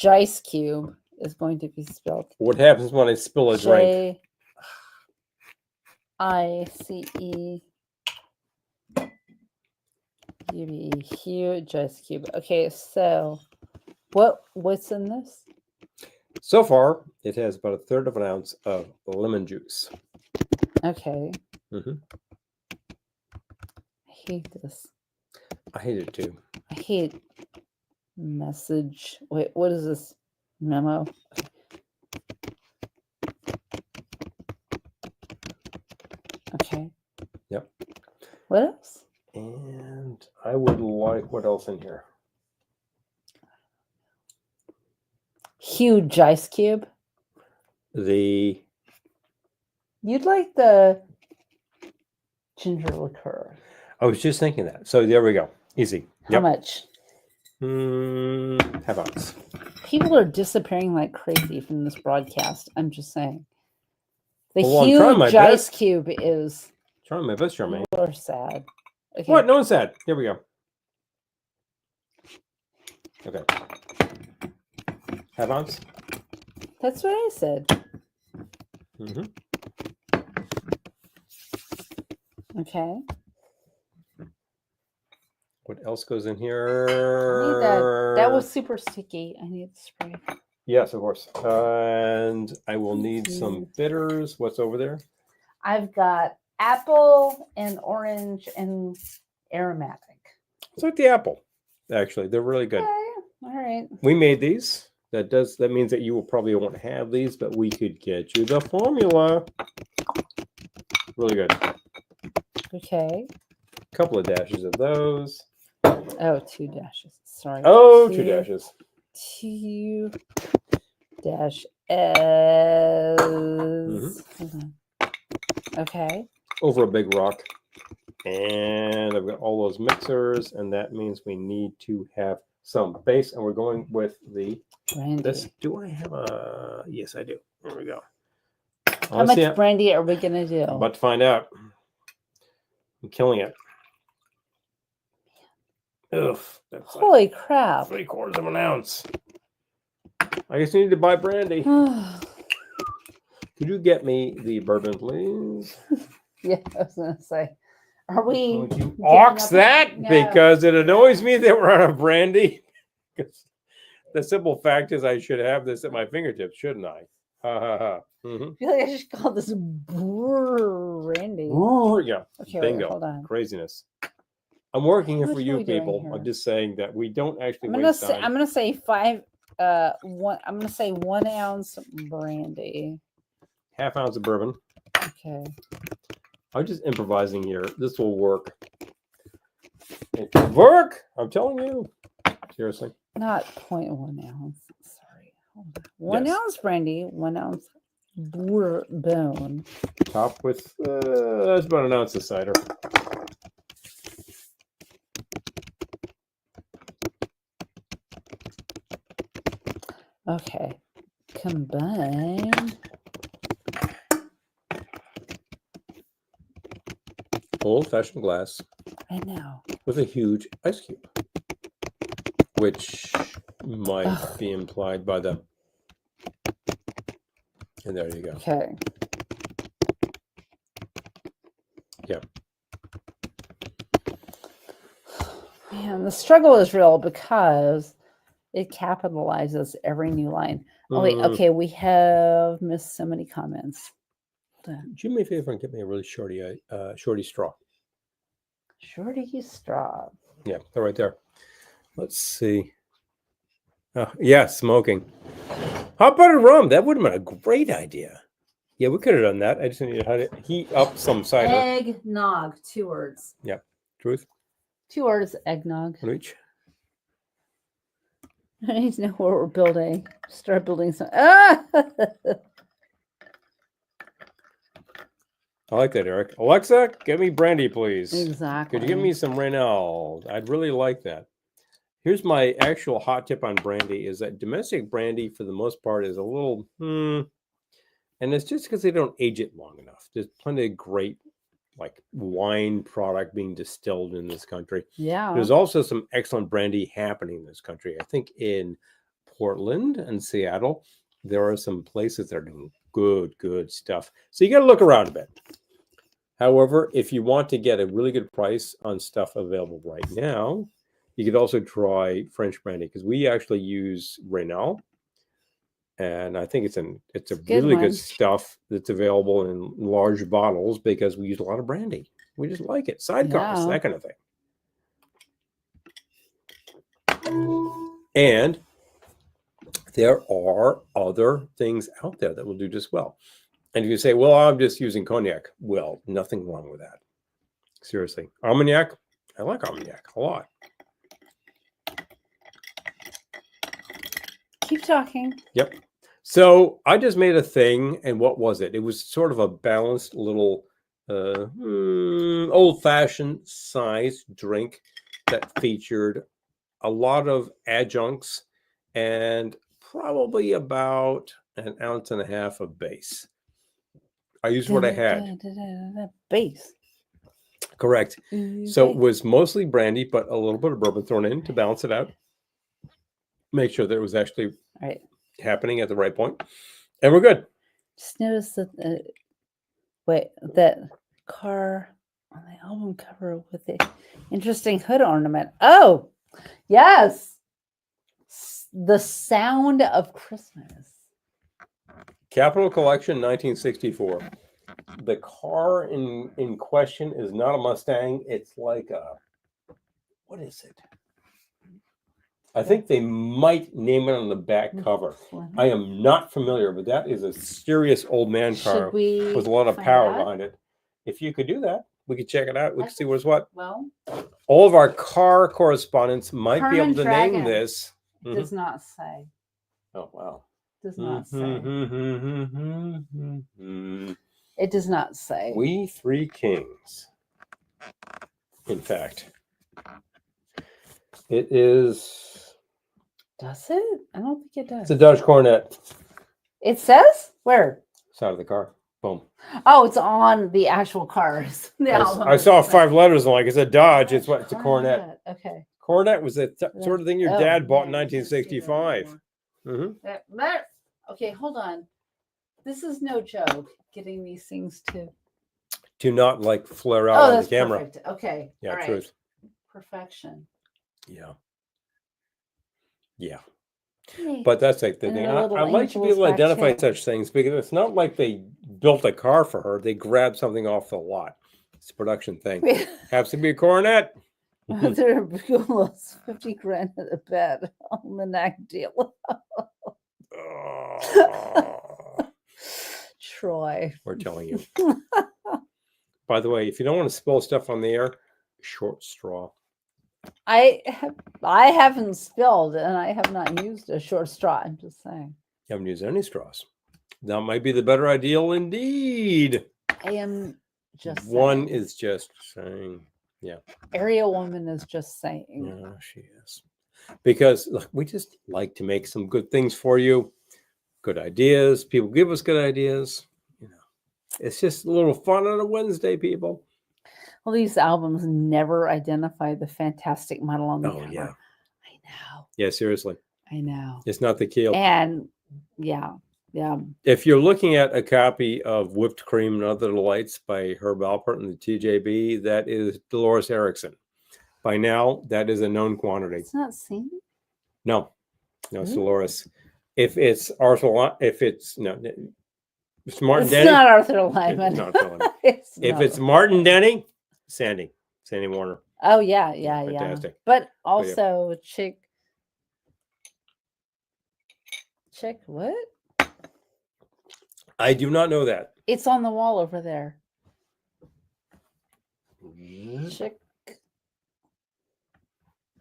A: ice cube is going to be spelled.
B: What happens when I spill a drink?
A: J-I-C-E. Huge ice cube. Okay, so what's in this?
B: So far, it has about 1/3 of an ounce of lemon juice.
A: Okay. I hate this.
B: I hate it too.
A: I hate message. Wait, what is this? Memo. Okay.
B: Yep.
A: What else?
B: And I would like what else in here?
A: Huge ice cube.
B: You'd
A: like the ginger liqueur.
B: I was just thinking that. So there we go. Easy.
A: How much?
B: Half-ounce.
A: People are disappearing like crazy from this broadcast. I'm just saying. The
B: Well,
A: huge ice cube is.
B: Trying my best, Charmaine.
A: People are sad. Okay.
B: What? No one's sad. Here we go. Okay. Half-ounce.
A: That's what I said.
B: Mm-hmm.
A: Okay.
B: What else goes in here?
A: I need that. That was super sticky. I need the spray.
B: Yes, of course. And I will need some bitters. What's over there?
A: I've got apple and orange and aromatic.
B: It's like the apple, actually. They're really good.
A: Okay. All right.
B: We made these. That means that you will probably won't have these, but we could get you the formula. Really good.
A: Okay.
B: A couple of dashes of those.
A: Oh, 2 dashes. Sorry.
B: Oh, 2 dashes.
A: 2 dash S.
B: Mm-hmm.
A: Okay.
B: Over a big rock. And I've got all those mixers, and that means we need to have some base, and we're going with the
A: brandy.
B: This. Do I have a? Yes, I do. There we go.
A: How much brandy are we gonna do?
B: I'm about to find out. I'm killing it. Ugh. That's
A: holy crap!
B: 3/4 of an ounce. I just need to buy brandy. Could you get me the bourbon, please?
A: Yeah, I was gonna say. Are we?
B: Would you ox that? No. Because it annoys me that we're out of brandy. The simple fact is I should have this at my fingertips, shouldn't I? Ha ha ha. Mm-hmm.
A: I feel like I should call this brandy.
B: Yeah.
A: Okay,
B: bingo.
A: Wait, hold on.
B: Craziness. I'm working here for you people. I'm just saying that we don't actually waste time.
A: I'm gonna say 5. I'm gonna say 1 ounce brandy.
B: Half ounce of bourbon.
A: Okay.
B: I'm just improvising here. This will work. It will work. I'm telling you. Seriously.
A: Not 0.1 ounce. Sorry. Hold on. 1 ounce brandy, 1 ounce bourbon.
B: Top with that's about an ounce of cider.
A: Okay. Combine.
B: Old-fashioned glass.
A: I know.
B: With a huge ice cube, which might be implied by the. And there you go.
A: Okay.
B: Yeah.
A: Man, the struggle is real because it capitalizes every new line. Oh, wait, okay, we have missed so many comments.
B: Do me a favor and get me a really shorty straw.
A: Shorty straw.
B: Yeah, they're right there. Let's see. Yeah, smoking. Hot buttered rum. That would have been a great idea. Yeah, we could have done that. I just needed to heat up some cider.
A: Eggnog, 2 words.
B: Yeah, truth.
A: 2 words, eggnog.
B: Reach.
A: I need to know where we're building. Start building some. Ah!
B: I like that, Eric. Alexa, get me brandy, please.
A: Exactly.
B: Could you give me some Reynolds? I'd really like that. Here's my actual hot tip on brandy is that domestic brandy, for the most part, is a little, and it's just because they don't age it long enough. There's plenty of great, like, wine product being distilled in this country.
A: Yeah.
B: There's also some excellent brandy happening in this country. I think in Portland and Seattle, there are some places that are doing good stuff. So you got to look around a bit. However, if you want to get a really good price on stuff available right now, you could also try French brandy because we actually use Reynal, and I think it's a really good stuff that's available in large bottles because we use a lot of brandy. We just like it. Sidecars, that kind of thing. And there are other things out there that will do just well. And you say, well, I'm just using cognac. Well, nothing wrong with that. Seriously. Armagnac, I like Armagnac a lot.
A: Keep talking.
B: Yep. So I just made a thing, and what was it? It was sort of a balanced little old-fashioned size drink that featured a lot of adjuncts, and probably about 1.5 ounces of base. I used what I had.
A: Base.
B: Correct. So it was mostly brandy, but a little bit of bourbon thrown in to balance it out. Make sure that it was actually happening at the right point. And we're good.
A: Just notice that that car on the album cover with the interesting hood ornament. Oh, yes. The Sound of Christmas.
B: Capitol Collection, 1964. The car in question is not a Mustang. It's like what is it? I think they might name it on the back cover. I am not familiar, but that is a serious old man car with a lot of power behind it. If you could do that, we could check it out. We could see what's what. Well, all of our car correspondents might be able to name this.
A: It does not say.
B: Oh, wow.
A: Does not say. It does not say.
B: We Three Kings. In fact, it is.
A: Does it? I don't think it does.
B: It's a Dodge Coronet.
A: It says? Where?
B: Side of the car. Boom.
A: Oh, it's on the actual cars.
B: I saw 5 letters and like it's a Dodge. It's a Coronet.
A: Okay.
B: Coronet was the sort of thing your dad bought in 1965.
A: Okay, hold on. This is no joke. Getting these things
B: to not like flare out on the camera.
A: Perfect. Okay.
B: Yeah,
A: all right.
B: truth.
A: Perfection.
B: Yeah. Yeah. But that's like the thing. I like to be able to identify such things because it's not like they built a car for her. They grabbed something off the lot. It's a production thing. Has to be a Coronet.
A: There are 50 grand at a bed on the neck deal. Troy.
B: We're telling you. By the way, if you don't want to spill stuff on the air, short straw.
A: I haven't spilled and I have not used a short straw. I'm just saying.
B: You haven't used any straws. That might be the better ideal indeed.
A: I am just
B: one saying. Is just saying. Yeah.
A: Area woman is just saying.
B: Yeah, she is. Because look, we just like to make some good things for you. Good ideas. People give us good ideas. You know, it's just a little fun on a Wednesday, people.
A: Well, these albums never identify the fantastic model on the cover.
B: Yeah.
A: I know.
B: Yeah, seriously.
A: I know.
B: It's not the keel.
A: And yeah.
B: If you're looking at a copy of Whipped Cream and Other Delights by Herb Alpert and the TJB, that is Dolores Erickson. By now, that is a known quantity.
A: It's not seen?
B: No, it's Dolores. If it's Arthur, it's Martin Denny.
A: It's not Arthur Lyman.
B: It's Martin Denny, Sandy Warner.
A: Oh yeah.
B: Fantastic.
A: But also Chick what?
B: I do not know that.
A: It's on the wall over there. Chick.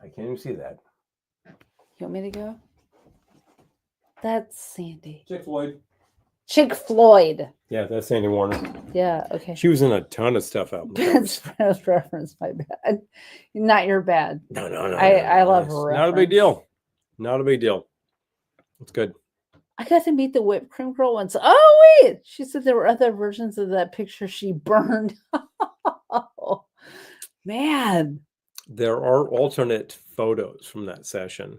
B: I can't even see that.
A: You want me to go? That's Sandy.
B: Chick
A: Floyd.
B: Yeah, that's Sandy Warner.
A: Yeah, okay.
B: She was in a ton of stuff out.
A: That's reference, my bad. Not your bad.
B: No.
A: I love her.
B: Not a big deal. Not a big deal. It's good.
A: I got to meet the whipped cream girl once. Oh, wait. She said there were other versions of that picture she burned. Oh, man.
B: There are alternate photos from that session.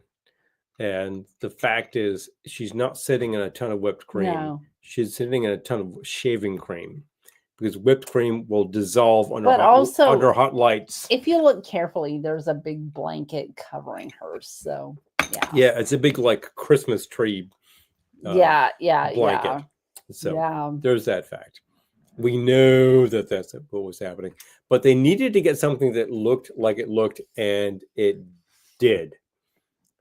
B: And the fact is, she's not sitting in a ton of whipped cream. No. She's sitting in a ton of shaving cream because whipped cream will dissolve under hot lights.
A: If you look carefully, there's a big blanket covering her. So, yeah.
B: Yeah, it's a big, like, Christmas tree blanket. So there's that fact. We know that that's what was happening. But they needed to get something that looked like it looked, and it did.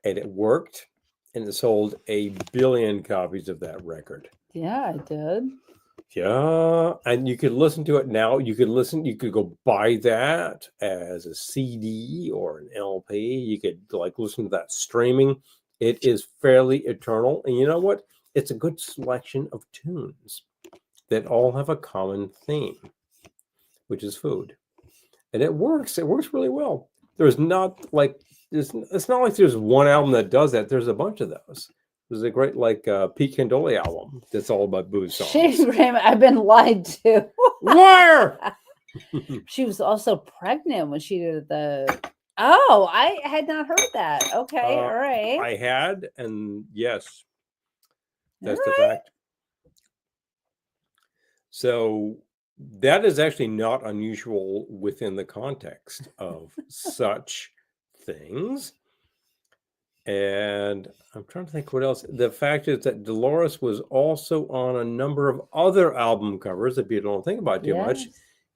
B: And it worked, and it sold 1 billion copies of that record.
A: Yeah, it did.
B: Yeah, and you could listen to it now. You could go buy that as a CD or an LP. You could listen to that streaming. It is fairly eternal. And you know what? It's a good selection of tunes that all have a common theme, which is food. And it works. It works really well. There's not it's not like there's one album that does that. There's a bunch of those. There's a great Pete Candoli album that's all about booze songs.
A: I've been lied to.
B: Where?
A: She was also pregnant when she did the. Oh, I had not heard that. Okay, all right.
B: I had, and yes, that's
A: All
B: the fact. So that is actually not unusual within the context of such things. And I'm trying to think what else. The fact is that Dolores was also on a number of other album covers that people don't think about too much,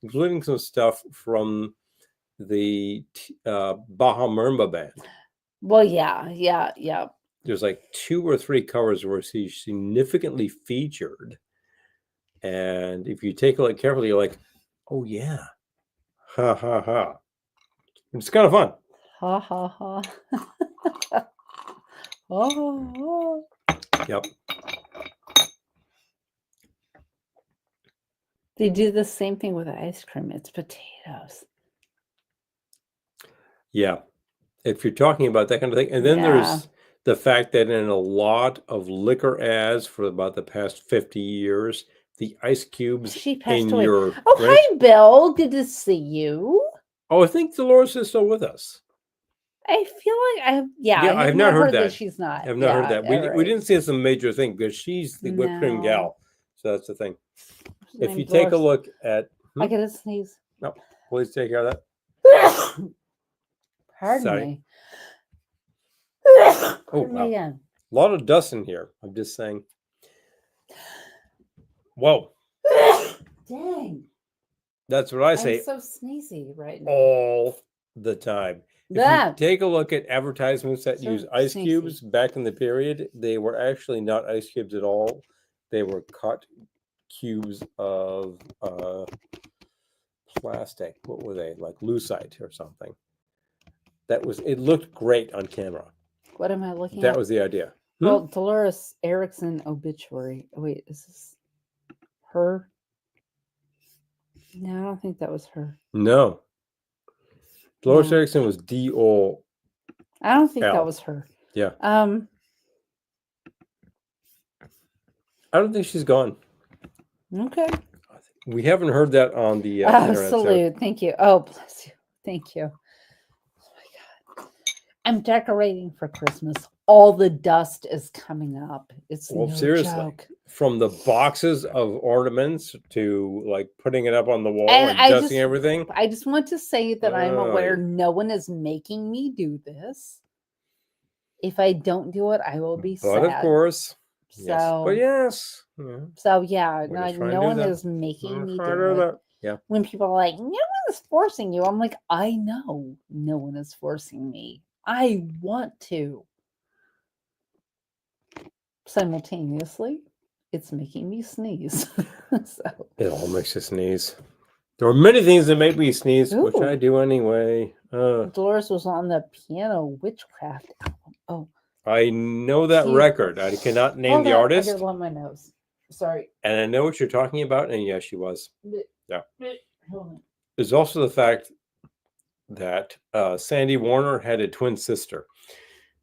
B: including some stuff from the Baja Marimba band.
A: Well, yeah.
B: There's like 2 or 3 covers where she's significantly featured. And if you take a look carefully, you're like, oh, yeah. Ha, ha, ha. It's kind of fun.
A: Ha, ha, ha. Oh.
B: Yep.
A: They do the same thing with ice cream. It's potatoes.
B: Yeah. If you're talking about that kind of thing. And then there's the fact that in a lot of liquor ads for about the past 50 years, the ice cubes in away. Your
A: Oh, hi, Bill. Good to see you.
B: Oh, I think Dolores is still with us.
A: I feel like
B: I have not heard that.
A: She's not.
B: I have not heard that. We didn't see it as a major thing because she's the whipped cream gal. So that's the thing. If you take a look at...
A: I get a sneeze.
B: No, please take care of that.
A: Pardon me.
B: Oh, wow. A lot of dust in here. I'm just saying. Whoa.
A: Dang.
B: That's what I say.
A: I'm so sneezy right now.
B: All the time. If you take a look at advertisements that use ice cubes back in the period, they were actually not ice cubes at all. They were cut cubes of plastic. What were they? Like lucite or something. It looked great on camera.
A: What am I looking at?
B: That was the idea.
A: Well, Dolores Erickson obituary. Oh, wait, is this her? No, I don't think that was her.
B: No. Dolores Erickson was D.O.
A: I don't think that was her.
B: Yeah. I don't think she's gone.
A: Okay.
B: We haven't heard that on the internet.
A: Salute. So. Thank you. Oh, bless you. Thank you. Oh my God. I'm decorating for Christmas. All the dust is coming up. It's no
B: seriously.
A: Joke.
B: From the boxes of ornaments to like putting it up on the wall and dusting everything.
A: I just want to say that I'm aware no one is making me do this. If I don't do it, I will be sad.
B: But of course.
A: So,
B: yes. But yes.
A: Yeah. So no one is making me do it.
B: Yeah.
A: When people are like, no one is forcing you. I'm like, I know no one is forcing me. I want to. Simultaneously, it's making me sneeze. So
B: it all makes you sneeze. There are many things that make me sneeze, which I do anyway.
A: Dolores was on the Piano Witchcraft album. Oh,
B: I know that record. I cannot name the artist.
A: I got on my nose. Sorry.
B: And I know what you're talking about. And yes, she was. Yeah.
A: Hold on.
B: There's also the fact that Sandy Warner had a twin sister,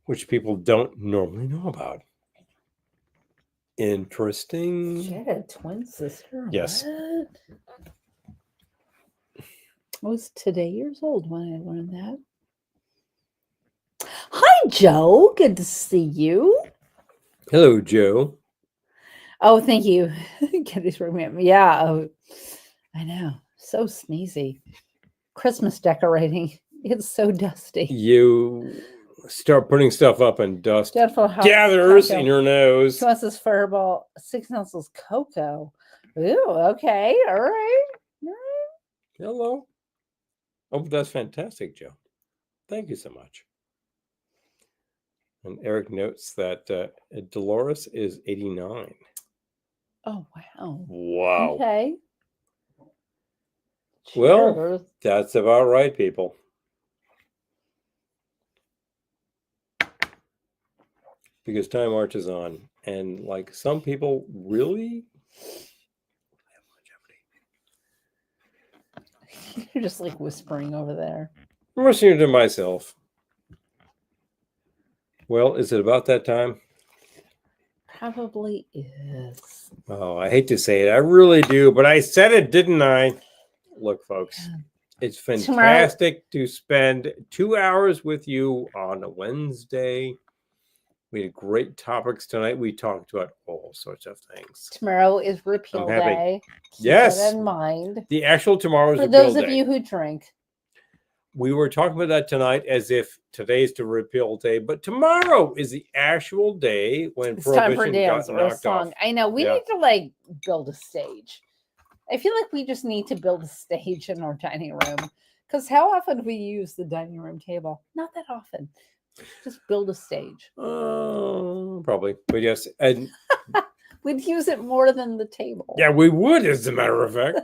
B: which people don't normally know about. Interesting.
A: She had a twin sister?
B: Yes.
A: What? I was today years old when I learned that. Hi, Joe. Good to see you.
B: Hello, Joe.
A: Oh, thank you. Yeah. Oh, I know. So sneezy. Christmas decorating. It's so dusty.
B: You start putting stuff up and dust gathers in your nose.
A: 2 ounces Fireball, 6 ounces cocoa. Ooh, okay. All right.
B: Hello. Oh, that's fantastic, Joe. Thank you so much. And Eric notes that Dolores is 89.
A: Oh, wow.
B: Wow.
A: Okay.
B: Well, that's about right, people. Because time marches on. And like some people really
A: You're just like whispering over there.
B: I'm listening to myself. Well, is it about that time?
A: Probably is.
B: Oh, I hate to say it. I really do, but I said it, didn't I? Look, folks, it's fantastic to spend 2 hours with you on a Wednesday. We had great topics tonight. We talked about all sorts of things.
A: Tomorrow is Repeal Day. Keep that in mind.
B: The actual tomorrow is
A: for
B: Repeal
A: those
B: Day.
A: of you who drink.
B: We were talking about that tonight as if today's the Repeal Day, but tomorrow is the actual day when
A: It's time for a
B: Prohibition
A: dance
B: got
A: or a
B: knocked
A: song.
B: off.
A: I know. We need to like build a stage. I feel like we just need to build a stage in our dining room. Because how often do we use the dining room table? Not that often. Just build a stage.
B: Probably. But yes. And
A: we'd use it more than the table.
B: Yeah, we would, as a matter of fact.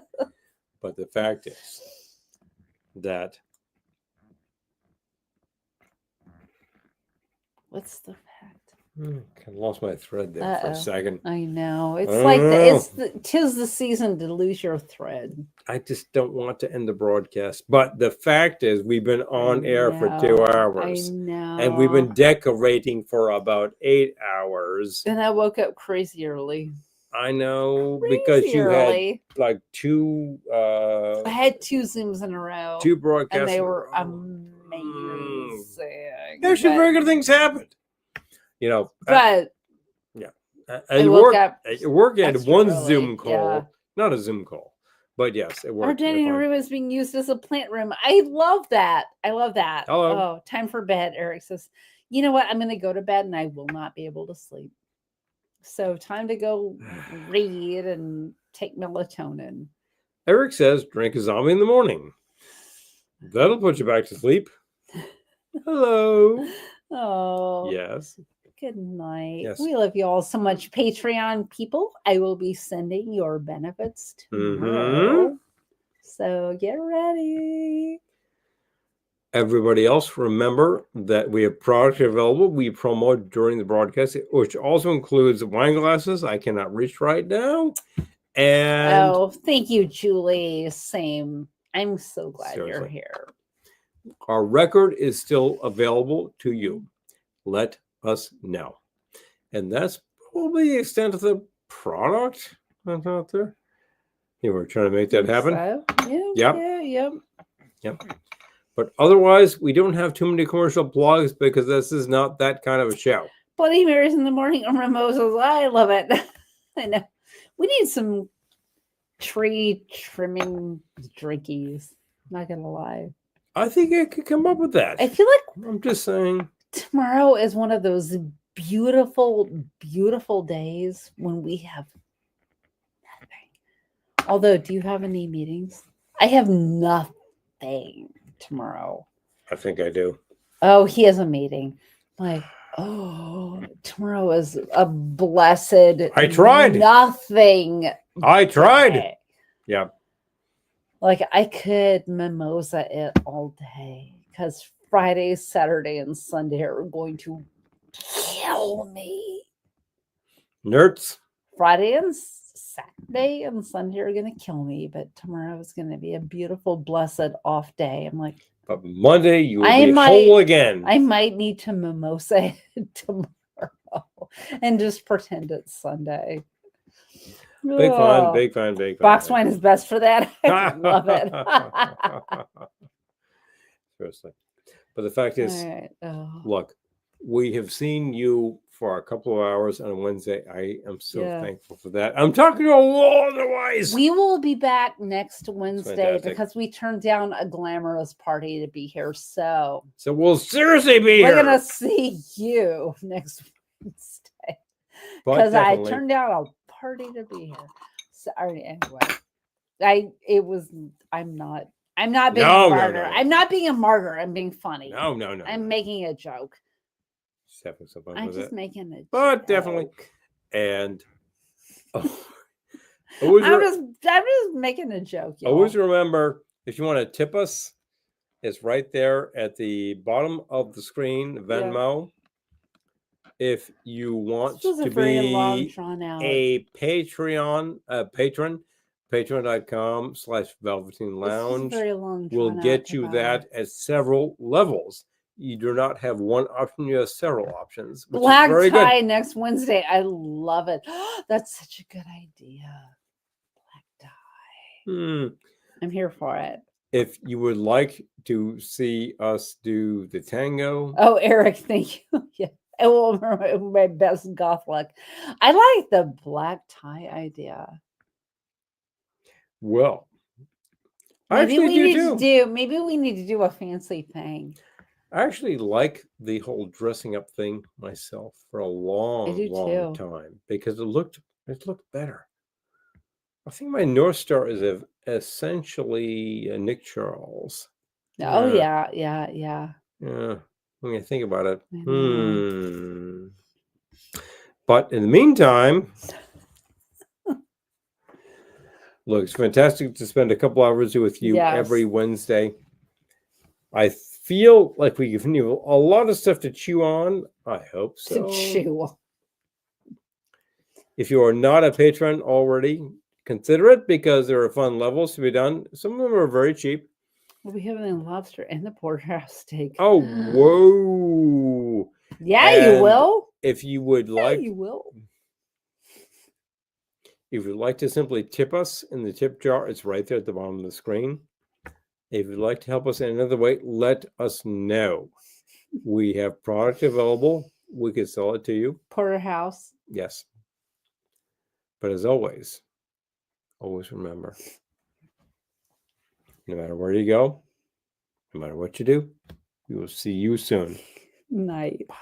B: But the fact is that.
A: What's the fact?
B: I lost my thread there for a second.
A: I know. It's tis the season to lose your thread.
B: I just don't want to end the broadcast. But the fact is, we've been on air for 2 hours.
A: I know.
B: And we've been decorating for about 8 hours.
A: And I woke up crazy early.
B: I know, because you had like two. I
A: had 2 Zooms in a row.
B: 2 broadcasts.
A: And they were amazing.
B: Actually, very good things happened. You know,
A: but
B: I work at one early. Zoom call, not a Zoom call, but yes, it worked.
A: Our dining room is being used as a plant room. I love that. Hello. Oh, time for bed. Eric says, "You know what? I'm going to go to bed, and I will not be able to sleep. So time to go read and take melatonin."
B: Eric says, "Drink a zombie in the morning. That'll put you back to sleep." Hello.
A: Oh
B: yes.
A: Good night.
B: Yes.
A: We love you all so much. Patreon people, I will be sending your benefits tomorrow. So get ready.
B: Everybody else, remember that we have products available. We promote during the broadcast, which also includes wine glasses. I cannot reach right now. And
A: thank you, Julie. Same. I'm so glad you're here.
B: Our record is still available to you. Let us know. And that's probably the extent of the product that's out there. You were trying to make that happen.
A: So.
B: Yep. But otherwise, we don't have too many commercial blogs because this is not that kind of a show.
A: Bloody Marys in the morning or mimosas. I love it. I know. We need some tree trimming drinkies. Not gonna lie.
B: I think I could come up with that.
A: I feel like
B: I'm just saying.
A: Tomorrow is one of those beautiful, beautiful days when we have nothing. Although, do you have any meetings? I have nothing tomorrow.
B: I think I do.
A: Oh, he has a meeting. Like, tomorrow is a blessed.
B: I tried.
A: Nothing.
B: I tried. Day. Yeah.
A: Like, I could mimosa it all day because Friday, Saturday, and Sunday are going to kill me.
B: Nerds.
A: Friday and Saturday and Sunday are going to kill me, but tomorrow is going to be a beautiful, blessed off day. I'm like,
B: but Monday you will be whole again.
A: I might need to mimosa it tomorrow and just pretend it's Sunday.
B: Big fun.
A: Box wine is best for that. I love it.
B: Seriously. But the fact is, look, we have seen you for a couple of hours on a Wednesday. I am so thankful for that. I'm talking to all otherwise.
A: We will be back next Wednesday because we turned down a glamorous party to be here. So
B: we'll seriously be here.
A: We're going to see you next Wednesday because I turned down a party to be here. So anyway, I'm not being a martyr. No. I'm not being a martyr. I'm being funny.
B: No.
A: I'm making a joke.
B: I'm
A: just making a joke.
B: But definitely. And
A: I'm just making a joke. Y'all.
B: Always remember, if you want to tip us, it's right there at the bottom of the screen, Venmo. Yeah. If you want to be a patron, patreon.com/Velveteen Lounge will get you that at several levels. you do not have one option, you have several options, which
A: Black
B: is very
A: tie
B: good.
A: next Wednesday. I love it. That's such a good idea. Black tie. I'm here for it.
B: If you would like to see us do the tango.
A: Oh, Eric, thank you. Yeah. It will remember my best goth look. I like the black tie idea.
B: Well,
A: Maybe we need
B: too.
A: to do. Maybe we need to do a fancy thing.
B: I actually like the whole dressing up thing myself for a long time because it looked better. I think my North Star is essentially a Nick Charles.
A: Oh yeah.
B: Yeah. When you think about it. But in the meantime, look, it's fantastic to spend a couple hours with you every Wednesday. I feel like we give you a lot of stuff to chew on. I hope so.
A: To chew.
B: If you are not a patron already, consider it because there are fun levels to be done. Some of them are very cheap.
A: We'll be having the lobster and the porterhouse steak.
B: Oh, whoa.
A: Yeah, you will.
B: If you would like,
A: you will.
B: If you'd like to simply tip us in the tip jar, it's right there at the bottom of the screen. If you'd like to help us in another way, let us know. We have product available. We can sell it to you.
A: Porterhouse.
B: Yes. But as always remember, no matter where you go, no matter what you do, we will see you soon.
A: Night.
B: Bye.